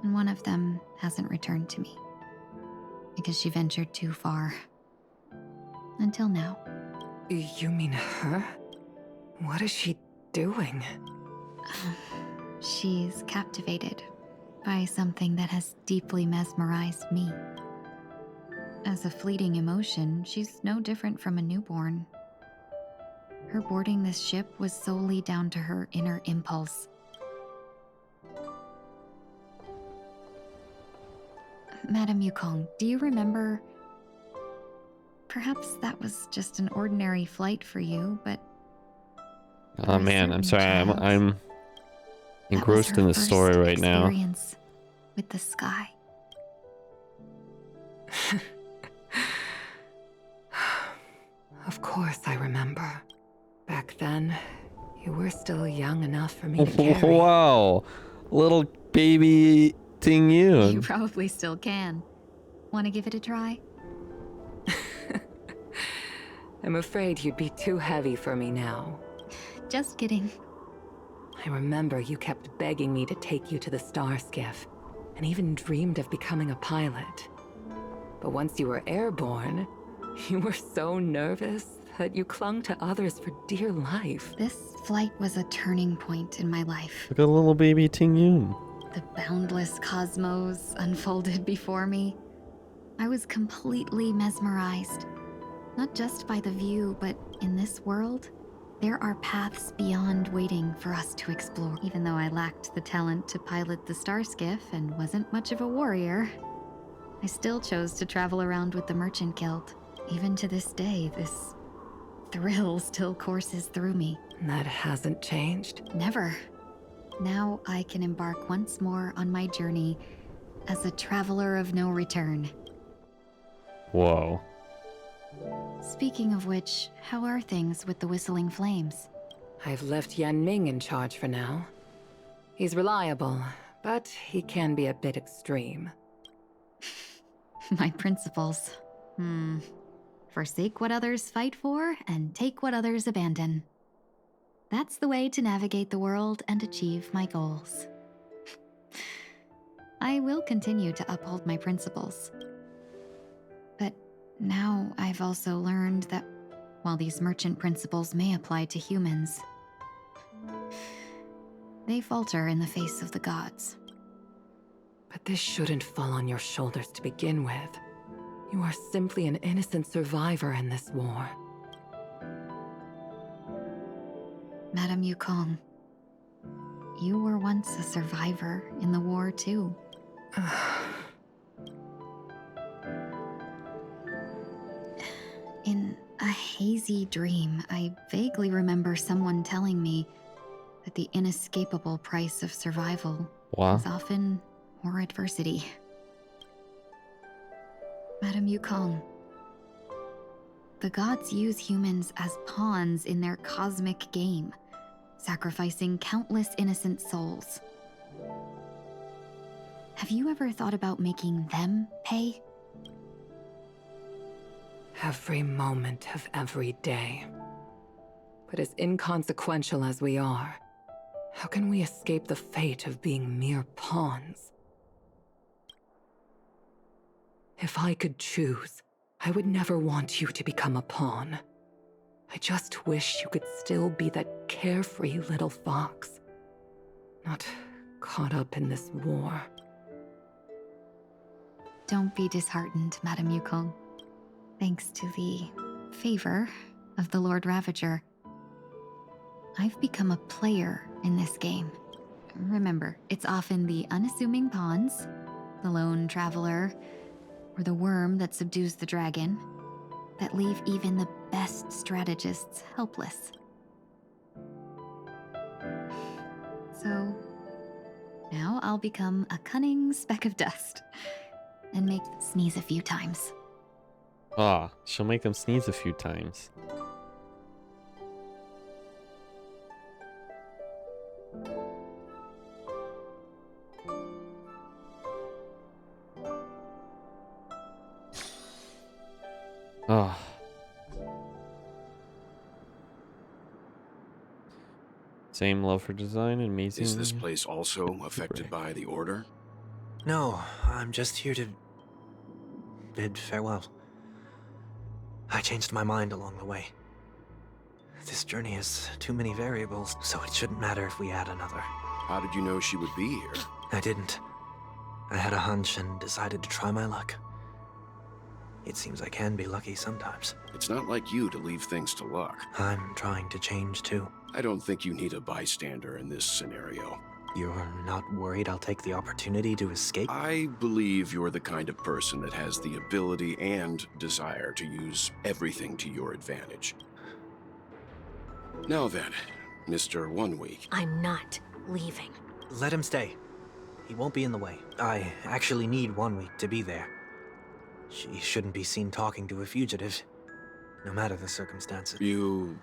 S16: And one of them hasn't returned to me, because she ventured too far. Until now.
S19: You mean her? What is she doing?
S16: She's captivated by something that has deeply mesmerized me. As a fleeting emotion, she's no different from a newborn. Her boarding this ship was solely down to her inner impulse. Madame Yukong, do you remember? Perhaps that was just an ordinary flight for you, but...
S1: Oh man, I'm sorry, I'm engrossed in the story right now.
S16: Experience with the sky.
S19: Of course I remember. Back then, you were still young enough for me to carry.
S1: Wow, little baby Ting Yun.
S16: You probably still can. Want to give it a try?
S19: I'm afraid you'd be too heavy for me now.
S16: Just kidding.
S19: I remember you kept begging me to take you to the Star Skiff, and even dreamed of becoming a pilot. But once you were airborne, you were so nervous that you clung to others for dear life.
S16: This flight was a turning point in my life.
S1: Look at little baby Ting Yun.
S16: The boundless cosmos unfolded before me. I was completely mesmerized. Not just by the view, but in this world, there are paths beyond waiting for us to explore. Even though I lacked the talent to pilot the Starskiff and wasn't much of a warrior, I still chose to travel around with the Merchant Guild. Even to this day, this thrill still courses through me.
S19: That hasn't changed?
S16: Never. Now I can embark once more on my journey as a traveler of no return.
S1: Whoa.
S16: Speaking of which, how are things with the Whistling Flames?
S19: I've left Yan Ming in charge for now. He's reliable, but he can be a bit extreme.
S16: My principles. Forsake what others fight for, and take what others abandon. That's the way to navigate the world and achieve my goals. I will continue to uphold my principles. But now I've also learned that while these merchant principles may apply to humans, they falter in the face of the gods.
S19: But this shouldn't fall on your shoulders to begin with. You are simply an innocent survivor in this war.
S16: Madame Yukong, you were once a survivor in the war too. In a hazy dream, I vaguely remember someone telling me that the inescapable price of survival is often more adversity. Madame Yukong, the gods use humans as pawns in their cosmic game, sacrificing countless innocent souls. Have you ever thought about making them pay?
S19: Every moment of every day. But as inconsequential as we are, how can we escape the fate of being mere pawns? If I could choose, I would never want you to become a pawn. I just wish you could still be that carefree little fox, not caught up in this war.
S16: Don't be disheartened, Madame Yukong. Thanks to the favor of the Lord Ravager, I've become a player in this game. Remember, it's often the unassuming pawns, the lone traveler, or the worm that subdues the dragon, that leave even the best strategists helpless. So, now I'll become a cunning speck of dust, and make them sneeze a few times.
S1: Ah, she'll make them sneeze a few times. Ah. Same love for design and amazing.
S7: Is this place also affected by the Order?
S12: No, I'm just here to bid farewell. I changed my mind along the way. This journey has too many variables, so it shouldn't matter if we add another.
S7: How did you know she would be here?
S12: I didn't. I had a hunch and decided to try my luck. It seems I can be lucky sometimes.
S7: It's not like you to leave things to luck.
S12: I'm trying to change too.
S7: I don't think you need a bystander in this scenario.
S12: You're not worried I'll take the opportunity to escape?
S7: I believe you're the kind of person that has the ability and desire to use everything to your advantage. Now then, Mr. 1 Week.
S11: I'm not leaving.
S12: Let him stay. He won't be in the way. I actually need 1 week to be there. She shouldn't be seen talking to a fugitive, no matter the circumstances.
S7: You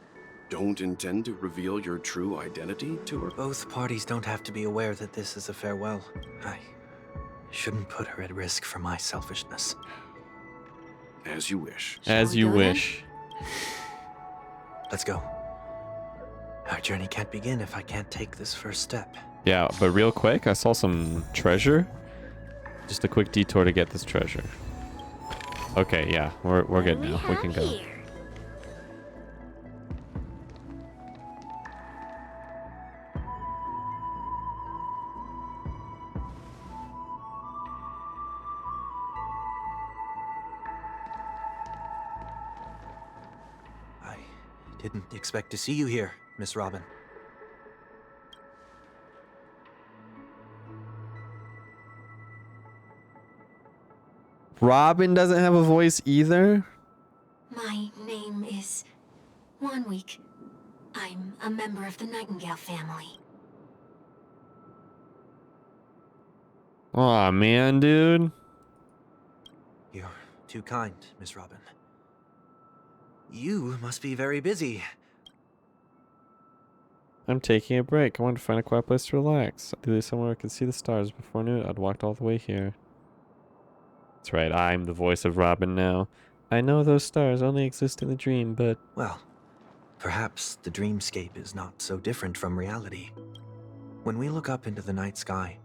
S7: don't intend to reveal your true identity to her?
S12: Both parties don't have to be aware that this is a farewell. I shouldn't put her at risk for my selfishness.
S7: As you wish.
S1: As you wish.
S12: Let's go. Our journey can't begin if I can't take this first step.
S1: Yeah, but real quick, I saw some treasure Just a quick detour to get this treasure. Okay, yeah, we're good now. We can go.
S12: I didn't expect to see you here, Miss Robin.
S1: Robin doesn't have a voice either?
S11: My name is Wanweek. I'm a member of the Nightingale family.
S1: Aw, man, dude.
S12: You're too kind, Miss Robin. You must be very busy.
S1: I'm taking a break. I wanted to find a quiet place to relax. Ideally somewhere I could see the stars before noon. I'd walked all the way here. That's right, I'm the voice of Robin now. I know those stars only exist in the dream, but...
S12: Well, perhaps the dreamscape is not so different from reality. When we look up into the night sky,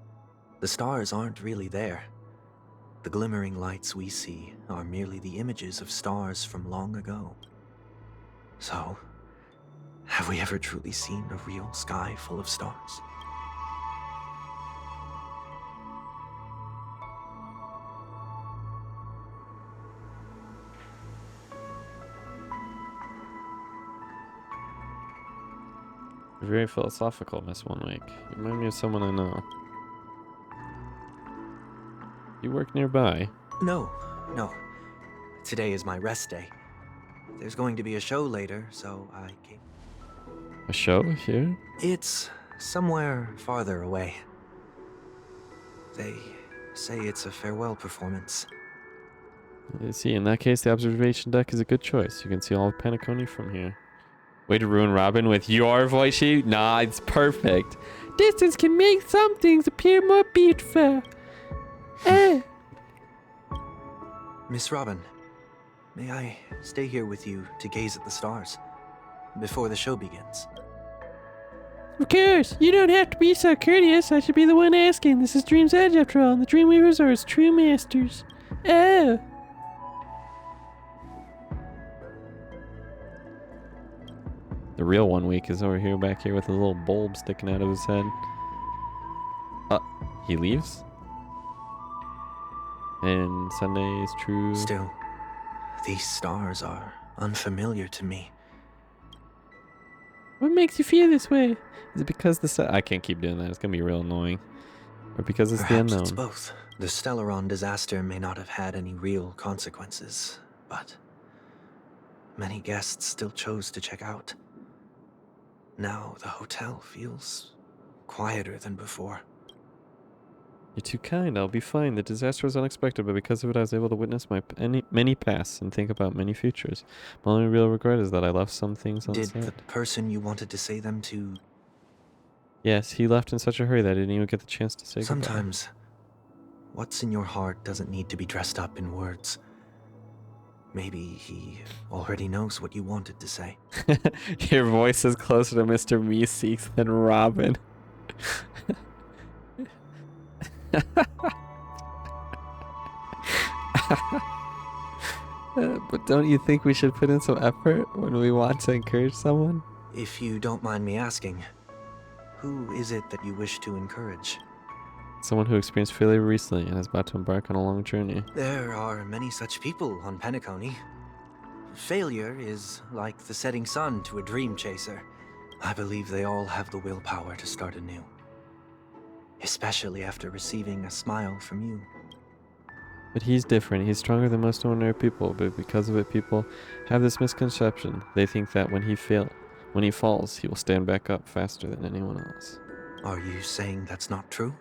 S12: the stars aren't really there. The glimmering lights we see are merely the images of stars from long ago. So, have we ever truly seen a real sky full of stars?
S1: You're very philosophical, Miss Wanweek. You remind me of someone I know. You work nearby?
S12: No. Today is my rest day. There's going to be a show later, so I came.
S1: A show here?
S12: It's somewhere farther away. They say it's a farewell performance.
S1: I see. In that case, the observation deck is a good choice. You can see all of Penacony from here. Way to ruin Robin with your voice sheet? Nah, it's perfect. Distance can make some things appear more beautiful.
S12: Miss Robin, may I stay here with you to gaze at the stars before the show begins?
S1: Of course. You don't have to be so courteous. I should be the one asking. This is Dream's Edge after all, and the Dreamweavers are its true masters. Oh. The real Wanweek is over here, back here with a little bulb sticking out of his head. He leaves? And Sunday is true.
S12: Still, these stars are unfamiliar to me.
S1: What makes you feel this way? Is it because I can't keep doing that. It's gonna be real annoying. Or because it's
S12: Perhaps
S1: the unknown.
S12: it's both. The Stellaron disaster may not have had any real consequences, but many guests still chose to check out. Now the hotel feels quieter than before.
S1: You're too kind. I'll be fine. The disaster was unexpected, but because of it, I was able to witness many pasts and think about many futures. My only real regret is that I left some things unsaid.
S12: Did the person you wanted to say them to...
S1: Yes, he left in such a hurry that I didn't even get the chance to say goodbye.
S12: Sometimes, what's in your heart doesn't need to be dressed up in words. Maybe he already knows what you wanted to say.
S1: Your voice is closer to Mr. Meeseeks than Robin. But don't you think we should put in some effort when we want to encourage someone?
S12: If you don't mind me asking, who is it that you wish to encourage?
S1: Someone who experienced failure recently and is about to embark on a long journey.
S12: There are many such people on Penacony. Failure is like the setting sun to a dream chaser. I believe they all have the willpower to start anew. Especially after receiving a smile from you.
S1: But he's different. He's stronger than most ordinary people, but because of it, people have this misconception. They think that when he falls, he will stand back up faster than anyone else.
S12: Are you saying that's not true?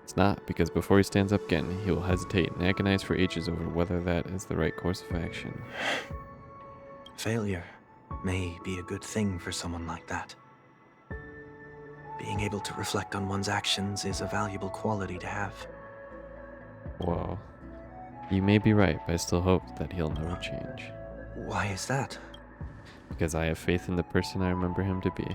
S1: It's not, because before he stands up again, he will hesitate and agonize for ages over whether that is the right course of action.
S12: Failure may be a good thing for someone like that. Being able to reflect on one's actions is a valuable quality to have.
S1: Whoa. You may be right, but I still hope that he'll never change.
S12: Why is that?
S1: Because I have faith in the person I remember him to be.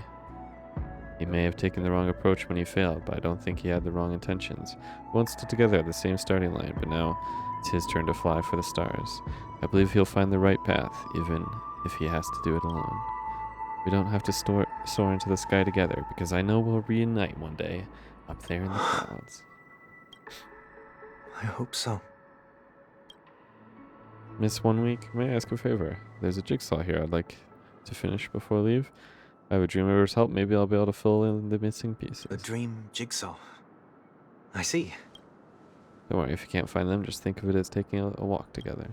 S1: He may have taken the wrong approach when he failed, but I don't think he had the wrong intentions. We once stood together at the same starting line, but now it's his turn to fly for the stars. I believe he'll find the right path, even if he has to do it alone. We don't have to soar into the sky together, because I know we'll reunite one day, up there in the clouds.
S12: I hope so.
S1: Miss 1 week, may I ask a favor? There's a jigsaw here I'd like to finish before I leave. I have a dream of yours help. Maybe I'll be able to fill in the missing pieces.
S12: A dream jigsaw. I see.
S1: Don't worry, if you can't find them, just think of it as taking a walk together.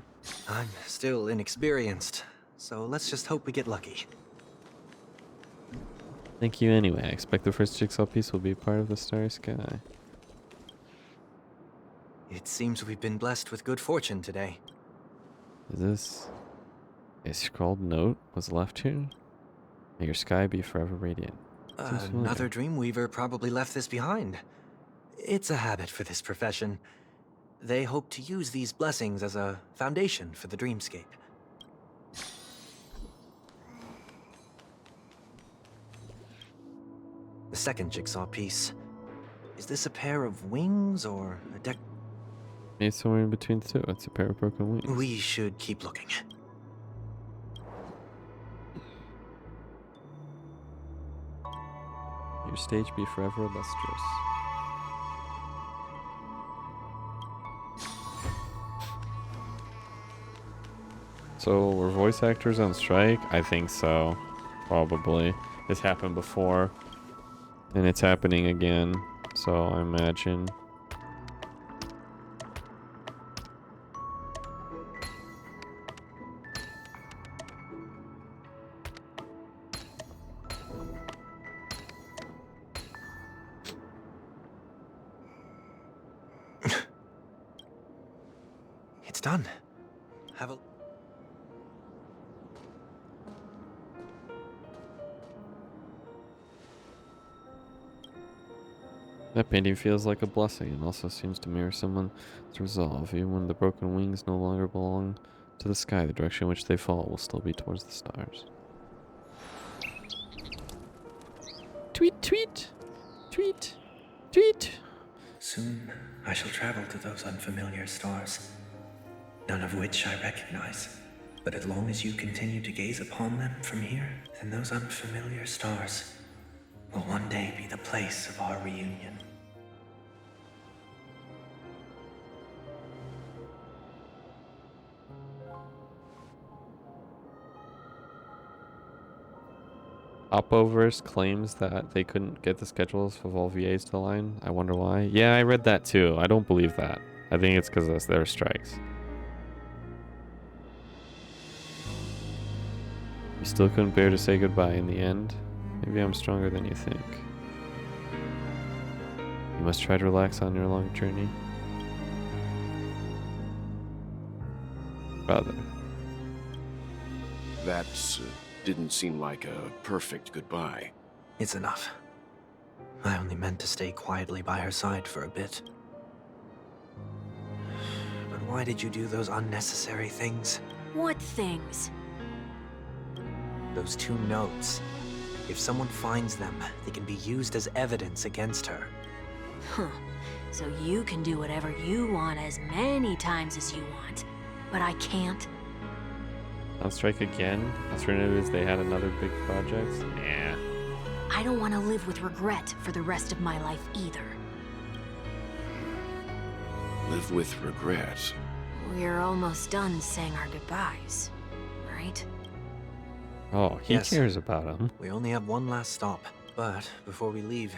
S12: I'm still inexperienced, so let's just hope we get lucky.
S1: Thank you anyway. I expect the first jigsaw piece will be part of the starry sky.
S12: It seems we've been blessed with good fortune today.
S1: Is this a scrawled note was left here? May your sky be forever radiant.
S12: Another Dreamweaver probably left this behind. It's a habit for this profession. They hope to use these blessings as a foundation for the dreamscape. The second jigsaw piece. Is this a pair of wings or a deck?
S1: Maybe somewhere in between the two. It's a pair of broken wings.
S12: We should keep looking.
S1: Your stage be forever illustrious. So, were voice actors on strike? I think so. Probably. This happened before. And it's happening again. So, I imagine.
S12: It's done. Have a...
S1: That painting feels like a blessing and also seems to mirror someone's resolve. Even when the broken wings no longer belong to the sky, the direction in which they fall will still be towards the stars. Tweet, tweet, tweet, tweet.
S20: Soon I shall travel to those unfamiliar stars, none of which I recognize. But as long as you continue to gaze upon them from here, then those unfamiliar stars will one day be the place of our reunion.
S1: Oppoverse claims that they couldn't get the schedules of all VAs to align. I wonder why. Yeah, I read that too. I don't believe that. I think it's because of their strikes. You still couldn't bear to say goodbye in the end? Maybe I'm stronger than you think. You must try to relax on your long journey. Brother.
S7: That didn't seem like a perfect goodbye.
S12: It's enough. I only meant to stay quietly by her side for a bit. But why did you do those unnecessary things?
S11: What things?
S12: Those 2 notes. If someone finds them, they can be used as evidence against her.
S11: Huh. So you can do whatever you want as many times as you want. But I can't.
S1: On strike again? Alternative is they had another big project? Nah.
S11: I don't want to live with regret for the rest of my life either.
S7: Live with regret.
S11: We're almost done saying our goodbyes, right?
S1: Oh, he
S12: Yes.
S1: cares about him.
S12: We only have one last stop. But before we leave,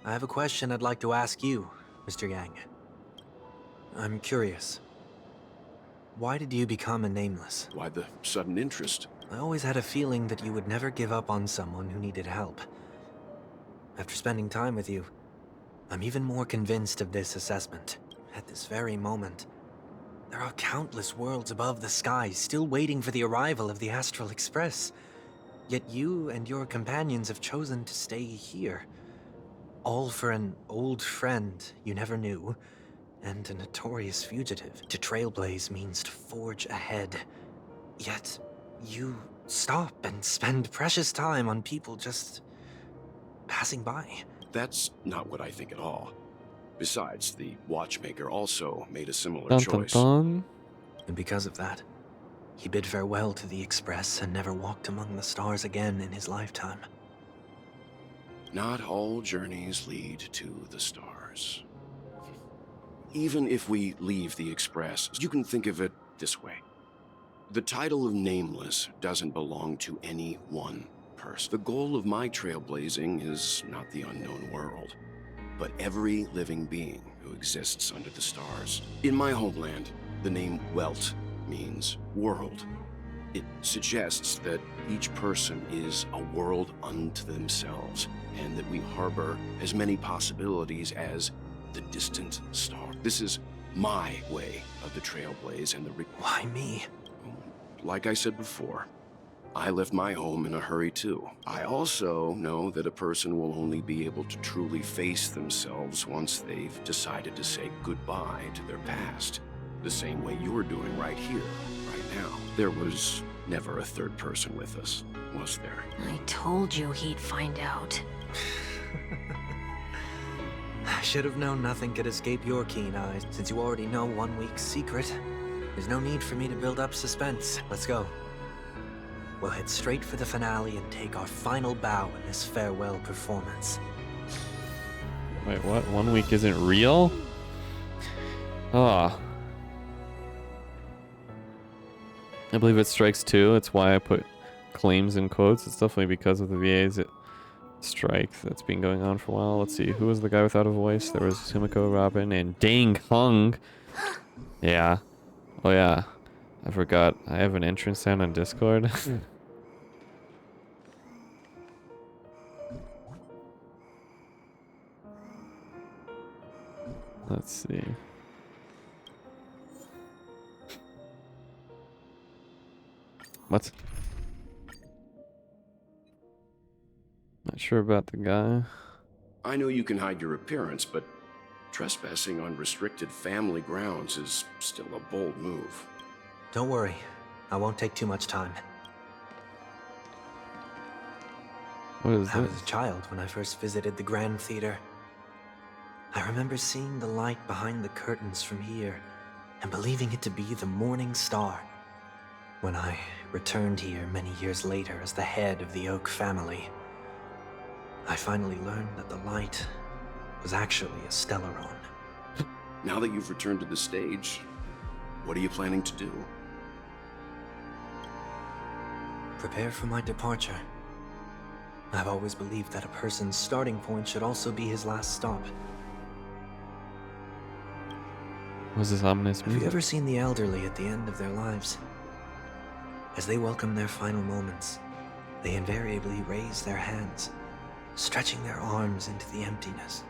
S12: I have a question I'd like to ask you, Mr. Yang. I'm curious. Why did you become a Nameless?
S7: Why the sudden interest?
S12: I always had a feeling that you would never give up on someone who needed help. After spending time with you, I'm even more convinced of this assessment. At this very moment, there are countless worlds above the sky still waiting for the arrival of the Astral Express. Yet you and your companions have chosen to stay here. All for an old friend you never knew, and a notorious fugitive. To trailblaze means to forge ahead. Yet, you stop and spend precious time on people just passing by.
S7: That's not what I think at all. Besides, the watchmaker also made a similar
S1: Dun,
S7: choice.
S1: dun.
S12: And because of that, he bid farewell to the Express and never walked among the stars again in his lifetime.
S7: Not all journeys lead to the stars. Even if we leave the Express, you can think of it this way. The title of Nameless doesn't belong to any one person. The goal of my trailblazing is not the unknown world, but every living being who exists under the stars. In my homeland, the name Welt means world. It suggests that each person is a world unto themselves, and that we harbor as many possibilities as the distant star. This is my way of the trailblaze and the
S12: Why me?
S7: Like I said before, I left my home in a hurry too. I also know that a person will only be able to truly face themselves once they've decided to say goodbye to their past. The same way you're doing right here, right now. There was never a third person with us, was there?
S11: I told you he'd find out.
S12: I should have known nothing could escape your keen eyes, since you already know 1 week's secret. There's no need for me to build up suspense. Let's go. We'll head straight for the finale and take our final bow in this farewell performance.
S1: Wait, what? 1 week isn't real? Ah. I believe it strikes 2. It's why I put claims in quotes. It's definitely because of the VA's strike that's been going on for a while. Let's see. Who was the guy without a voice? There was Sumiko, Robin, and Dang Hung. Yeah. Oh yeah. I forgot. I have an entrance sound on Discord. Let's see. What? Not sure about the guy.
S7: I know you can hide your appearance, but trespassing on restricted family grounds is still a bold move.
S12: Don't worry. I won't take too much time.
S1: What is
S12: I
S1: this?
S12: was a child when I first visited the Grand Theater. I remember seeing the light behind the curtains from here and believing it to be the Morning Star. When I returned here many years later as the head of the Oak family, I finally learned that the light was actually a Stellaron.
S7: Now that you've returned to the stage, what are you planning to do?
S12: Prepare for my departure. I've always believed that a person's starting point should also be his last stop.
S1: Was this ominous
S12: Have you
S1: music?
S12: ever seen the elderly at the end of their lives? As they welcome their final moments, they invariably raise their hands, stretching their arms into the emptiness.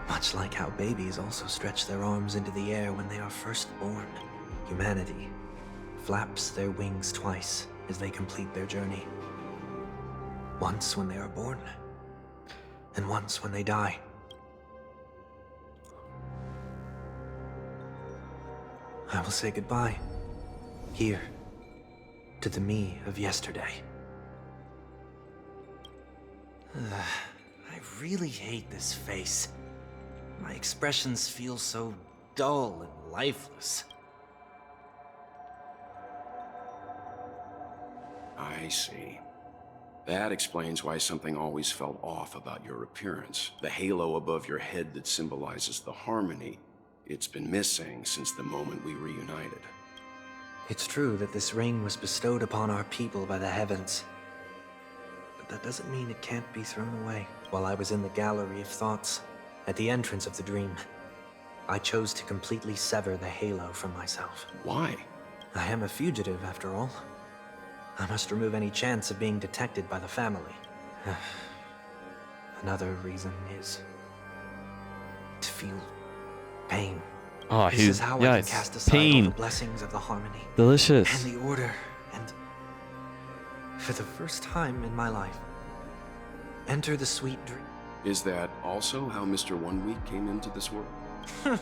S12: Much like how babies also stretch their arms into the air when they are first born, humanity flaps their wings twice as they complete their journey. Once when they are born, and once when they die. I will say goodbye, here, to the me of yesterday. I really hate this face. My expressions feel so dull and lifeless.
S7: I see. That explains why something always felt off about your appearance. The halo above your head that symbolizes the harmony, it's been missing since the moment we reunited.
S12: It's true that this ring was bestowed upon our people by the heavens. But that doesn't mean it can't be thrown away. While I was in the Gallery of Thoughts, at the entrance of the dream, I chose to completely sever the halo from myself.
S7: Why?
S12: I am a fugitive, after all. I must remove any chance of being detected by the family. Another reason is to feel pain.
S1: Oh,
S12: This is how I can cast aside all the blessings of the harmony.
S1: Delicious.
S12: And the order, and for the first time in my life, enter the sweet dream.
S7: Is that also how Mr. 1 Week came into this world?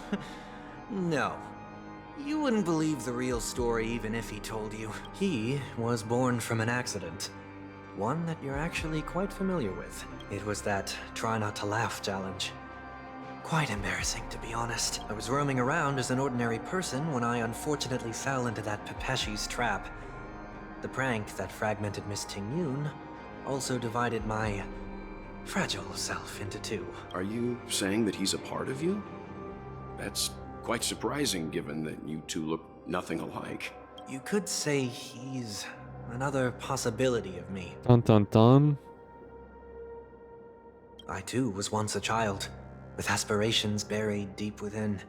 S12: No. You wouldn't believe the real story even if he told you. He was born from an accident. One that you're actually quite familiar with. It was that try not to laugh challenge. Quite embarrassing, to be honest. I was roaming around as an ordinary person when I unfortunately fell into that Pepeshi's trap. The prank that fragmented Miss Ting-Yun also divided my fragile self into two.
S7: Are you saying that he's a part of you? That's quite surprising given that you two look nothing alike.
S12: You could say he's another possibility of me.
S1: Dun dun dun.
S12: I too was once a child, with aspirations buried deep within.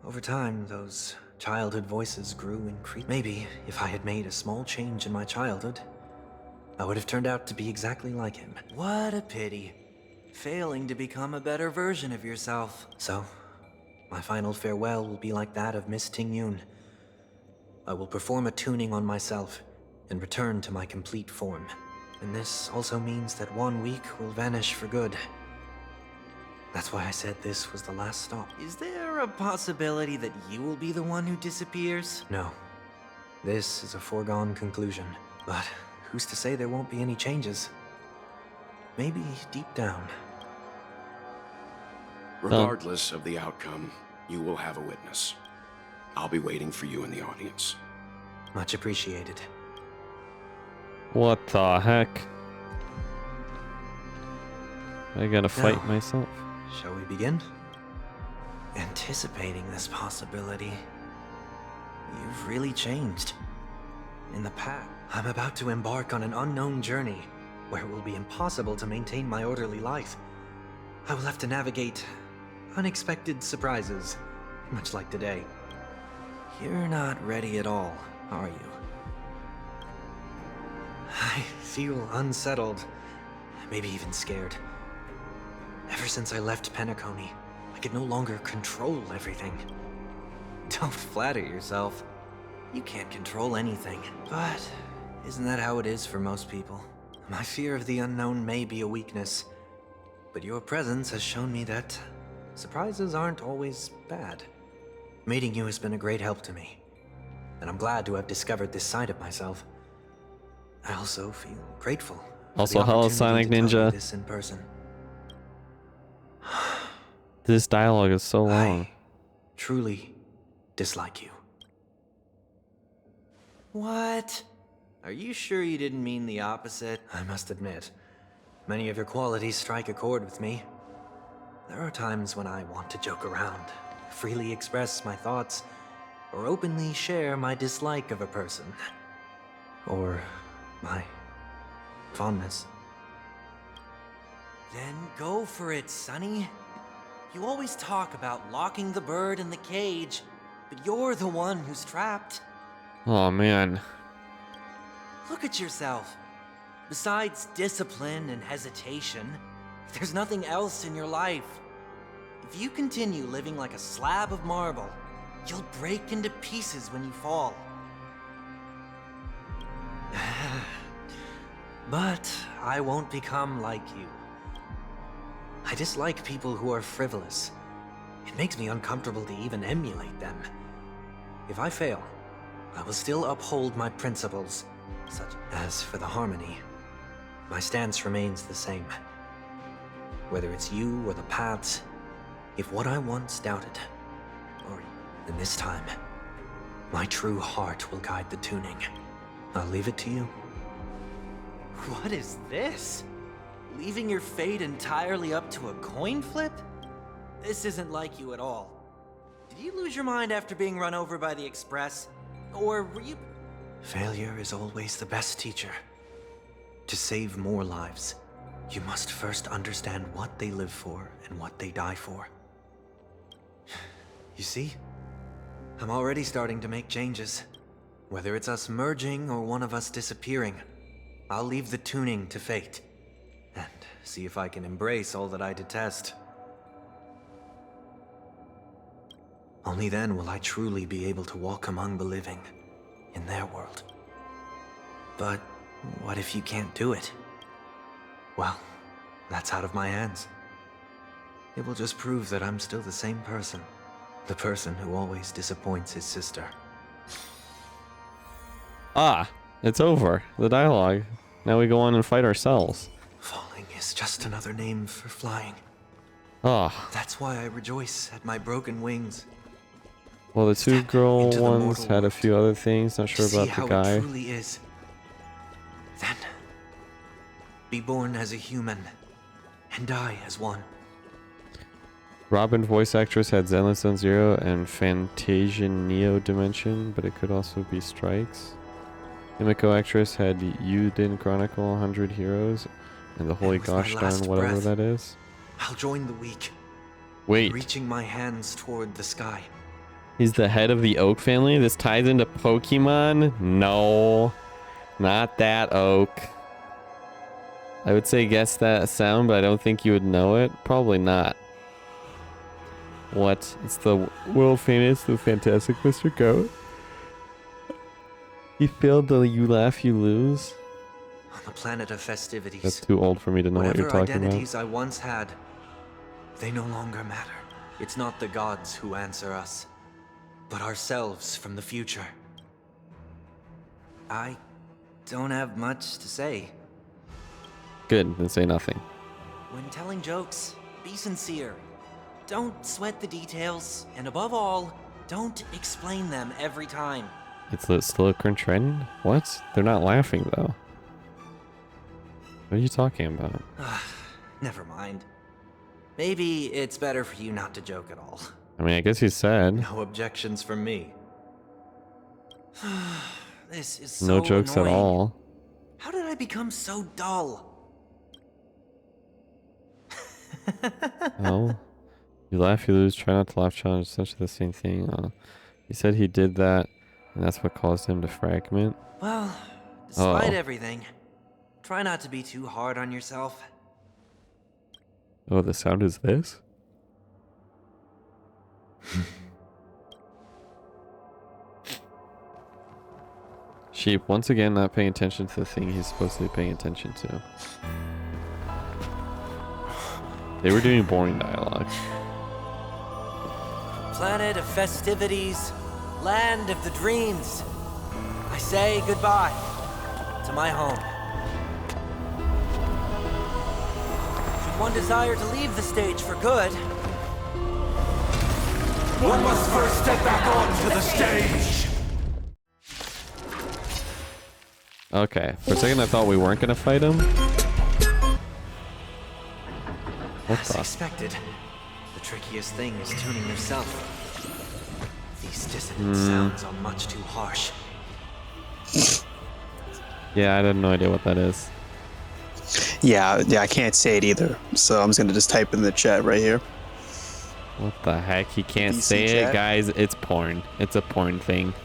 S12: Over time, those childhood voices grew and creeped. Maybe if I had made a small change in my childhood, I would have turned out to be exactly like him. What a pity. Failing to become a better version of yourself. So, my final farewell will be like that of Miss Ting-Yun. I will perform a tuning on myself and return to my complete form. And this also means that 1 week will vanish for good. That's why I said this was the last stop. Is there a possibility that you will be the one who disappears? No. This is a foregone conclusion. But who's to say there won't be any changes? Maybe deep down.
S7: Regardless of the outcome, you will have a witness. I'll be waiting for you in the audience.
S12: Much appreciated.
S1: What the heck? I gotta fight myself.
S12: Shall we begin? Anticipating this possibility, you've really changed. In the past, I'm about to embark on an unknown journey where it will be impossible to maintain my orderly life. I will have to navigate unexpected surprises, much like today. You're not ready at all, are you? I feel unsettled, maybe even scared. Ever since I left Penacony, I could no longer control everything. Don't flatter yourself. You can't control anything. But isn't that how it is for most people? My fear of the unknown may be a weakness, but your presence has shown me that surprises aren't always bad. Meeting you has been a great help to me, and I'm glad to have discovered this side of myself. I also feel grateful.
S1: Also, hello, Sonic Ninja.
S12: This in person.
S1: This dialogue is so long.
S12: I truly dislike you. What? Are you sure you didn't mean the opposite? I must admit, many of your qualities strike a chord with me. There are times when I want to joke around, freely express my thoughts, or openly share my dislike of a person. Or my fondness. Then go for it, Sonny. You always talk about locking the bird in the cage, but you're the one who's trapped.
S1: Oh man.
S12: Look at yourself. Besides discipline and hesitation, there's nothing else in your life. If you continue living like a slab of marble, you'll break into pieces when you fall. But I won't become like you. I dislike people who are frivolous. It makes me uncomfortable to even emulate them. If I fail, I will still uphold my principles, such as for the harmony. My stance remains the same. Whether it's you or the paths, if what I once doubted, or in this time, my true heart will guide the tuning. I'll leave it to you. What is this? Leaving your fate entirely up to a coin flip? This isn't like you at all. Did you lose your mind after being run over by the Express? Or were you... Failure is always the best teacher. To save more lives, you must first understand what they live for and what they die for. You see? I'm already starting to make changes. Whether it's us merging or one of us disappearing, I'll leave the tuning to fate. And see if I can embrace all that I detest. Only then will I truly be able to walk among the living, in their world. But what if you can't do it? Well, that's out of my hands. It will just prove that I'm still the same person. The person who always disappoints his sister.
S1: Ah, it's over. The dialogue. Now we go on and fight ourselves.
S12: Falling is just another name for flying.
S1: Oh.
S12: That's why I rejoice at my broken wings.
S1: Well, the two girl
S12: into the
S1: ones
S12: mortal
S1: had a few other things. Not sure
S12: See
S1: about
S12: how
S1: the guy.
S12: it truly is. Then, be born as a human and die as one.
S1: Robin voice actress had Zenless Zone Zero and Fantasia Neo Dimension, but it could also be Strikes. Himiko actress had Yuden Chronicle 100 Heroes and the Holy
S12: with my
S1: Gosh
S12: last
S1: Darn whatever
S12: breath,
S1: that is.
S12: I'll join the weak.
S1: Wait.
S12: Reaching my hands toward the sky.
S1: He's the head of the Oak family? This ties into Pokemon? No. Not that Oak. I would say guess that sound, but I don't think you would know it. Probably not. What? It's the world famous, the fantastic Mr. Goat. He failed the You Laugh, You Lose.
S12: On the planet of festivities.
S1: That's too old for me to know what you're
S12: Whatever
S1: talking about.
S12: identities I once had, they no longer matter. It's not the gods who answer us, but ourselves from the future. I don't have much to say.
S1: Good, then say nothing.
S12: When telling jokes, be sincere. Don't sweat the details, and above all, don't explain them every time.
S1: It's still a current trend? What? They're not laughing though. What are you talking about?
S12: Never mind. Maybe it's better for you not to joke at all.
S1: I mean, I guess you said.
S12: No objections from me. This is so
S1: No jokes
S12: annoying.
S1: at all.
S12: How did I become so dull?
S1: Well, you laugh, you lose. Try not to laugh challenge. Essentially the same thing. He said he did that, and that's what caused him to fragment.
S12: Well, despite
S1: Oh.
S12: everything, try not to be too hard on yourself.
S1: Oh, the sound is this? Sheep, once again, not paying attention to the thing he's supposed to be paying attention to. They were doing boring dialogue.
S12: Planet of festivities, land of the dreams. I say goodbye to my home. Should one desire to leave the stage for good,
S4: One must first step back onto the stage.
S1: Okay, for a second I thought we weren't gonna fight him. What
S12: as
S1: the?
S12: expected, the trickiest thing is tuning yourself. These dissonant
S1: Hmm.
S12: sounds are much too harsh.
S1: Yeah, I had no idea what that is.
S2: Yeah, I can't say it either. So I'm just gonna just type in the chat right here.
S1: What the heck? He can't
S2: VC
S1: say it,
S2: chat?
S1: guys. It's porn. It's a porn thing.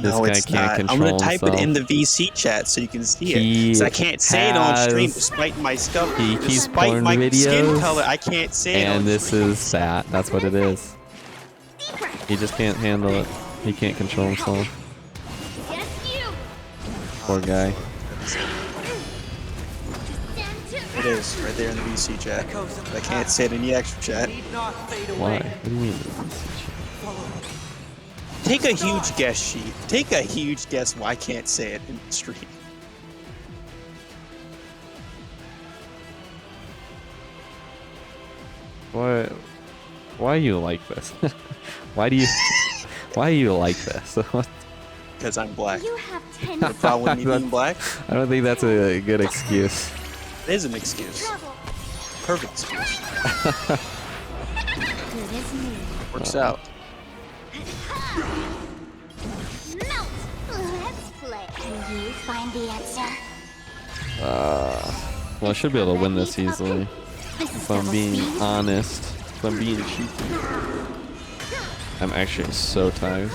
S2: No,
S1: this guy
S2: it's
S1: can't
S2: not.
S1: control
S2: I'm gonna type
S1: himself.
S2: it in the VC chat so you can see it.
S1: He
S2: 'Cause I can't say it on stream
S1: has-
S2: despite my stuff.
S1: He keeps
S2: Despite
S1: porn
S2: my skin
S1: videos,
S2: color, I can't say it on
S1: and this
S2: stream.
S1: is that. That's what it is. He just can't handle it. He can't control himself. Poor guy.
S2: It is right there in the VC chat. But I can't say it in the extra chat.
S1: Why? What do you mean?
S2: Take a huge guess, Sheep. Take a huge guess why I can't say it in the stream.
S1: Why are you like this? Why do you like this?
S2: Because I'm black.
S8: You have 10
S2: The problem with me being black?
S1: I don't think that's a good excuse.
S2: It is an excuse. Perfect excuse.
S8: Good as new.
S2: Works out.
S8: Melt! Let's play. Can you find the answer?
S1: Well, I should be able to win this easily. If I'm being honest. If I'm being cheeky. I'm actually so tired.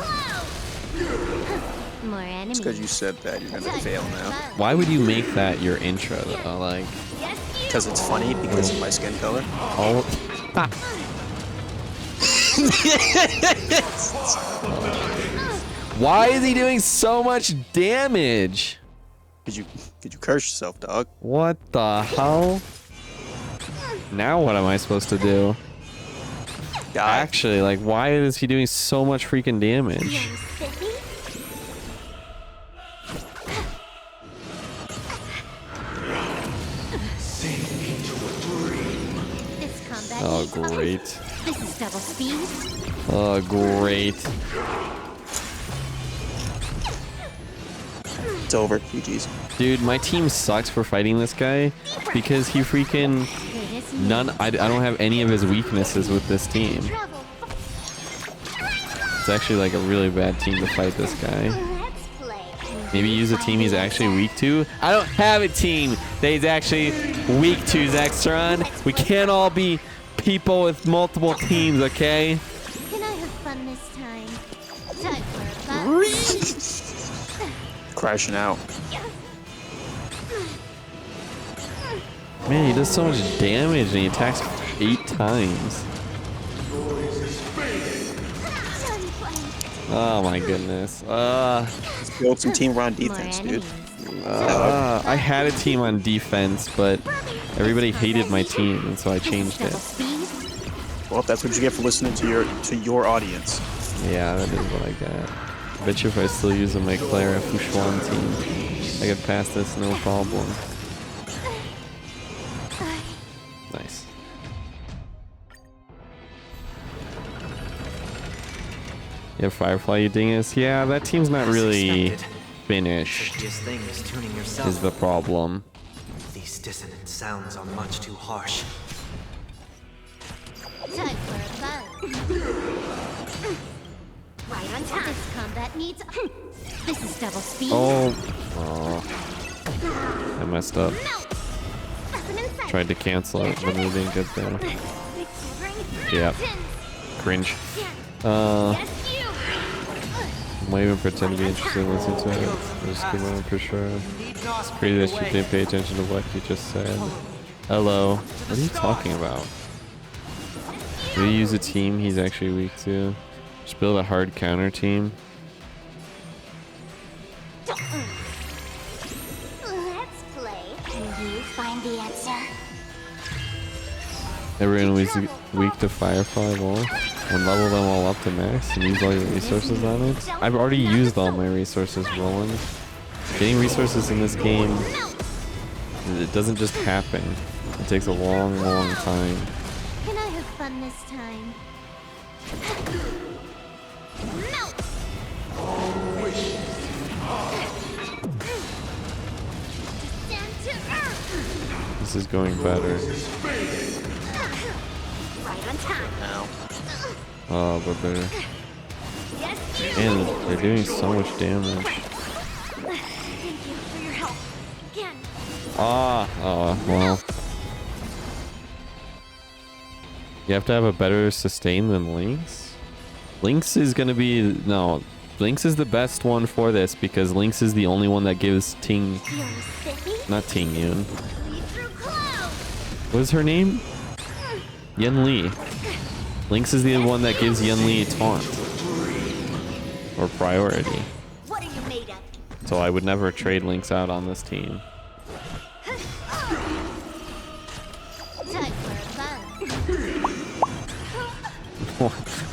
S8: More enemies.
S2: It's because you said that you're gonna fail now.
S1: Why would you make that your intro though? Like,
S2: Because it's funny because of my skin color.
S1: all. Why is he doing so much damage?
S2: Could you curse yourself, dog?
S1: What the hell? Now what am I supposed to do? Actually, like, why is he doing so much freaking damage? great.
S8: This is double speed.
S1: Oh, great.
S2: It's over, GG's.
S1: Dude, my team sucks for fighting this guy because he freaking I don't have any of his weaknesses with this team. It's actually like a really bad team to fight this guy. Maybe use a team he's actually weak to. I don't have a team that he's actually weak to, Zextron. We can't all be people with multiple teams, okay?
S8: Can I have fun this time? Time for a fun.
S2: Crashing out.
S1: Man, he does so much damage and he attacks 8 times. Oh my goodness.
S2: Let's build some team on defense, dude.
S1: I had a team on defense, but everybody hated my team, and so I changed it.
S2: Well, that's what you get for listening to your audience.
S1: Yeah, that is what I got. I bet you if I still use my Clara Fushuan team, I could pass this no problem. Nice. Yeah, Firefly, you dingus. Yeah, that team's not really finished, is the problem.
S12: These dissonant sounds are much too harsh.
S8: Time for a fun. Right on time. This combat needs. This is double speed.
S1: Oh, I messed up. Tried to cancel it, but we didn't get there. Yep. Cringe. Might even pretend to be interested in listening to it. Just give it for sure. It's crazy that she didn't pay attention to what you just said. Hello. What are you talking about? Do you use a team he's actually weak to? Just build a hard counter team.
S8: Let's play. Can you find the answer?
S1: Everyone was weak to Firefly Wolf, and level them all up to max and use all your resources on it. I've already used all my resources, Roland. Getting resources in this game, it doesn't just happen. It takes a long, long time.
S8: Can I have fun this time?
S1: This is going better.
S8: Right on time.
S1: Oh, but they're doing so much damage.
S8: Thank you for your help. Again.
S1: Oh, well. You have to have a better sustain than Lynx? Lynx is gonna be, no, Lynx is the best one for this because Lynx is the only one that gives Ting, not Ting Yun. What is her name? Yen Li. Lynx is the one that gives Yen Li taunt. Or priority.
S8: What are you made of?
S1: So I would never trade Lynx out on this team.
S8: Time for fun.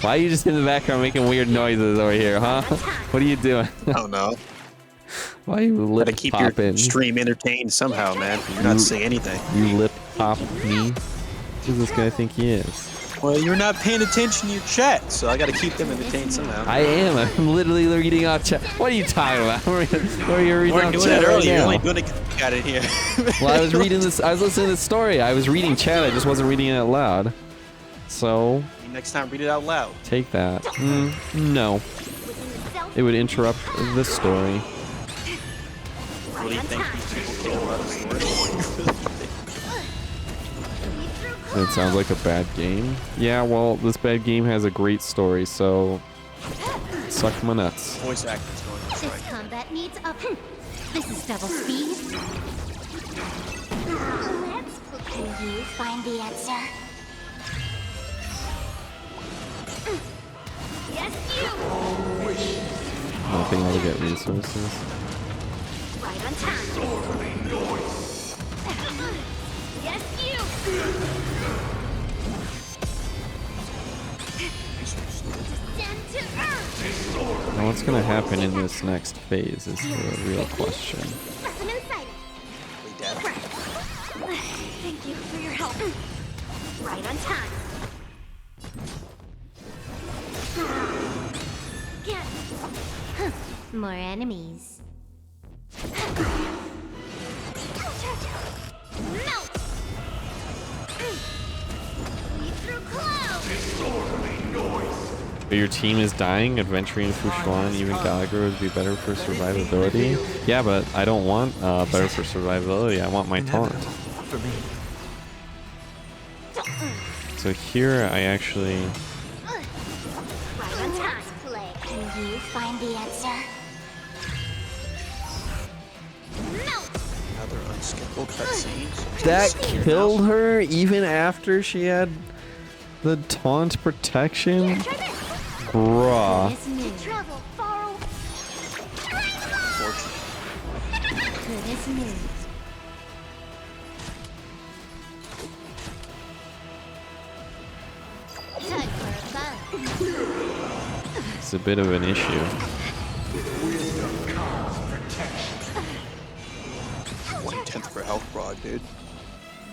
S1: Why are you just in the background making weird noises over here, huh? What are you doing?
S2: I don't know.
S1: Why are you lip
S2: Gotta keep
S1: popping?
S2: your stream entertained somehow, man. You're not saying anything.
S1: You lip pop me? Who does this guy think he is?
S2: Well, you're not paying attention to your chat, so I gotta keep them entertained somehow.
S1: I am. I'm literally reading off chat. What are you talking about? What are you reading off
S2: doing
S1: chat
S2: that
S1: right
S2: earlier. You're
S1: now?
S2: only doing it 'cause you got it here.
S1: Well, I was reading this. I was listening to the story. I was reading chat. I just wasn't reading it out loud. So
S2: Next time, read it out loud.
S1: take that. No. It would interrupt the story.
S2: What do you think? You think about the story?
S1: It sounds like a bad game. Yeah, well, this bad game has a great story, so suck my nuts.
S2: Voice acting's going on.
S8: This combat needs up. This is double speed. Let's play. Can you find the answer? Yes, you.
S1: Not being able to get resources.
S8: Right on time. Yes, you. Descend to earth.
S1: Now, what's gonna happen in this next phase is the real question.
S8: Lesson inside it. Thank you for your help. Right on time. More enemies. Melt! We threw clouds!
S5: Disorderly noise!
S1: But your team is dying, adventuring in Fushuan, even Gallagher would be better for survivability. Yeah, but I don't want better for survivability, I want my taunt.
S12: For me.
S1: So here I actually...
S8: Right on time. Play. Can you find the answer?
S2: Another unskippable cutscenes.
S1: That killed her even after she had the taunt protection? Bruh.
S8: Travel far away. Goodness news. Time for a fun.
S1: It's a bit of an issue.
S2: One-tenth for health broad, dude.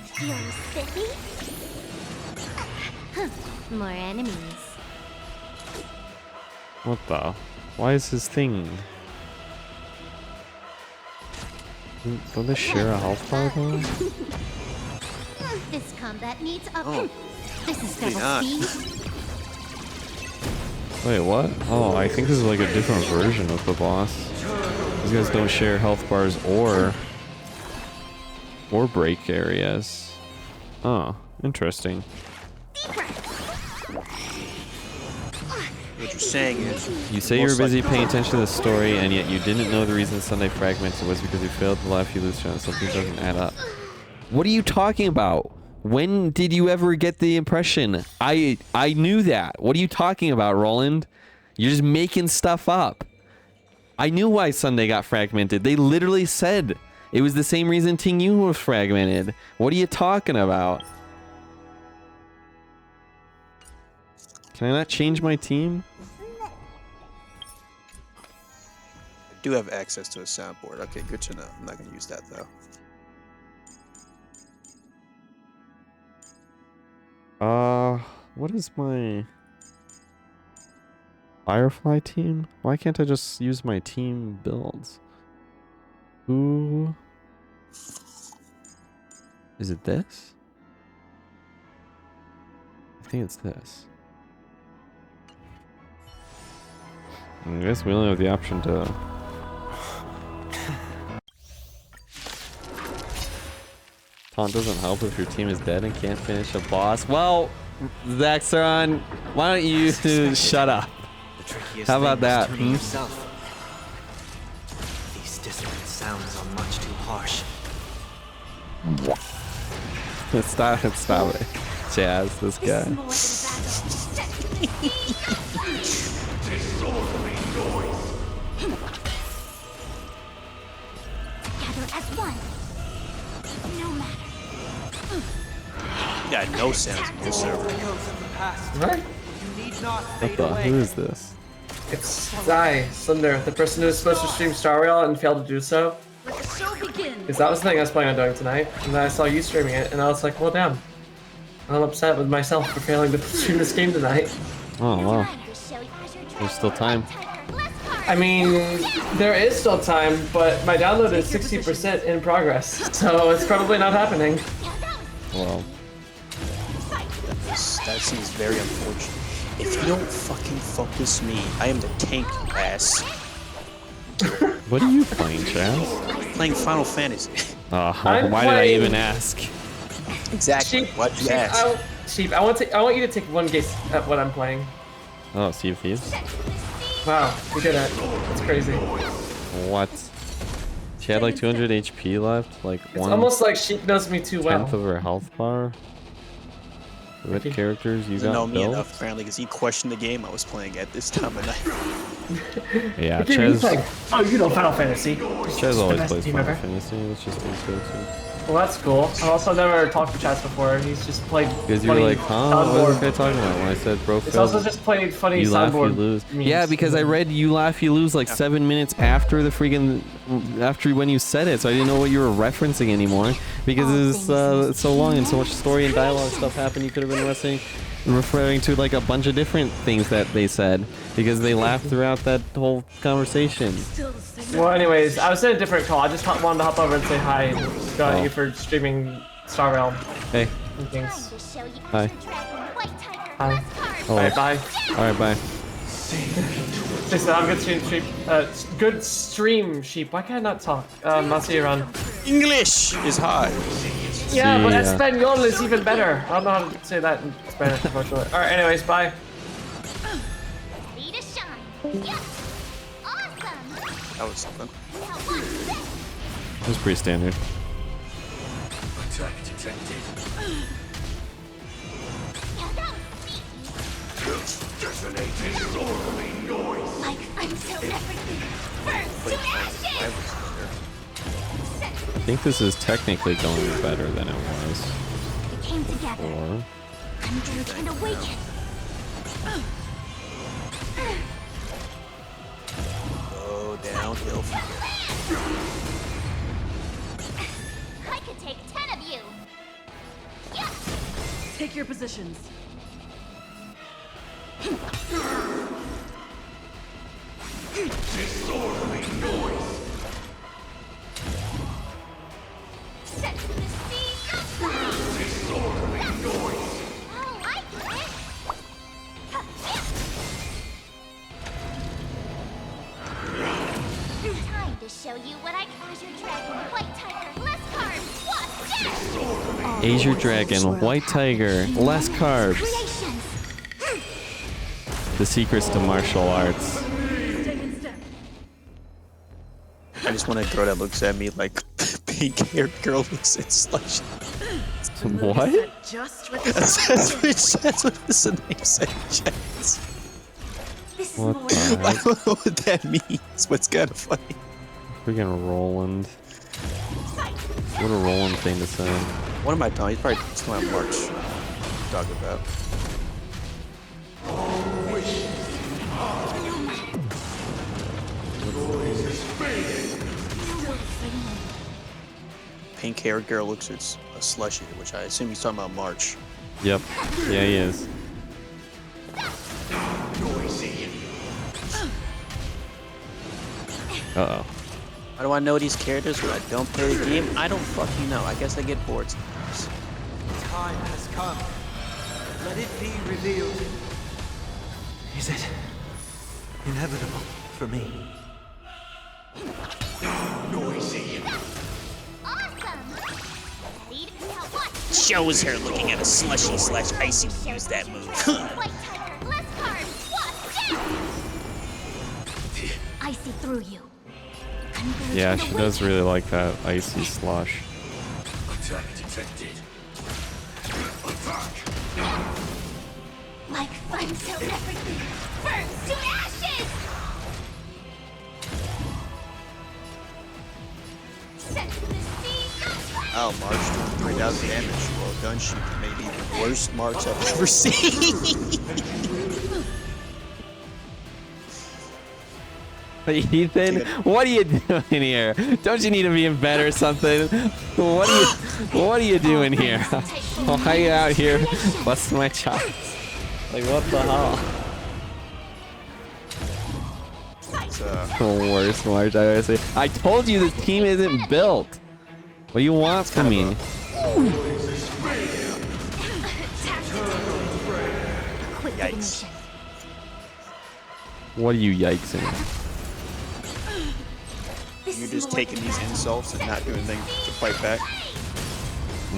S8: Feeling spiffy? More enemies.
S1: What the? Why is his thing? Don't they share a health bar though?
S8: This combat needs up.
S2: Oh.
S8: This is
S2: Maybe
S8: double
S2: not.
S8: speed.
S1: Wait, what? Oh, I think this is like a different version of the boss. These guys don't share health bars or break areas. Oh, interesting.
S2: What you're saying is...
S1: You say you were busy paying attention to the story, and yet you didn't know the reason Sunday fragmented was because you failed the life you lose chance. Something doesn't add up. What are you talking about? When did you ever get the impression? I knew that. What are you talking about, Roland? You're just making stuff up. I knew why Sunday got fragmented. They literally said it was the same reason Ting Yun was fragmented. What are you talking about? Can I not change my team?
S2: I do have access to a soundboard. Okay, good to know. I'm not going to use that, though.
S1: What is my Firefly team? Why can't I just use my team builds? Who is it? This? I think it's this. I guess we only have the option to. Taunt doesn't help if your team is dead and can't finish a boss. Well, Zaxxon, why don't you shut up? How about that?
S12: These dissonant sounds are much too harsh.
S1: Stop it. Jazz, this guy.
S5: Disorderly noise.
S8: Gather as one. No matter.
S2: Got no sounds in this server.
S21: What?
S1: What the? Who is this?
S21: It's Zai, Slender, the person who was supposed to stream Star Rail and failed to do so.
S3: Let the show begin.
S21: Because that was the thing I was planning on doing tonight, and then I saw you streaming it, and I was like, well, damn. I'm upset with myself for failing to stream this game tonight.
S1: Oh, wow. There's still time.
S21: I mean, there is still time, but my download is 60% in progress, so it's probably not happening.
S1: Well.
S2: That seems very unfortunate. If you don't fucking focus me, I am the tank, you ass.
S1: What are you playing, Chaz?
S2: Playing Final Fantasy.
S1: Why did I even ask?
S2: Exactly.
S21: Sheep,
S2: What you asked.
S21: I want you to take one guess at what I'm playing.
S1: Oh, Sea of Thieves?
S21: Wow, we did it. That's crazy.
S1: What? She had like 200 HP left, like
S21: It's almost like Sheep knows me too well.
S1: 1/10 of her health bar. What characters you
S2: Doesn't know
S1: got
S2: me
S1: built?
S2: enough, apparently, because he questioned the game I was playing at this time of night.
S1: Yeah,
S21: What game are you
S1: Chaz.
S21: playing? Oh, you know Final Fantasy.
S1: Chaz always plays Final Fantasy. That's just his go-to.
S21: Well, that's cool. I've also never talked to Chaz before. He's just played.
S1: Because you were
S21: funny
S1: like, huh? What is this guy
S21: soundboard.
S1: talking about? When I said bro
S21: It's
S1: failed,
S21: also just played funny
S1: you laugh, you
S21: soundboard
S1: lose.
S21: memes.
S1: Yeah, because I read you laugh, you lose like 7 minutes after the freaking after when you said it, so I didn't know what you were referencing anymore because it was so long and so much story and dialogue stuff happened. You could have been referring to like a bunch of different things that they said because they laughed throughout that whole conversation.
S21: Well, anyways, I was in a different call. I just wanted to hop over and say hi. Thank you for streaming Star Realm.
S1: Hey.
S21: And things.
S1: Hi.
S21: Hi.
S1: Oh,
S21: Alright, bye.
S1: Alright, bye.
S21: Listen, I'm good stream sheep. Good stream sheep. Why can't I not talk? I'll see you around.
S6: English is hard.
S21: Yeah, but Espanol is even better. I don't know how to say that in Spanish, unfortunately. Alright, anyways, bye.
S6: That was something.
S1: That was pretty standard.
S4: Attack detected. Detonating swirling noise.
S8: Like I'm so everything. Burns to ashes.
S1: I think this is technically going better than it was.
S8: We came together.
S1: Or
S8: Undead can awaken.
S6: Go downhill from
S8: I could take 10 of you.
S2: Take your positions.
S4: Disorderly noise.
S8: Set to the sea.
S4: Disorderly noise.
S8: Oh, I get it. Time to show you what I Azure Dragon, White Tiger, less carbs, what?
S1: Azure Dragon, White Tiger, less carbs. The secrets to martial arts.
S6: I just want a girl that looks at me like pink-haired girl looks at slush.
S1: What?
S6: That's what the name said.
S1: What the
S6: I
S1: heck?
S6: don't know what that means, but it's kind of funny.
S1: Freaking Roland. What a Roland thing to say.
S6: What am I talking? He's probably still on March. Talk about. Pink-haired girl looks at a slushy, which I assume he's talking about March.
S1: Yep. Yeah, he is. Uh-oh.
S6: How do I know these characters when I don't play the game? I don't fucking know. I guess I get bored sometimes.
S4: Time has come. Let it be revealed.
S20: Is it inevitable for me?
S4: Noisy.
S6: Shows her looking at a slushy / icy use that move.
S8: I see through you.
S1: Yeah, she does really like that icy slush.
S4: Attack detected. Attack.
S8: Like fun so everything burns to ashes. Set to the sea.
S6: Oh, March doing 3,000 damage. Well done, she may be the worst March I've ever seen.
S1: Ethan, what are you doing here? Don't you need to be in bed or something? What are you doing here? Why are you out here busting my chops? Like what the hell? The worst March I ever seen. I told you this team isn't built. What do you want from me?
S6: Yikes.
S1: What are you yikesing?
S6: You're just taking these insults and not doing anything to fight back.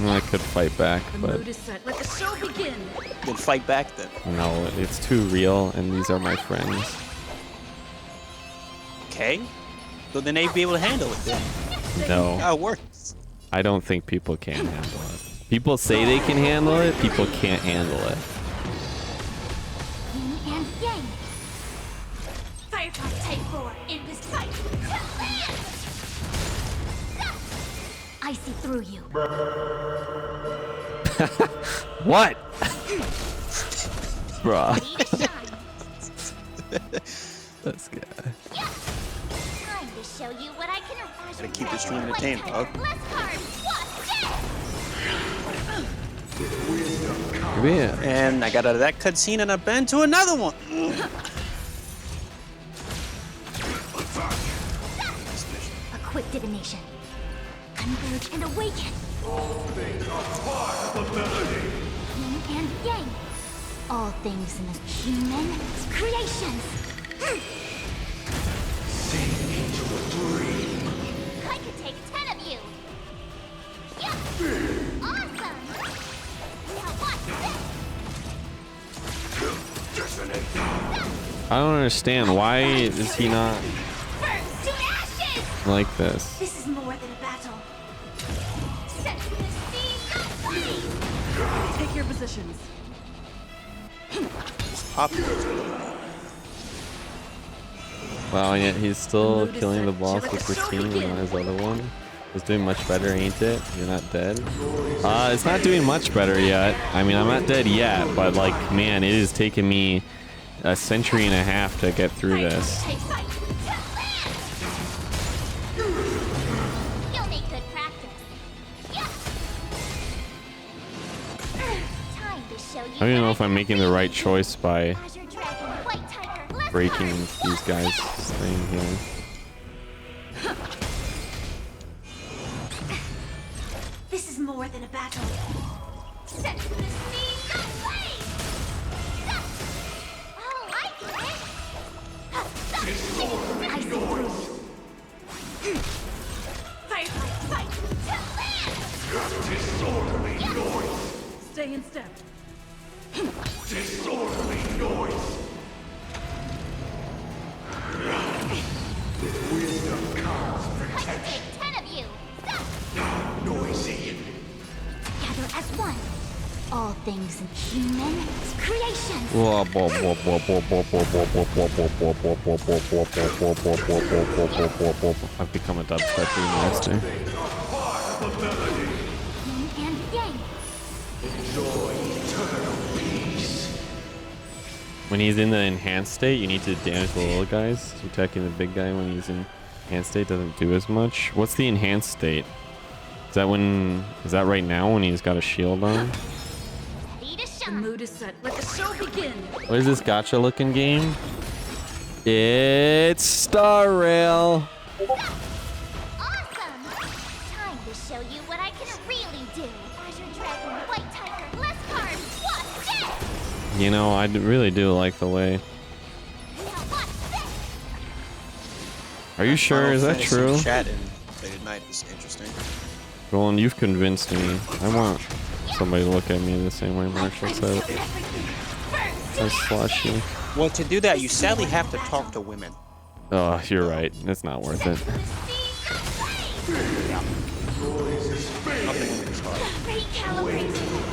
S1: I could fight back, but
S2: Mood is set. Let the show begin.
S6: Then fight back then.
S1: no, it's too real, and these are my friends.
S6: Okay. So then they'd be able to handle it then.
S1: No.
S6: How it works.
S1: I don't think people can handle it. People say they can handle it, people can't handle it.
S8: Yin and yang. Firefly type 4 in this fight. I see through you.
S1: What? Bruh. This guy.
S8: Time to show you what I can.
S6: Gotta keep the stream entertained, dog.
S1: Yeah.
S6: And I got out of that cutscene and I've been to another one.
S8: A quick divination. Converge and awaken.
S4: All things are part of the melody.
S8: Yin and yang. All things in the human creations.
S4: Sink into a dream.
S8: I could take 10 of you. Yeah. Awesome. Now watch this.
S1: I don't understand. Why is he not
S8: Burn to ashes.
S1: like this?
S8: This is more than a battle. Set to the seas of flame.
S2: Take your positions.
S1: Wow, and yet he's still killing the boss with this team and not his other one. It's doing much better, ain't it? You're not dead? It's not doing much better yet. I mean, I'm not dead yet, but like, man, it is taking me a century and a half to get through this.
S8: You'll need good practice. Yeah. Time to show you.
S1: I don't even know if I'm making the right choice by breaking these guys' thing here.
S8: This is more than a battle. Set to the seas of flame. Oh, I get it. I see through. Fight, fight, fight to land.
S4: Disorderly noise.
S2: Stay in step.
S4: Disorderly noise. With wisdom comes protection.
S8: 10 of you.
S4: Noisy.
S8: Gather as one. All things in human creations.
S1: I've become a dubstep remaster.
S8: Yin and yang.
S4: Enjoy eternal peace.
S1: When he's in the enhanced state, you need to damage the little guys. Attacking the big guy when he's in enhanced state doesn't do as much. What's the enhanced state? Is that when? Is that right now when he's got a shield on?
S2: The mood is set. Let the show begin.
S1: What is this gacha looking game? It's Star Rail.
S8: Awesome. Time to show you what I can really do. Azure Dragon, White Tiger, less cards. What's this?
S1: You know, I really do like the way. Are you sure? Is that true?
S6: Chat in late at night is interesting.
S1: Roland, you've convinced me. I want somebody to look at me the same way Marshall said. I slash you.
S6: Well, to do that, you sadly have to talk to women.
S1: Oh, you're right. It's not worth it.
S6: Nothing is hard.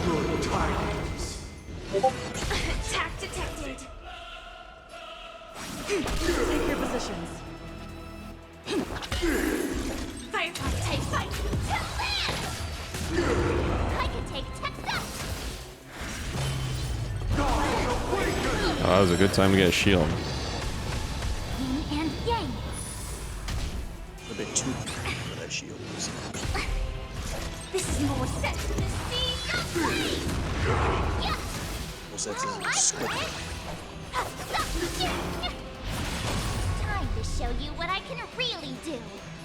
S4: Good tidings.
S8: Attack detected.
S2: Take your positions.
S8: Fire, take fight. I can take 10 steps.
S1: Oh, that was a good time to get a shield.
S8: Yin and yang.
S6: A bit too for that shield.
S8: This is more set to the seas of flame. Yeah.
S6: Was that squid?
S8: Time to show you what I can really do.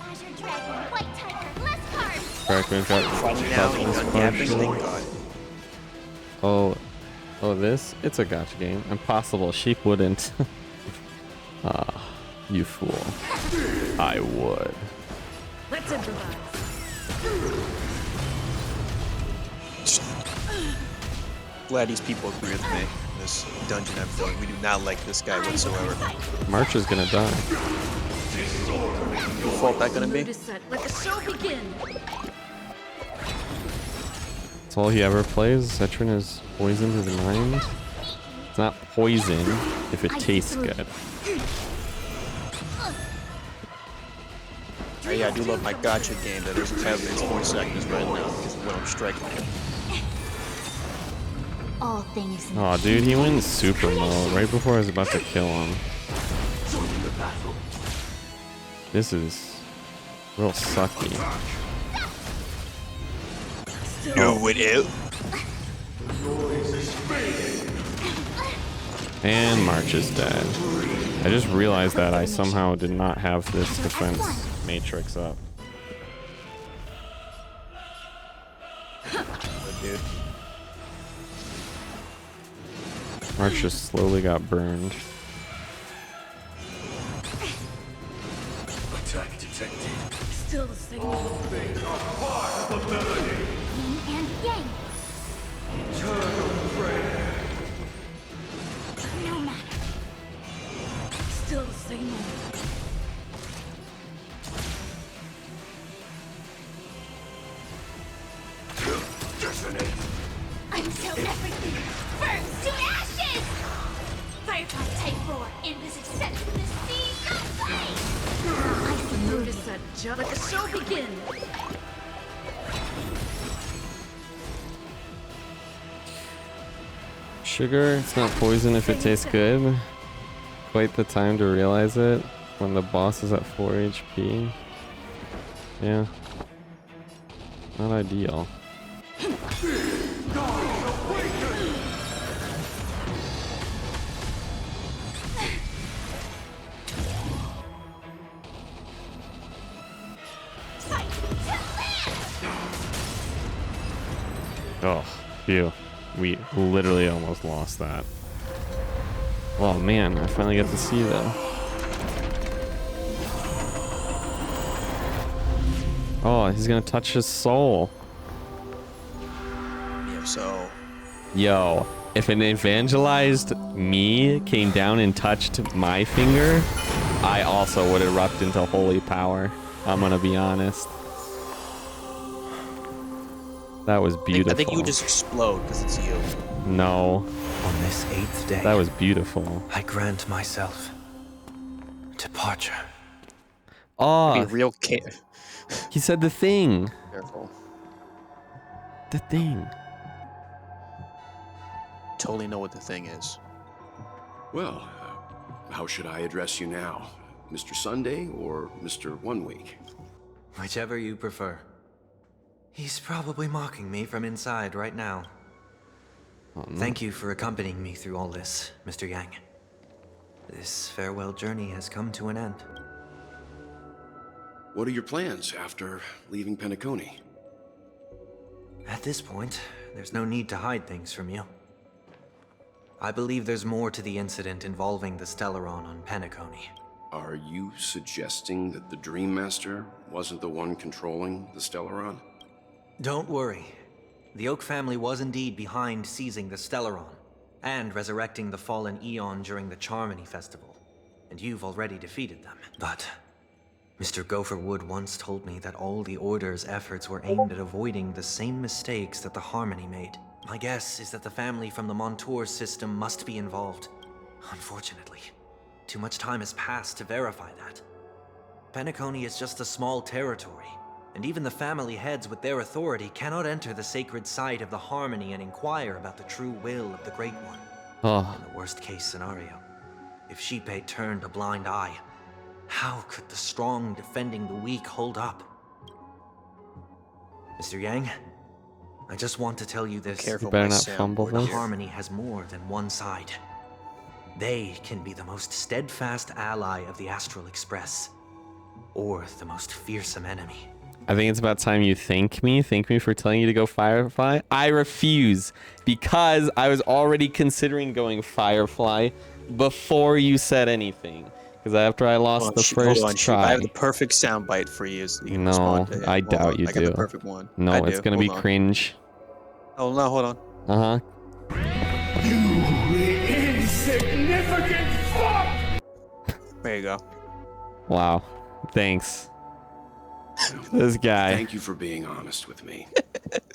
S8: Azure Dragon, White Tiger, less cards.
S1: Crackman's got Oh, this? It's a gacha game. Impossible. Sheep wouldn't. Ah, you fool. I would.
S2: Let's improvise.
S6: Glad these people agree with me. This dungeon I'm filling, we do not like this guy whatsoever.
S1: March is gonna die.
S6: Whose fault that gonna be?
S2: Mood is set. Let the show begin.
S1: That's all he ever plays. Zetron is poisoned his mind. It's not poison if it tastes good.
S6: Yeah, I do love my gacha game that doesn't have its voice actors right now because of what I'm striking at.
S8: All things.
S1: Oh, dude, he went super mode right before I was about to kill him. This is real sucky.
S6: Do it.
S1: And March is dead. I just realized that I somehow did not have this defense matrix up.
S6: Dude.
S1: March just slowly got burned.
S4: Attack detected.
S3: Still the signal.
S4: Things are part of the melody.
S8: Yin and yang.
S4: Eternal prayer.
S8: No matter.
S3: Still the signal.
S4: Detonate.
S8: Until everything burns to ashes! Firefly Type 4, envisage set to the sea of flame!
S3: I noticed that jump. Let the show begin.
S1: Sugar, it's not poison if it tastes good. Quite the time to realize it when the boss is at 4 HP. Yeah. Not ideal. Oh, phew. We literally almost lost that. Oh man, I finally get to see them. Oh, he's gonna touch his soul.
S6: Yeah, so.
S1: Yo, if an evangelized me came down and touched my finger, I also would erupt into holy power. I'm gonna be honest. That was beautiful.
S6: I think you would just explode because it's you.
S1: No.
S12: On this 8th day,
S1: That was beautiful.
S12: I grant myself departure.
S1: Oh,
S6: Be real care.
S1: he said the thing.
S6: Careful.
S1: The thing.
S6: Totally know what the thing is.
S7: Well, how should I address you now? Mr. Sunday or Mr. 1 Week?
S12: Whichever you prefer. He's probably mocking me from inside right now. Thank you for accompanying me through all this, Mr. Yang. This farewell journey has come to an end.
S7: What are your plans after leaving Penacony?
S12: At this point, there's no need to hide things from you. I believe there's more to the incident involving the Stellaron on Penacony.
S7: Are you suggesting that the Dream Master wasn't the one controlling the Stellaron?
S12: Don't worry. The Oak family was indeed behind seizing the Stellaron and resurrecting the fallen Eon during the Charmony Festival, and you've already defeated them. But Mr. Gopher Wood once told me that all the Order's efforts were aimed at avoiding the same mistakes that the Harmony made. My guess is that the family from the Montour system must be involved. Unfortunately, too much time has passed to verify that. Penacony is just a small territory, and even the family heads with their authority cannot enter the sacred site of the Harmony and inquire about the true will of the Great One.
S1: Oh.
S12: In the worst-case scenario, if Sheepate turned a blind eye, how could the strong defending the weak hold up? Mr. Yang, I just want to tell you this.
S1: You better not fumble
S12: The
S1: this.
S12: Harmony has more than one side. They can be the most steadfast ally of the Astral Express, or the most fearsome enemy.
S1: I think it's about time you thank me. Thank me for telling you to go Firefly. I refuse because I was already considering going Firefly before you said anything. Because after I lost the first try.
S6: I have the perfect soundbite for you. So you can
S1: No,
S6: respond to it.
S1: I
S6: Hold
S1: doubt
S6: on,
S1: you
S6: I
S1: do.
S6: got the perfect one.
S1: No,
S6: I
S1: it's
S6: do.
S1: gonna be
S6: Hold on.
S1: cringe.
S6: Oh no, hold on.
S1: Uh-huh.
S4: You insignificant fuck!
S6: There you go.
S1: Wow. Thanks. This guy.
S7: Thank you for being honest with me.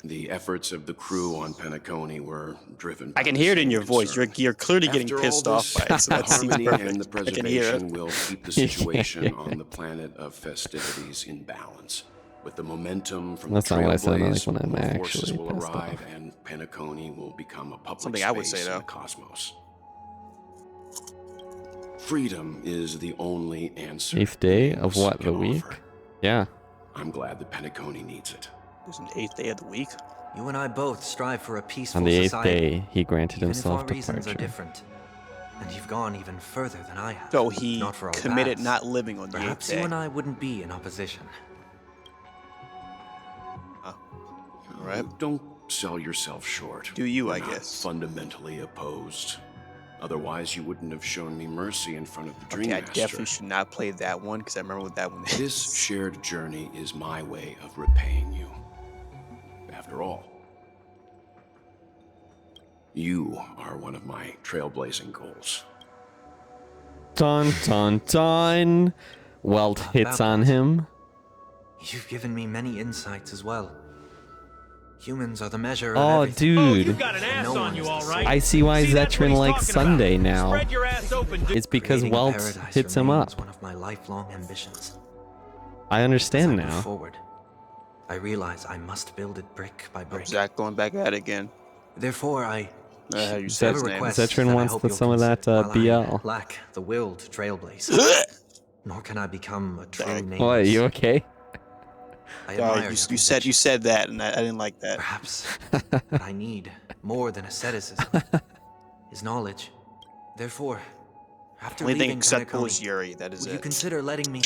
S7: The efforts of the crew on Penacony were driven by
S6: I can
S7: the
S6: hear it in
S7: same
S6: your voice.
S7: concern.
S6: You're clearly getting
S7: After
S6: pissed
S7: all
S6: off
S7: this,
S6: by it. So
S7: the
S6: that seems
S7: harmony
S6: perfect.
S7: and the
S6: I can hear
S7: preservation
S6: it.
S7: will keep the situation on the planet of festivities in balance. With the momentum from
S1: That's
S7: the
S1: not what I said, I like
S7: Trailblaze,
S1: when I'm
S7: more forces
S1: actually
S7: will
S1: pissed
S7: arrive
S1: off.
S7: and Penacony will become a public
S6: Something
S7: space
S6: I would say,
S7: in
S6: though.
S7: the cosmos. Freedom is the only answer.
S1: 8th day of what, the week? Yeah.
S7: I'm glad that Penacony needs it.
S6: There's an 8th day of the week.
S12: You and I both strive for a peaceful
S1: On the 8th
S12: society.
S1: day, he granted
S12: Even
S1: himself
S12: if our reasons are
S1: departure.
S12: different. And you've gone even further than I have.
S6: So he
S12: Not for all
S6: committed
S12: that.
S6: not living on the 8th
S12: Perhaps
S6: day.
S12: you and I wouldn't be in opposition.
S6: Right.
S7: Don't sell yourself short.
S6: Do you,
S7: We're
S6: I
S7: not
S6: guess.
S7: Fundamentally opposed. Otherwise, you wouldn't have shown me mercy in front of the
S6: Okay, I
S7: Dreammaster.
S6: definitely should not play that one because I remember what that one is.
S7: This shared journey is my way of repaying you. After all, you are one of my trailblazing goals.
S1: Dun dun dun. Welt hits on him.
S12: You've given me many insights as well. Humans are the measure of
S1: Oh,
S12: everything.
S1: dude.
S12: you've got an ass on you, all right.
S1: I see why
S12: See, that's what
S1: Zetran
S12: he's
S1: likes
S12: talking about.
S1: Sunday now.
S12: Spread your ass open, dude.
S1: It's because
S12: Creating
S1: Welt
S12: paradise
S1: hits him
S12: remains
S1: up.
S12: one of my lifelong ambitions.
S1: I understand
S12: As I move
S1: now.
S12: forward, I realize I must build it brick by brick.
S6: Zach going back at it again.
S12: Therefore, I
S6: How you say
S12: have a
S6: his name.
S12: request that
S1: Zetran
S12: I
S1: wants
S12: hope
S1: the,
S12: you'll
S1: some of that
S12: consider. While I
S1: BL.
S12: lack the will to trailblaze, nor can I become a true nameless.
S1: What, you okay?
S12: I
S6: Oh,
S12: admire
S6: you said that, and I didn't like that.
S12: Perhaps what I need more than asceticism is knowledge. Therefore, after
S6: Only thing
S12: leaving
S6: acceptable is
S12: Penacony,
S6: Yuri. That is
S12: would you
S6: it.
S12: consider letting me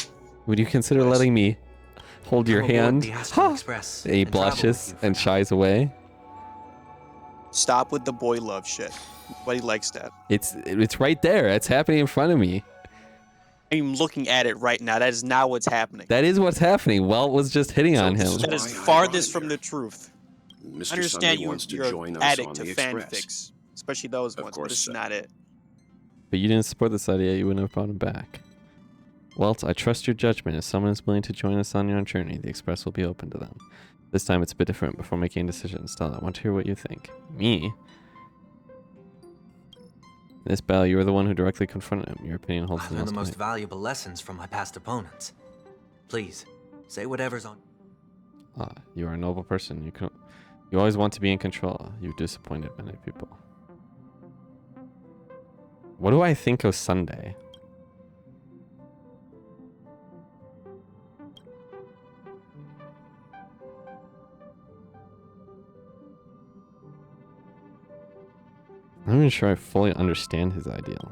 S1: Would you consider letting me hold your
S12: come aboard
S1: hand?
S12: the Astral Express
S1: He
S12: and travel with
S1: blushes
S12: you for
S1: and shies away.
S6: Stop with the boy love shit. Nobody likes that.
S1: It's right there. It's happening in front of me.
S6: I'm looking at it right now. That is not what's happening.
S1: That is what's happening. Welt was just hitting on him.
S6: That is farthest from the truth.
S7: Mr.
S6: I understand
S7: Sunday wants to
S6: you're
S7: join
S6: an
S7: us
S6: addict
S7: on
S6: to
S7: the
S6: fanfics,
S7: Express.
S6: especially those ones, but
S7: course
S6: this is
S7: so.
S6: not it.
S1: But you didn't support this idea, you wouldn't have brought him back. Welt, I trust your judgment. If someone is willing to join us on your journey, the Express will be open to them. This time it's a bit different. Before making a decision, Stella, I want to hear what you think. Me? In this battle, you were the one who directly confronted him. Your opinion holds
S12: I
S1: the
S12: learned the
S1: most
S12: most
S1: weight.
S12: valuable lessons from my past opponents. Please, say whatever's on.
S1: You are a noble person. You always want to be in control. You've disappointed many people. What do I think of Sunday? I'm not even sure I fully understand his ideal.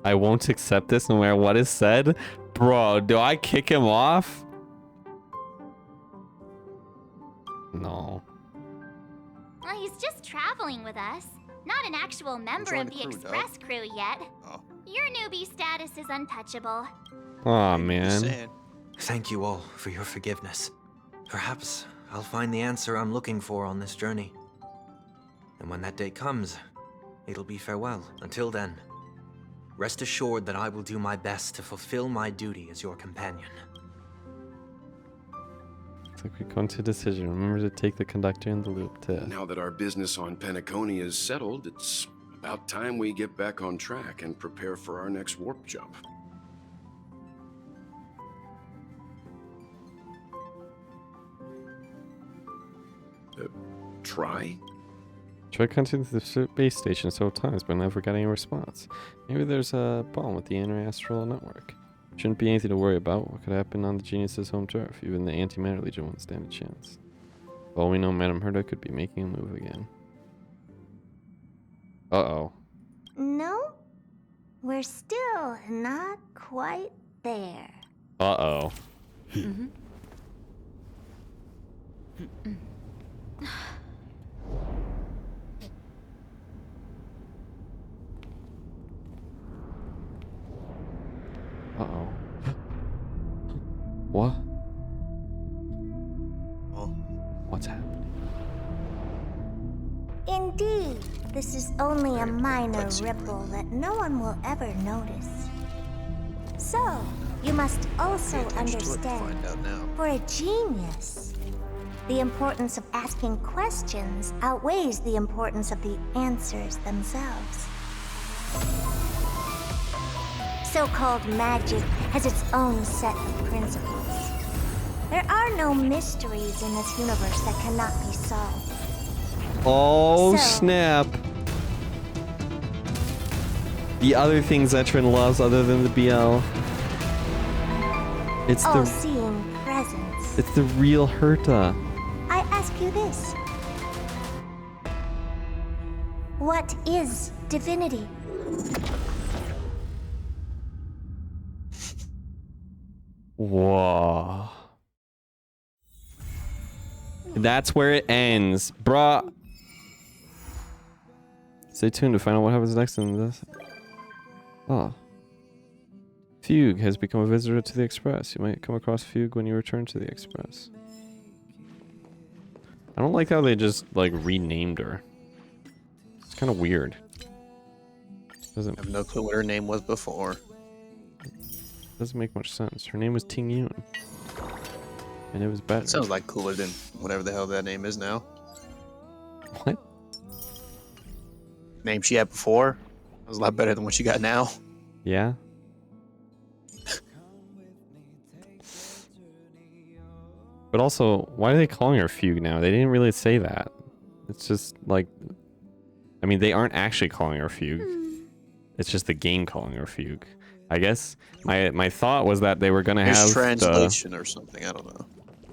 S1: I won't accept this no matter what is said. Bro, do I kick him off? No.
S8: Well, he's just traveling with us. Not an actual member
S6: join
S8: of
S6: the
S8: the
S6: crew,
S8: Express crew yet.
S6: Oh.
S8: Your newbie status is untouchable.
S1: Aw, man.
S12: Thank you all for your forgiveness. Perhaps I'll find the answer I'm looking for on this journey. And when that day comes, it'll be farewell. Until then, rest assured that I will do my best to fulfill my duty as your companion.
S1: Looks like we come to a decision. Remember to take the conductor in the loop to...
S7: Now that our business on Penacony is settled, it's about time we get back on track and prepare for our next warp jump. Try?
S1: Tried contacting the space station several times, but never got any response. Maybe there's a problem with the interastral network. Shouldn't be anything to worry about. What could happen on the Genius's home turf? Even the Antimatter Legion won't stand a chance. For all we know, Madame Herda could be making a move again. Uh-oh.
S10: No, we're still not quite there.
S1: Uh-oh. Uh-oh. What? What's happening?
S10: Indeed, this is only a minor ripple that no one will ever notice. So, you must also understand, for a genius, The importance of asking questions outweighs the importance of the answers themselves. So-called magic has its own set of principles. There are no mysteries in this universe that cannot be solved.
S1: Oh,
S10: So-
S1: snap. The other thing Zetrin loves other than the BL. It's the
S10: All-seeing presence.
S1: it's the real Herta.
S10: I ask you this. What is divinity?
S1: Whoa. That's where it ends, bruh. Stay tuned to find out what happens next in this. Oh. Fugue has become a visitor to the Express. You might come across Fugue when you return to the Express. I don't like how they just, like, renamed her. It's kind of weird. Doesn't
S6: I have no clue what her name was before.
S1: doesn't make much sense. Her name was Ting Yun. And it was better.
S6: It sounds like cooler than whatever the hell that name is now.
S1: What?
S6: Name she had before was a lot better than what she got now.
S1: Yeah? But also, why are they calling her Fugue now? They didn't really say that. It's just like... I mean, they aren't actually calling her Fugue. It's just the game calling her Fugue. I guess my thought was that they were going to have...
S6: translation or something, I don't know.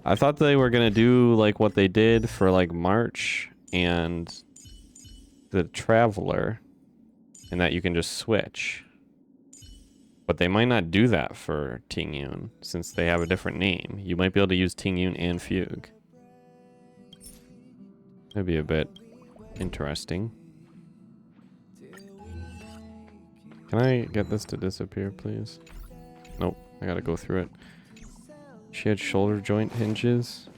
S1: I thought they were going to do like what they did for like March and the Traveler. And that you can just switch. But they might not do that for Ting Yun, since they have a different name. You might be able to use Ting Yun and Fugue. That'd be a bit interesting. Can I get this to disappear, please? Nope, I gotta go through it. She had shoulder joint hinges.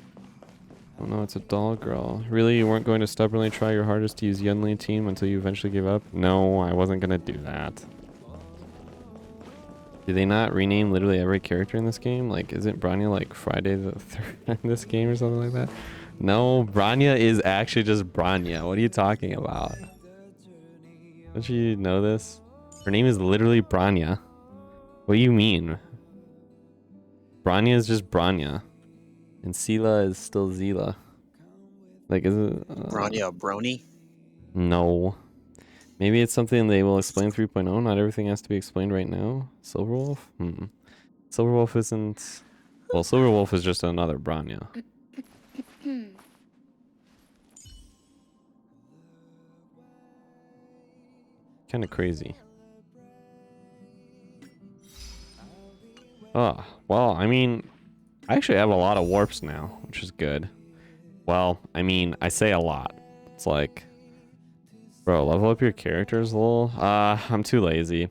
S1: Oh no, it's a doll girl. Really, you weren't going to stubbornly try your hardest to use Yunli team until you eventually gave up? No, I wasn't gonna do that. Do they not rename literally every character in this game? Like, isn't Bronya like Friday the 3rd in this game or something like that? No, Bronya is actually just Bronya. What are you talking about? Don't you know this? Her name is literally Bronya. What do you mean? Bronya is just Bronya. And Seela is still Zila. Like, is it...
S6: Bronya a brony?
S1: No. Maybe it's something they will explain 3.0. Not everything has to be explained right now. Silverwolf? Silverwolf isn't... Well, Silverwolf is just another Bronya. Kind of crazy. Oh, well, I mean... I actually have a lot of warps now, which is good. Well, I mean, I say a lot. It's like... Bro, level up your characters a little? I'm too lazy.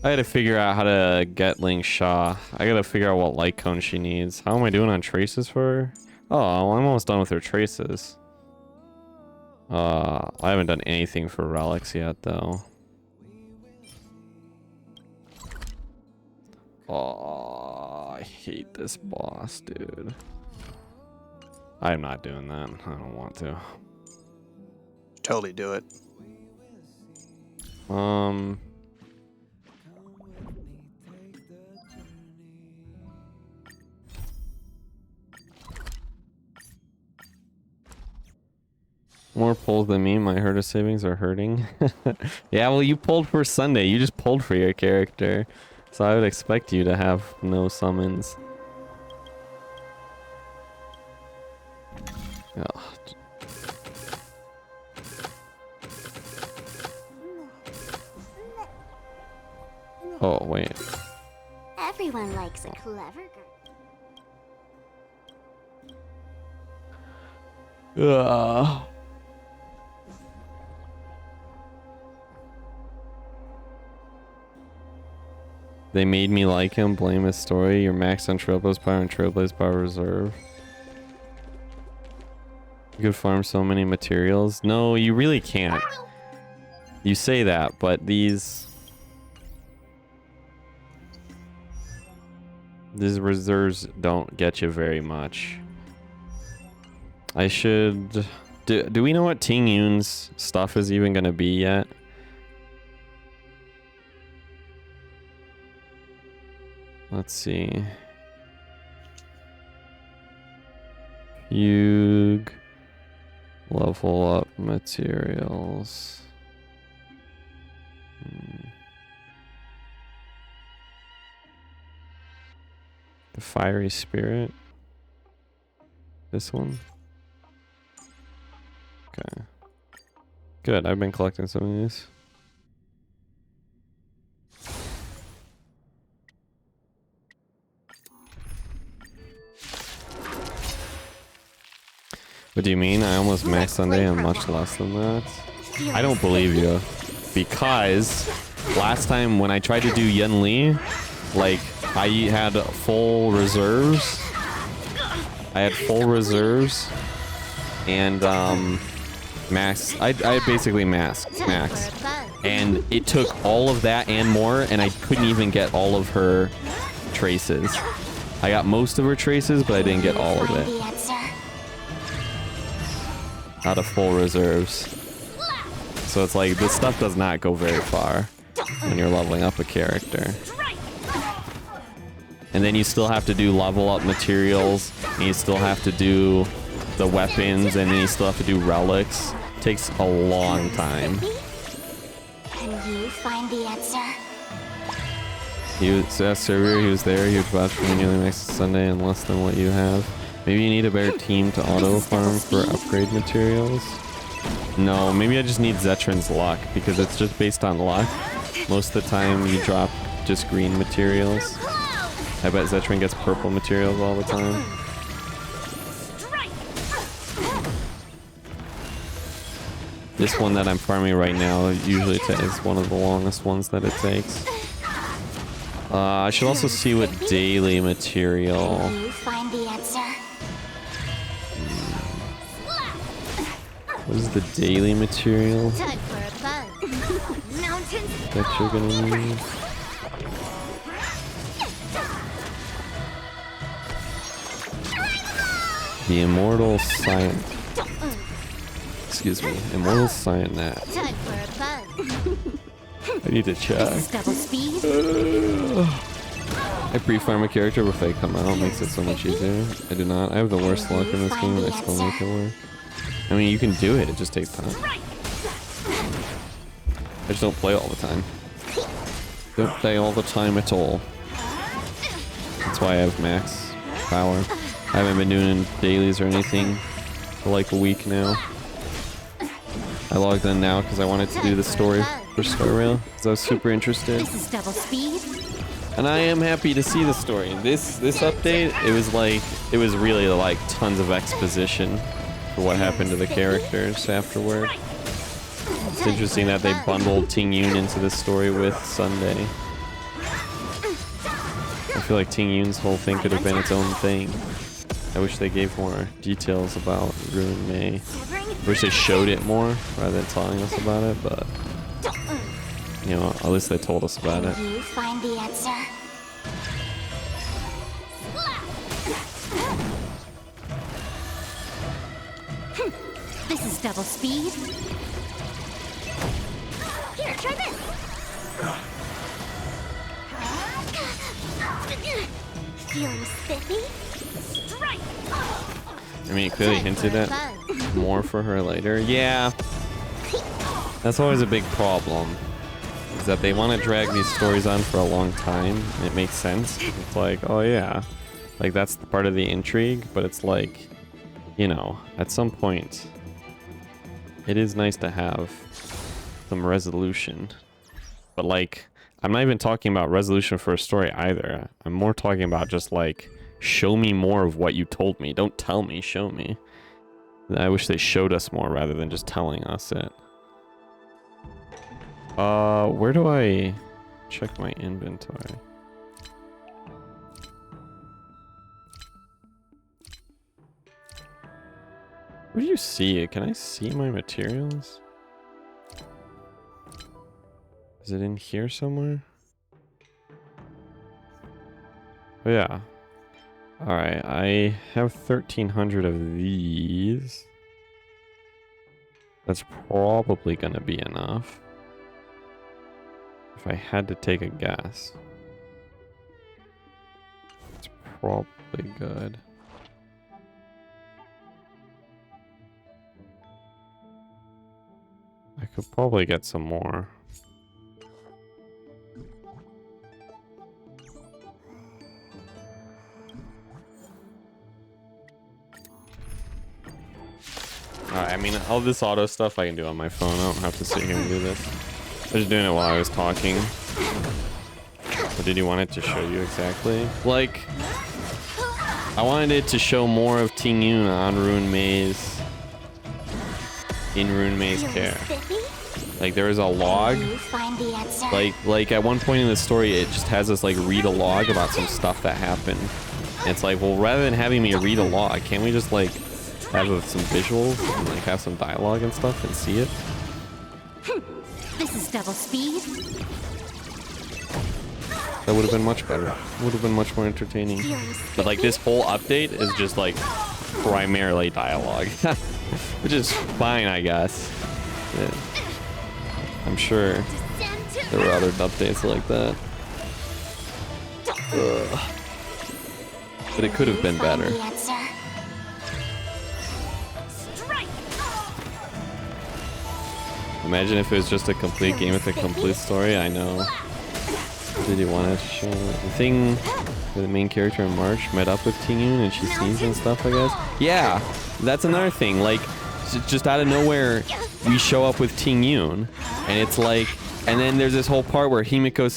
S1: I gotta figure out how to get Ling Sha. I gotta figure out what light cone she needs. How am I doing on traces for her? Oh, well, I'm almost done with her traces. I haven't done anything for relics yet, though. Oh, I hate this boss, dude. I'm not doing that. I don't want to.
S6: Totally do it.
S1: More pulls than me. My Herta savings are hurting. Yeah, well, you pulled for Sunday. You just pulled for your character. So I would expect you to have no summons. Oh. Oh, wait.
S10: Everyone likes a clever girl.
S1: Ugh. They made me like him. Blame his story. You're maxed on Trailblaze Power and Trailblaze Power Reserve. You could farm so many materials. No, you really can't. You say that, but these reserves don't get you very much. I should... Do we know what Ting Yun's stuff is even gonna be yet? Let's see. Fugue. Level up materials. The Fiery Spirit. This one. Okay. Good, I've been collecting some of these. What do you mean? I almost maxed Sunday and much less than that. I don't believe you. Because last time when I tried to do Yen Li, like, I had full reserves. I had full reserves. And, max. I basically max. And it took all of that and more, and I couldn't even get all of her traces. I got most of her traces, but I didn't get all of it. Out of full reserves. So it's like, this stuff does not go very far when you're leveling up a character. And then you still have to do level up materials, and you still have to do the weapons, and then you still have to do relics. It takes a long time.
S10: Can you find the answer?
S1: He was server, he was there, he would vouch for you nearly next Sunday and less than what you have. Maybe you need a better team to auto farm for upgrade materials. No, maybe I just need Zetran's luck because it's just based on luck. Most of the time you drop just green materials. I bet Zetran gets purple materials all the time. This one that I'm farming right now usually is one of the longest ones that it takes. I should also see what daily material.
S10: Can you find the answer?
S1: What is the daily material
S10: Time for a buzz. Mountains.
S1: that you're gonna need? The Immortal Scion. Excuse me, Immortal Cyanat.
S10: Time for a buzz.
S1: I need to check.
S10: Double speed.
S1: I pre-farm a character before they come out, makes it so much easier. I do not. I have the worst luck in this game, and I still make it work. I mean, you can do it, it just takes time. I just don't play all the time. Don't play all the time at all. That's why I have max power. I haven't been doing dailies or anything for like a week now. I logged in now because I wanted to do the story for Star Rail, because I was super interested.
S10: This is double speed.
S1: And I am happy to see the story. This update, it was really like tons of exposition for what happened to the characters afterward. It's interesting that they bundled Ting Yun into this story with Sunday. I feel like Ting Yun's whole thing could have been its own thing. I wish they gave more details about Ruin Mei. I wish they showed it more rather than telling us about it, but you know, at least they told us about it.
S10: Can you find the answer? This is double speed. Here, try this. Feeling spiffy? Strike!
S1: I mean, it clearly hinted at more for her later. Yeah. That's always a big problem. Is that they want to drag these stories on for a long time. And it makes sense. It's like, oh yeah. Like, that's the part of the intrigue. But it's like, you know, at some point, it is nice to have some resolution. But like, I'm not even talking about resolution for a story either. I'm more talking about just like, show me more of what you told me. Don't tell me, show me. I wish they showed us more rather than just telling us it. Where do I check my inventory? Where do you see it? Can I see my materials? Is it in here somewhere? Oh yeah. Alright, I have 1,300 of these. That's probably gonna be enough. If I had to take a guess. It's probably good. I could probably get some more. Alright, I mean, all this auto stuff I can do on my phone. I don't have to sit here and do this. I was doing it while I was talking. What did you want it to show you exactly? Like, I wanted it to show more of Ting Yun on Ruin Mei's... in Ruin Mei's care. Like, there was a log. Like at one point in the story, it just has us, like, read a log about some stuff that happened. And it's like, well, rather than having me read a log, can't we just, like, have some visuals and, like, have some dialogue and stuff and see it?
S8: This is double speed.
S1: That would have been much better. Would have been much more entertaining. But, like, this whole update is just, like, primarily dialogue. Which is fine, I guess. Yeah. I'm sure there were other updates like that. Ugh. But it could have been better. Imagine if it was just a complete game with a complete story. I know. Did you want to show the thing where the main character in March met up with Ting Yun and she sees and stuff, I guess? Yeah, that's another thing. Like, just out of nowhere, we show up with Ting Yun, and it's like, and then there's this whole part where Himiko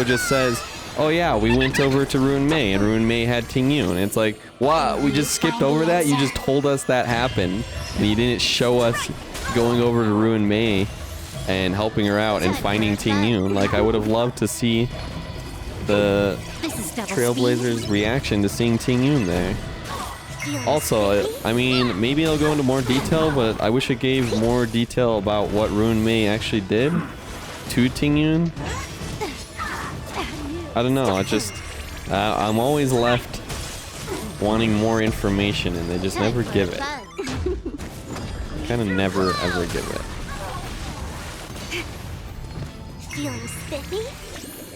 S1: just says, oh yeah, we went over to Ruin Mei, and Ruin Mei had Ting Yun. And it's like, what? We just skipped over that? You just told us that happened, and you didn't show us going over to Ruin Mei and helping her out and finding Ting Yun. Like, I would have loved to see the Trailblazers' reaction to seeing Ting Yun there. Also, I mean, maybe I'll go into more detail, but I wish it gave more detail about what Ruin Mei actually did to Ting Yun. I don't know, I just, I'm always left wanting more information, and they just never give it. Kind of never ever give it.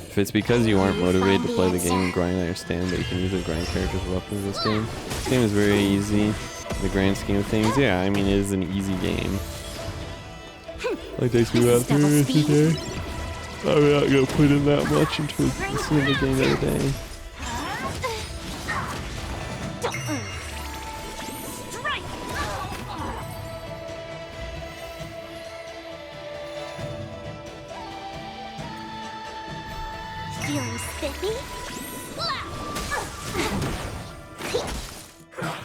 S1: If it's because you aren't motivated to play the game and grind, I understand, but you can use the grind characters as weapons in this game. This game is very easy in the grand scheme of things. Yeah, I mean, it is an easy game. Like, takes me about 3 minutes a day. I'm not gonna put in that much into a single game every day.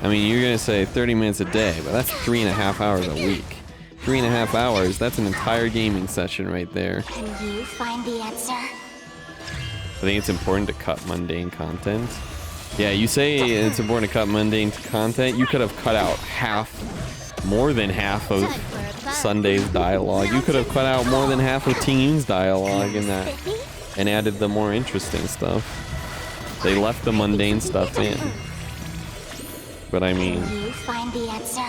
S1: I mean, you're gonna say 30 minutes a day, but that's 3.5 hours a week. 3.5 hours, that's an entire gaming session right there.
S8: Can you find the answer?
S1: I think it's important to cut mundane content. Yeah, you say it's important to cut mundane content. You could have cut out more than half of Sunday's dialogue. You could have cut out more than half of Ting Yun's dialogue in that and added the more interesting stuff. They left the mundane stuff in. But I mean,
S8: Can you find the answer?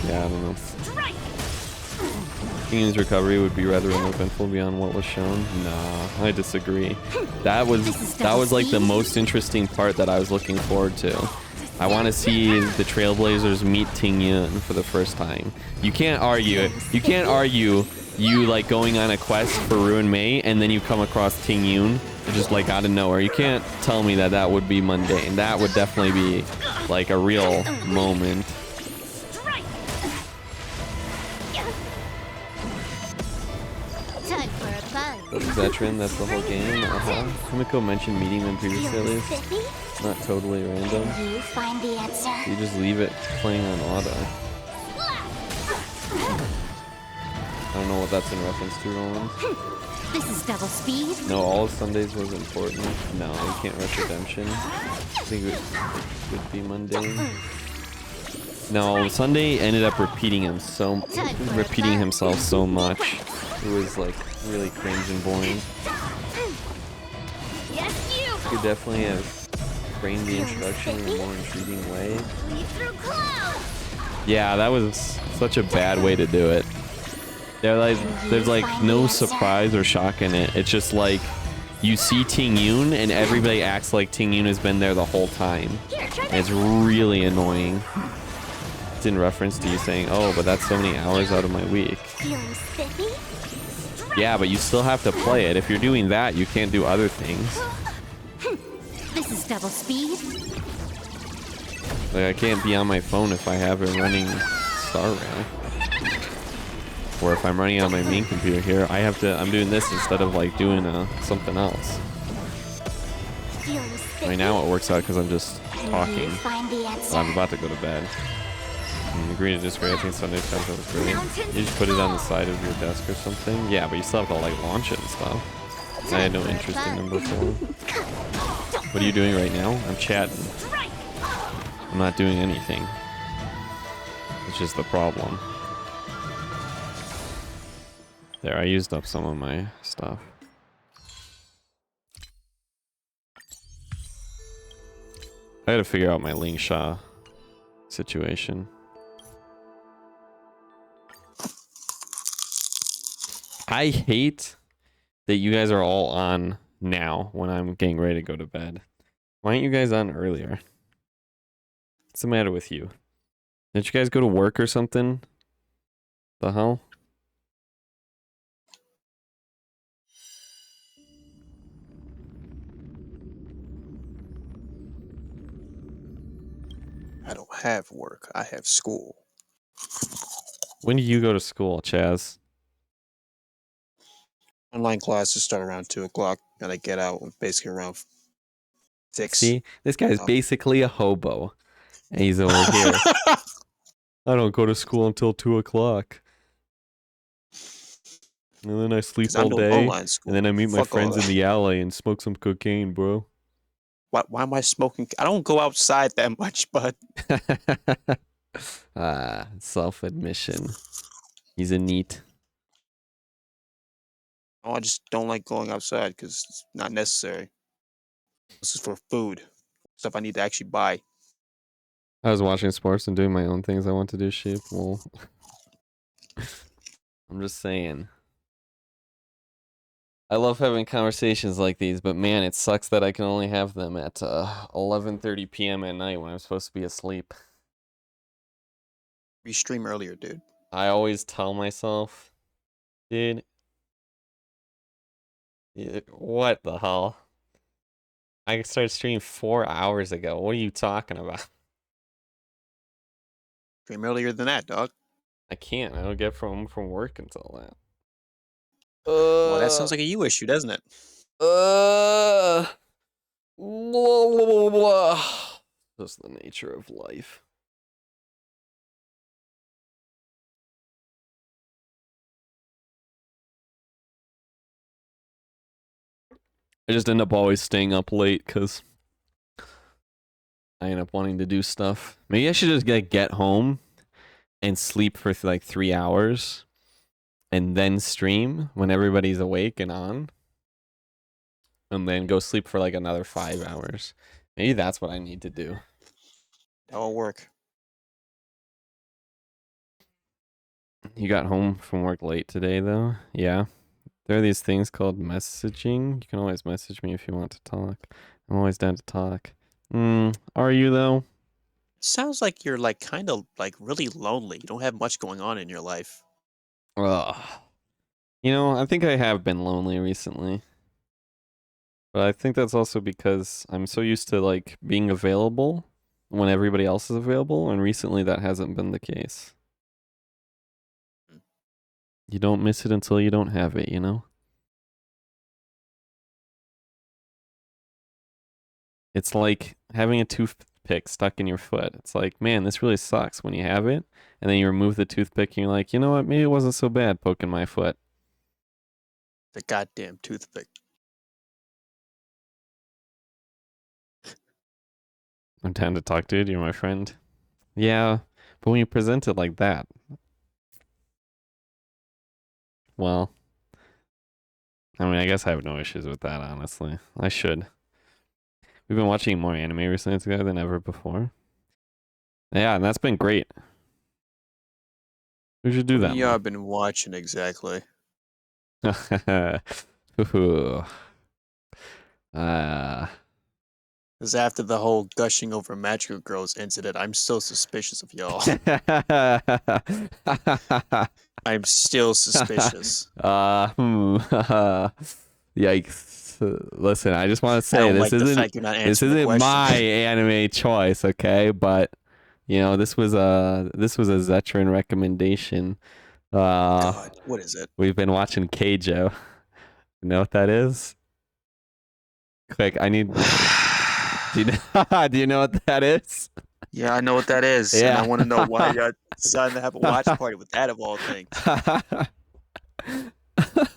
S1: yeah, I don't know. Ting Yun's recovery would be rather uneventful beyond what was shown. Nah, I disagree. That was like the most interesting part that I was looking forward to. I want to see the Trailblazers meet Ting Yun for the first time. You can't argue. You can't argue you like going on a quest for Ruin Mei and then you come across Ting Yun just like out of nowhere. You can't tell me that that would be mundane. That would definitely be like a real moment.
S8: Time for a buzz.
S1: But veteran, that's the whole game. Himiko mentioned meeting them previously at least. It's not totally random.
S8: Can you find the answer?
S1: You just leave it playing on auto. I don't know what that's in reference to, Roland.
S8: This is double speed.
S1: No, all of Sundays was important. No, you can't rush redemption. I think it would be mundane. No, Sunday ended up repeating himself so much. It was like really cringe and boring.
S8: Yes, you.
S1: could definitely have framed the introduction in a more intriguing way. Yeah, that was such a bad way to do it. There's like no surprise or shock in it. It's just like you see Ting Yun and everybody acts like Ting Yun has been there the whole time. And it's really annoying. It's in reference to you saying, "Oh, but that's so many hours out of my week." Yeah, but you still have to play it. If you're doing that, you can't do other things.
S8: This is double speed.
S1: Like I can't be on my phone if I have it running Star Rail. Or if I'm running on my main computer here, I'm doing this instead of like doing something else. Right now it works out because I'm just talking. But I'm about to go to bed. Agree to disagree. I think Sunday times was great. You just put it on the side of your desk or something. Yeah, but you still have to like launch it and stuff. I had no interest in them before. What are you doing right now? I'm chatting. I'm not doing anything. Which is the problem. There, I used up some of my stuff. I had to figure out my Ling Sha situation. I hate that you guys are all on now when I'm getting ready to go to bed. Why aren't you guys on earlier? What's the matter with you? Did you guys go to work or something? The hell?
S6: I don't have work. I have school.
S1: When do you go to school, Chaz?
S6: Online classes start around 2 o'clock, and I get out basically around 6.
S1: See, this guy's basically a hobo. And he's over here. I don't go to school until 2 o'clock. And then I sleep all day. And then I meet my friends in the alley and smoke some cocaine, bro.
S6: Why am I smoking? I don't go outside that much, bud.
S1: Self-admission. He's a neat.
S6: Oh, I just don't like going outside because it's not necessary. This is for food. Stuff I need to actually buy.
S1: I was watching sports and doing my own things I want to do, sheep. Well, I'm just saying. I love having conversations like these, but man, it sucks that I can only have them at 11:30 p.m. at night when I'm supposed to be asleep.
S6: You stream earlier, dude.
S1: I always tell myself, dude, what the hell? I started streaming 4 hours ago. What are you talking about?
S6: Stream earlier than that, dog.
S1: I can't. I don't get from work until that.
S6: Well, that sounds like a you issue, doesn't it?
S1: Blah, blah, blah. Just the nature of life. I just end up always staying up late because I end up wanting to do stuff. Maybe I should just get home and sleep for like 3 hours and then stream when everybody's awake and on. And then go sleep for like another 5 hours. Maybe that's what I need to do.
S6: That'll work.
S1: You got home from work late today, though? Yeah. There are these things called messaging. You can always message me if you want to talk. I'm always down to talk. Are you, though?
S6: Sounds like you're like kind of like really lonely. You don't have much going on in your life.
S1: Ugh. You know, I think I have been lonely recently. But I think that's also because I'm so used to like being available when everybody else is available, and recently that hasn't been the case. You don't miss it until you don't have it, you know? It's like having a toothpick stuck in your foot. It's like, man, this really sucks when you have it, and then you remove the toothpick and you're like, you know what, maybe it wasn't so bad poking my foot.
S6: The goddamn toothpick.
S1: I'm down to talk, dude. You're my friend. Yeah, but when you present it like that, well, I mean, I guess I have no issues with that, honestly. I should. We've been watching more anime recently together than ever before. Yeah, and that's been great. We should do that.
S6: Yeah, I've been watching exactly.
S1: Ooh.
S6: Because after the whole gushing over magical girls incident, I'm still suspicious of y'all. I'm still suspicious.
S1: Yikes. Listen, I just want to say
S6: don't
S1: this
S6: like the
S1: isn't
S6: fact you're not
S1: this
S6: answering the
S1: isn't
S6: question.
S1: my anime choice, okay? But you know, this was a Zetron recommendation.
S6: God, what is it?
S1: We've been watching Keijo. You know what that is? Quick, I need. Do you know what that is?
S6: Yeah, I know what that is.
S1: Yeah.
S6: And I want to know why y'all decided to have a watch party with that of all things.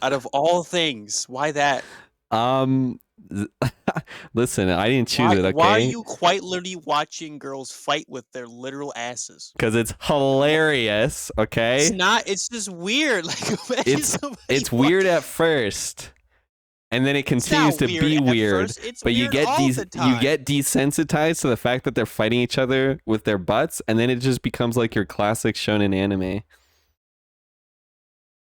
S6: Out of all things, why that?
S1: Listen, I didn't choose
S6: Why,
S1: it, okay?
S6: why are you quite literally watching girls fight with their literal asses?
S1: Because it's hilarious, okay?
S6: It's not. It's just weird. Like imagine somebody
S1: It's weird at first, and then it continues to
S6: weird
S1: be
S6: at
S1: weird.
S6: first, it's
S1: But you
S6: weird
S1: get
S6: all the time.
S1: you get desensitized to the fact that they're fighting each other with their butts, and then it just becomes like your classic shonen anime.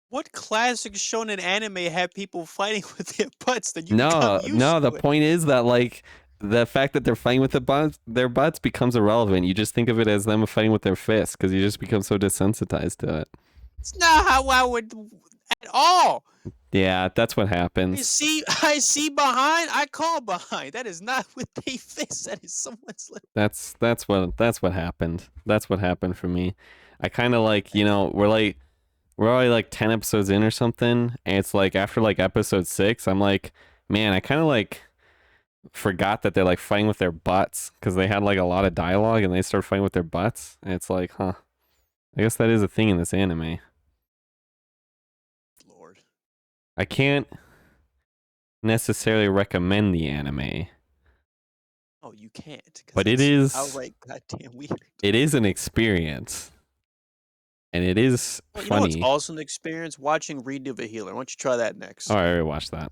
S6: What classic shonen anime have people fighting with their butts that you
S1: No,
S6: become used
S1: no.
S6: to
S1: The
S6: it?
S1: point is that like the fact that they're fighting with their butts becomes irrelevant. You just think of it as them fighting with their fists because you just become so desensitized to it.
S6: It's not how I would at all.
S1: Yeah, that's what happens.
S6: I see behind. I call behind. That is not with they fist. That is someone's lip.
S1: That's what happened. That's what happened for me. I kind of like, you know, we're already like 10 episodes in or something, and it's like after like episode 6, I'm like, man, I kind of like forgot that they're like fighting with their butts because they had like a lot of dialogue and they start fighting with their butts, and it's like, huh, I guess that is a thing in this anime.
S6: Lord,
S1: I can't necessarily recommend the anime.
S6: Oh, you can't. 'Cause
S1: But it
S6: it's
S1: is
S6: outright goddamn weird.
S1: It is an experience. And it is
S6: Well, you know what's
S1: funny.
S6: also an experience? Watching Redo the Healer. Why don't you try that next?
S1: Oh, I already watched that.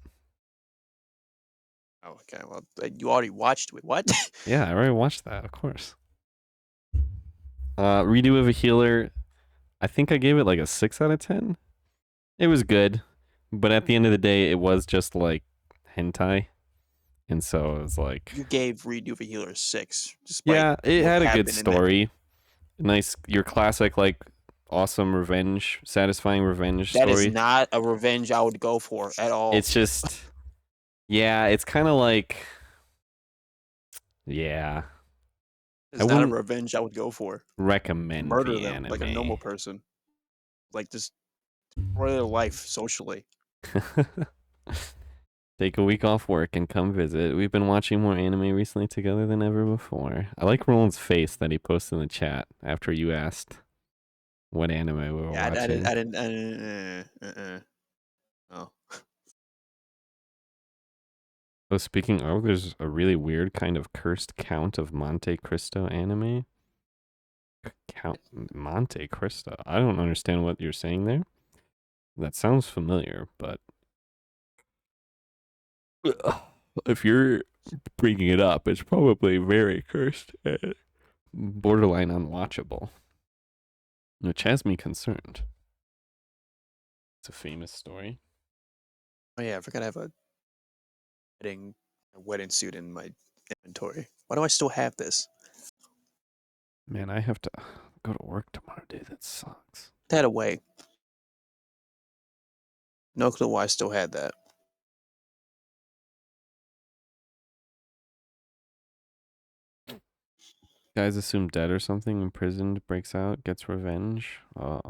S6: Oh, okay. Well, you already watched it. What?
S1: Yeah, I already watched that, of course. Redo of a Healer, I think I gave it like a 6 out of 10. It was good, but at the end of the day, it was just like hentai. And so it was like,
S6: You gave Redo the Healer a 6. Despite
S1: yeah, it
S6: what
S1: had a
S6: happened
S1: good
S6: in that.
S1: story. Nice, your classic, like, awesome revenge, satisfying revenge
S6: That
S1: story.
S6: is not a revenge I would go for at all.
S1: It's just, yeah, it's kind of like, yeah.
S6: It's
S1: I
S6: not a
S1: wouldn't
S6: revenge I would go for.
S1: recommend
S6: Murder
S1: the
S6: them like a
S1: anime.
S6: normal person. Like just destroy their life socially.
S1: Take a week off work and come visit. We've been watching more anime recently together than ever before. I like Roland's face that he posted in the chat after you asked what anime we were
S6: Yeah,
S1: watching.
S6: I didn't. No.
S1: Oh, speaking of, there's a really weird kind of cursed Count of Monte Cristo anime. Count Monte Cristo. I don't understand what you're saying there. That sounds familiar, but if you're bringing it up, it's probably very cursed and borderline unwatchable, which has me concerned. It's a famous story.
S6: Oh yeah, I forgot I have a wedding suit in my inventory. Why do I still have this?
S1: Man, I have to go to work tomorrow, dude. That sucks.
S6: Put that away. No clue why I still had that.
S1: Guy's assumed dead or something, imprisoned, breaks out, gets revenge. Oh.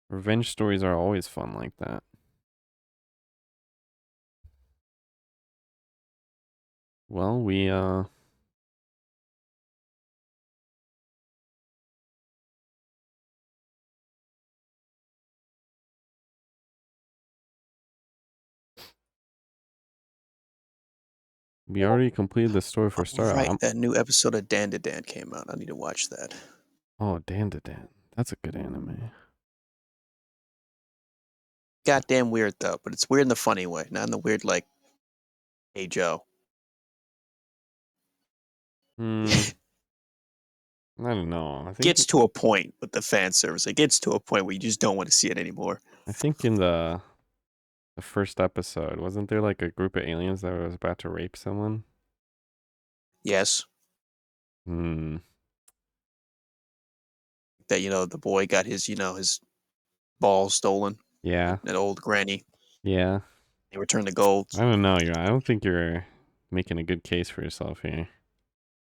S1: Revenge stories are always fun like that. Well, we already completed the story for Star.
S6: Right, that new episode of Dan to Dan came out. I need to watch that.
S1: Oh, Dan to Dan. That's a good anime.
S6: Goddamn weird though, but it's weird in the funny way, not in the weird like, hey Joe.
S1: I don't know. I think
S6: Gets to a point with the fan service. It gets to a point where you just don't want to see it anymore.
S1: I think in the first episode, wasn't there like a group of aliens that was about to rape someone?
S6: Yes.
S1: Hmm.
S6: That the boy got his balls stolen.
S1: Yeah.
S6: That old granny.
S1: Yeah.
S6: They returned the gold.
S1: I don't know. I don't think you're making a good case for yourself here.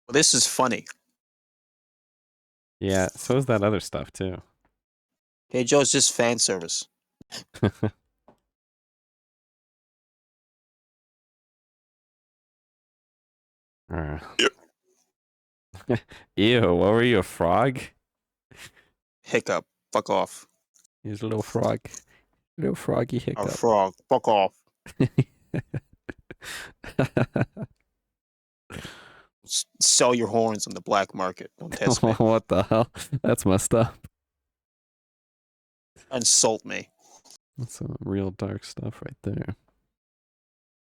S6: Well, this is funny.
S1: Yeah. So is that other stuff too.
S6: Hey Joe, it's just fan service.
S1: Ew, what were you, a frog?
S6: Hiccup. Fuck off.
S1: He's a little frog. Little froggy hiccup.
S6: A frog. Fuck off. Sell your horns on the black market. Don't test me.
S1: What the hell? That's messed up.
S6: Insult me.
S1: That's some real dark stuff right there.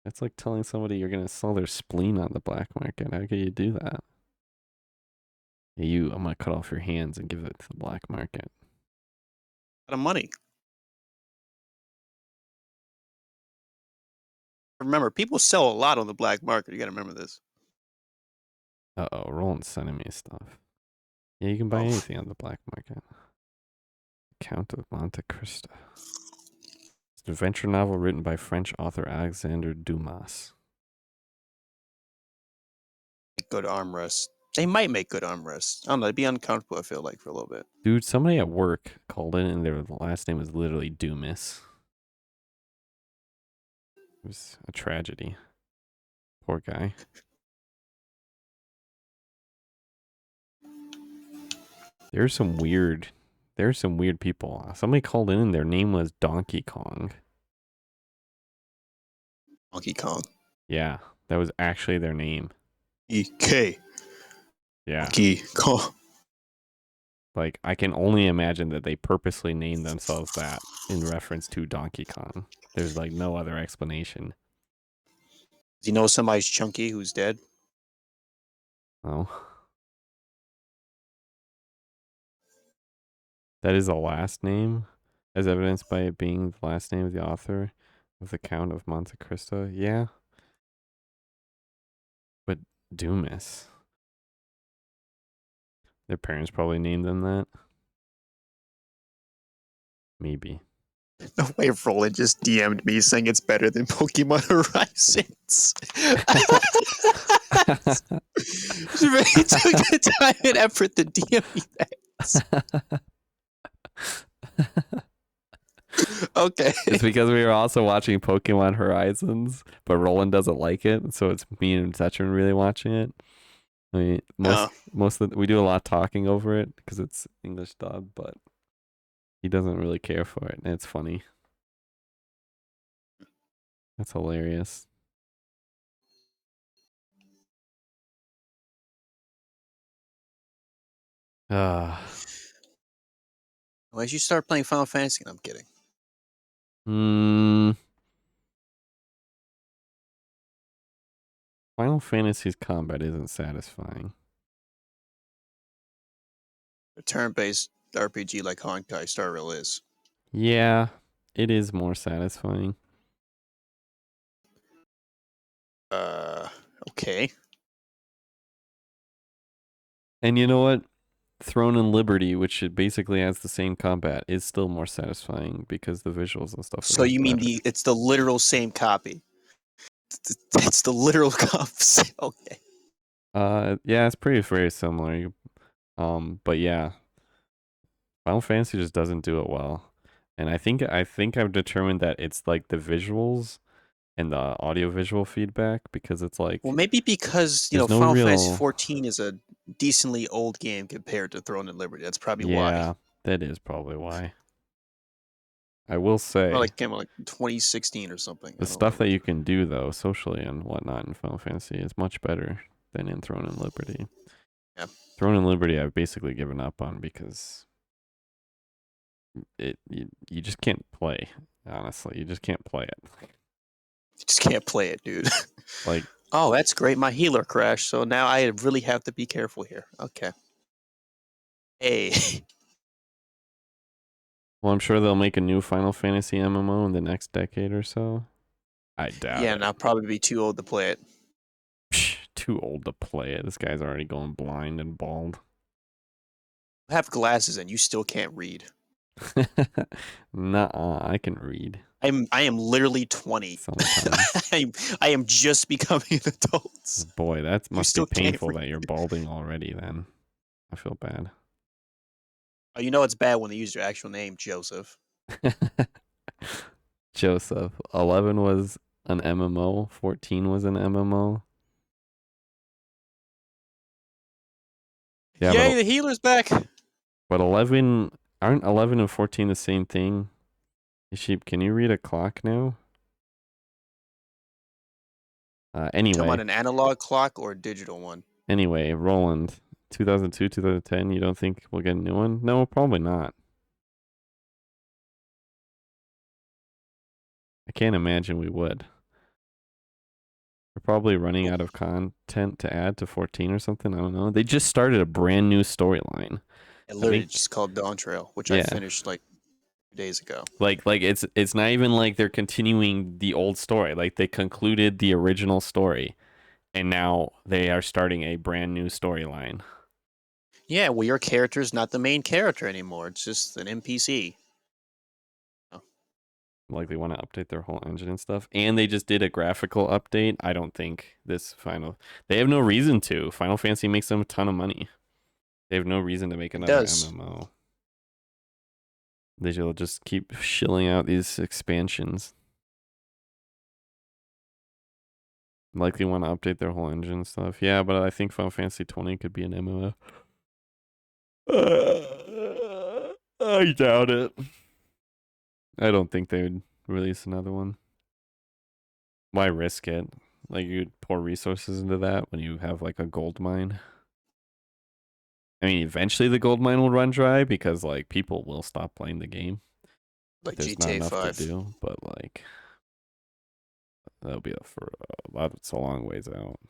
S1: It's like telling somebody you're gonna sell their spleen on the black market. How can you do that? Hey, I'm gonna cut off your hands and give it to the black market.
S6: A lot of money. Remember, people sell a lot on the black market. You gotta remember this.
S1: Uh-oh, Roland's sending me stuff. Yeah, you can buy anything on the black market. Count of Monte Cristo. It's an adventure novel written by French author Alexandre Dumas.
S6: Good armrest. They might make good armrests. I don't know. It'd be uncomfortable, I feel like, for a little bit.
S1: Dude, somebody at work called in and their last name was literally Dumas. It was a tragedy. Poor guy. There's some weird people. Somebody called in and their name was Donkey Kong.
S6: Donkey Kong.
S1: Yeah, that was actually their name.
S6: EK.
S1: Yeah.
S6: Donkey Kong.
S1: Like, I can only imagine that they purposely named themselves that in reference to Donkey Kong. There's like no other explanation.
S6: Do you know somebody's chunky who's dead?
S1: Oh. That is the last name, as evidenced by it being the last name of the author of the Count of Monte Cristo. Yeah. But Dumas. Their parents probably named them that. Maybe.
S6: No way, Roland just DM'd me saying it's better than Pokemon Horizons. She really took the time and effort to DM me that. Okay.
S1: It's because we were also watching Pokemon Horizons, but Roland doesn't like it, so it's me and Tetrin really watching it. I mean, we do a lot of talking over it because it's English dub, but he doesn't really care for it, and it's funny. That's hilarious.
S6: Why you start playing Final Fantasy? I'm kidding.
S1: Final Fantasy's combat isn't satisfying.
S6: A turn-based RPG like Honkai Star Rail is.
S1: Yeah, it is more satisfying.
S6: Okay.
S1: And you know what? Throne and Liberty, which it basically has the same combat, is still more satisfying because the visuals and stuff.
S6: So you mean it's the literal same copy? It's the literal copy. Okay.
S1: Yeah, it's very similar. But yeah, Final Fantasy just doesn't do it well, and I think I've determined that it's like the visuals and the audio-visual feedback, because it's like,
S6: well, maybe because Final Fantasy 14 is a decently old game compared to Throne and Liberty. That's probably why.
S1: Yeah, that is probably why. I will say,
S6: well, like came out like 2016 or something.
S1: The stuff that you can do though, socially and whatnot in Final Fantasy is much better than in Throne and Liberty.
S6: Yeah.
S1: Throne and Liberty I've basically given up on because you just can't play. Honestly, you just can't play it.
S6: You just can't play it, dude.
S1: Like
S6: Oh, that's great. My healer crashed, so now I really have to be careful here. Okay. Hey.
S1: Well, I'm sure they'll make a new Final Fantasy MMO in the next decade or so. I doubt
S6: Yeah,
S1: it.
S6: and I'll probably be too old to play it.
S1: Too old to play it. This guy's already going blind and bald.
S6: I have glasses and you still can't read.
S1: Nuh-uh, I can read.
S6: I am literally 20. I am just becoming an adult.
S1: Boy, that must be
S6: still can't
S1: painful
S6: read.
S1: that you're balding already then. I feel bad.
S6: Oh, you know it's bad when they use your actual name, Joseph.
S1: Joseph. 11 was an MMO. 14 was an MMO. Yeah,
S6: Yay, the healer's back.
S1: but 11... Aren't 11 and 14 the same thing? Sheep, can you read a clock now?
S6: Talking about
S1: Anyway.
S6: an analog clock or a digital one?
S1: Anyway, Roland. 2002, 2010, you don't think we'll get a new one? No, probably not. I can't imagine we would. We're probably running out of content to add to 14 or something. I don't know. They just started a brand new storyline.
S6: It literally just called Dawn Trail, which I finished like 2 days ago.
S1: Like it's not even like they're continuing the old story. Like they concluded the original story, and now they are starting a brand new storyline.
S6: Yeah, well, your character's not the main character anymore. It's just an NPC.
S1: Like they want to update their whole engine and stuff, and they just did a graphical update. I don't think they have no reason to. Final Fantasy makes them a ton of money. They have no reason to make another MMO. They will just keep shilling out these expansions. Likely want to update their whole engine and stuff. Yeah, but I think Final Fantasy 20 could be an MMO. I doubt it. I don't think they would release another one. Why risk it? Like you'd pour resources into that when you have like a gold mine. I mean, eventually the gold mine will run dry because like people will stop playing the game.
S6: Like
S1: There's
S6: GTA
S1: not enough
S6: 5.
S1: to do, but like that'll be for a lot. It's a long ways out.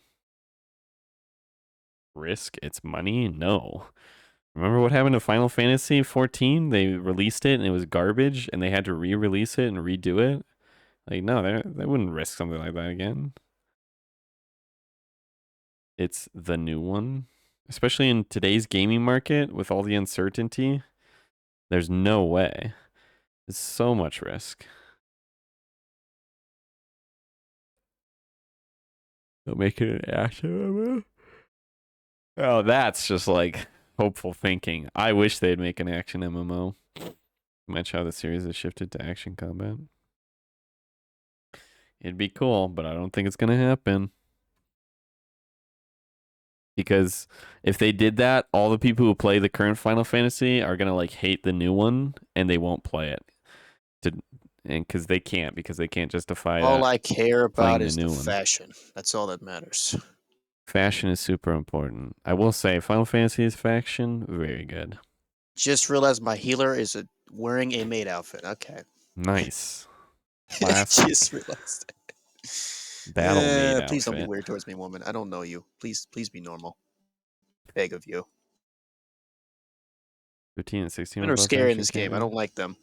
S1: Risk its money? No. Remember what happened to Final Fantasy 14? They released it and it was garbage, and they had to re-release it and redo it. Like, no, they wouldn't risk something like that again. It's the new one. Especially in today's gaming market with all the uncertainty, there's no way. It's so much risk. They'll make it an action. Oh, that's just like hopeful thinking. I wish they'd make an action MMO. Match how the series has shifted to action combat. It'd be cool, but I don't think it's gonna happen. Because if they did that, all the people who play the current Final Fantasy are gonna like hate the new one, and they won't play it. Because they can't justify.
S6: All I care about is the
S1: new one.
S6: fashion. That's all that matters.
S1: Fashion is super important. I will say, Final Fantasy's fashion, very good.
S6: Just realized my healer is wearing a maid outfit. Okay.
S1: Nice.
S6: Just realized.
S1: Battle maid
S6: please don't be
S1: outfit.
S6: weird towards me, woman. I don't know you. Please be normal. Beg of you.
S1: 15 and 16
S6: Men
S1: will
S6: are
S1: both
S6: scary in
S1: action
S6: this game. I
S1: combat.
S6: don't like them.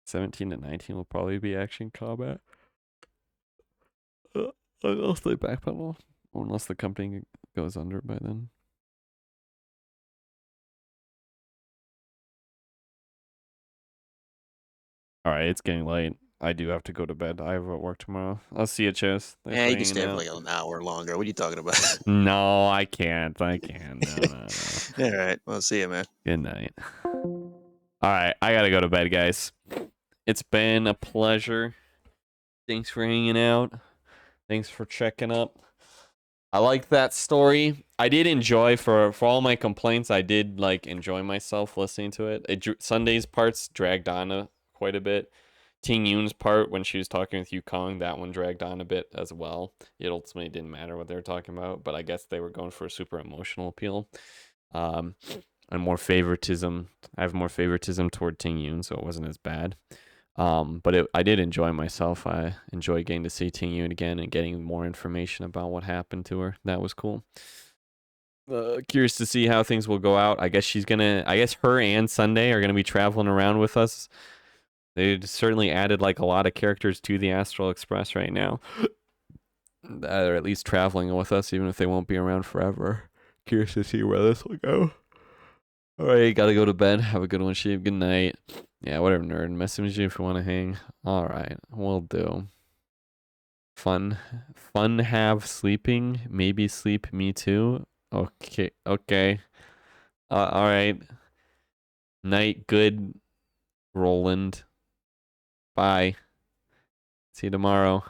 S1: 17 and 19 will probably be action combat. Unless they backpedal. Or unless the company goes under by then. Alright, it's getting late. I do have to go to bed. I have work tomorrow. I'll see you, Chos. Thanks
S6: Yeah,
S1: for
S6: you can
S1: hanging
S6: stay up
S1: out.
S6: like an hour longer. What are you talking about?
S1: No, I can't. No.
S6: All right. Well, see you, man.
S1: Good night. Alright, I gotta go to bed, guys. It's been a pleasure. Thanks for hanging out. Thanks for checking up. I like that story. I did enjoy, for all my complaints, I did like enjoy myself listening to it. Sunday's parts dragged on quite a bit. Ting Yun's part when she was talking with Yukong, that one dragged on a bit as well. It ultimately didn't matter what they were talking about, but I guess they were going for a super emotional appeal. And more favoritism. I have more favoritism toward Ting Yun, so it wasn't as bad. But I did enjoy myself. I enjoyed getting to see Ting Yun again and getting more information about what happened to her. That was cool. Curious to see how things will go out. I guess her and Sunday are gonna be traveling around with us. They certainly added like a lot of characters to the Astral Express right now. That are at least traveling with us, even if they won't be around forever. Curious to see where this will go. Alright, gotta go to bed. Have a good one, Sheep. Good night. Yeah, whatever, nerd. Message you if you want to hang. Alright, we'll do. Fun have sleeping. Maybe sleep me too. Okay. Alright. Night good, Roland. Bye. See you tomorrow.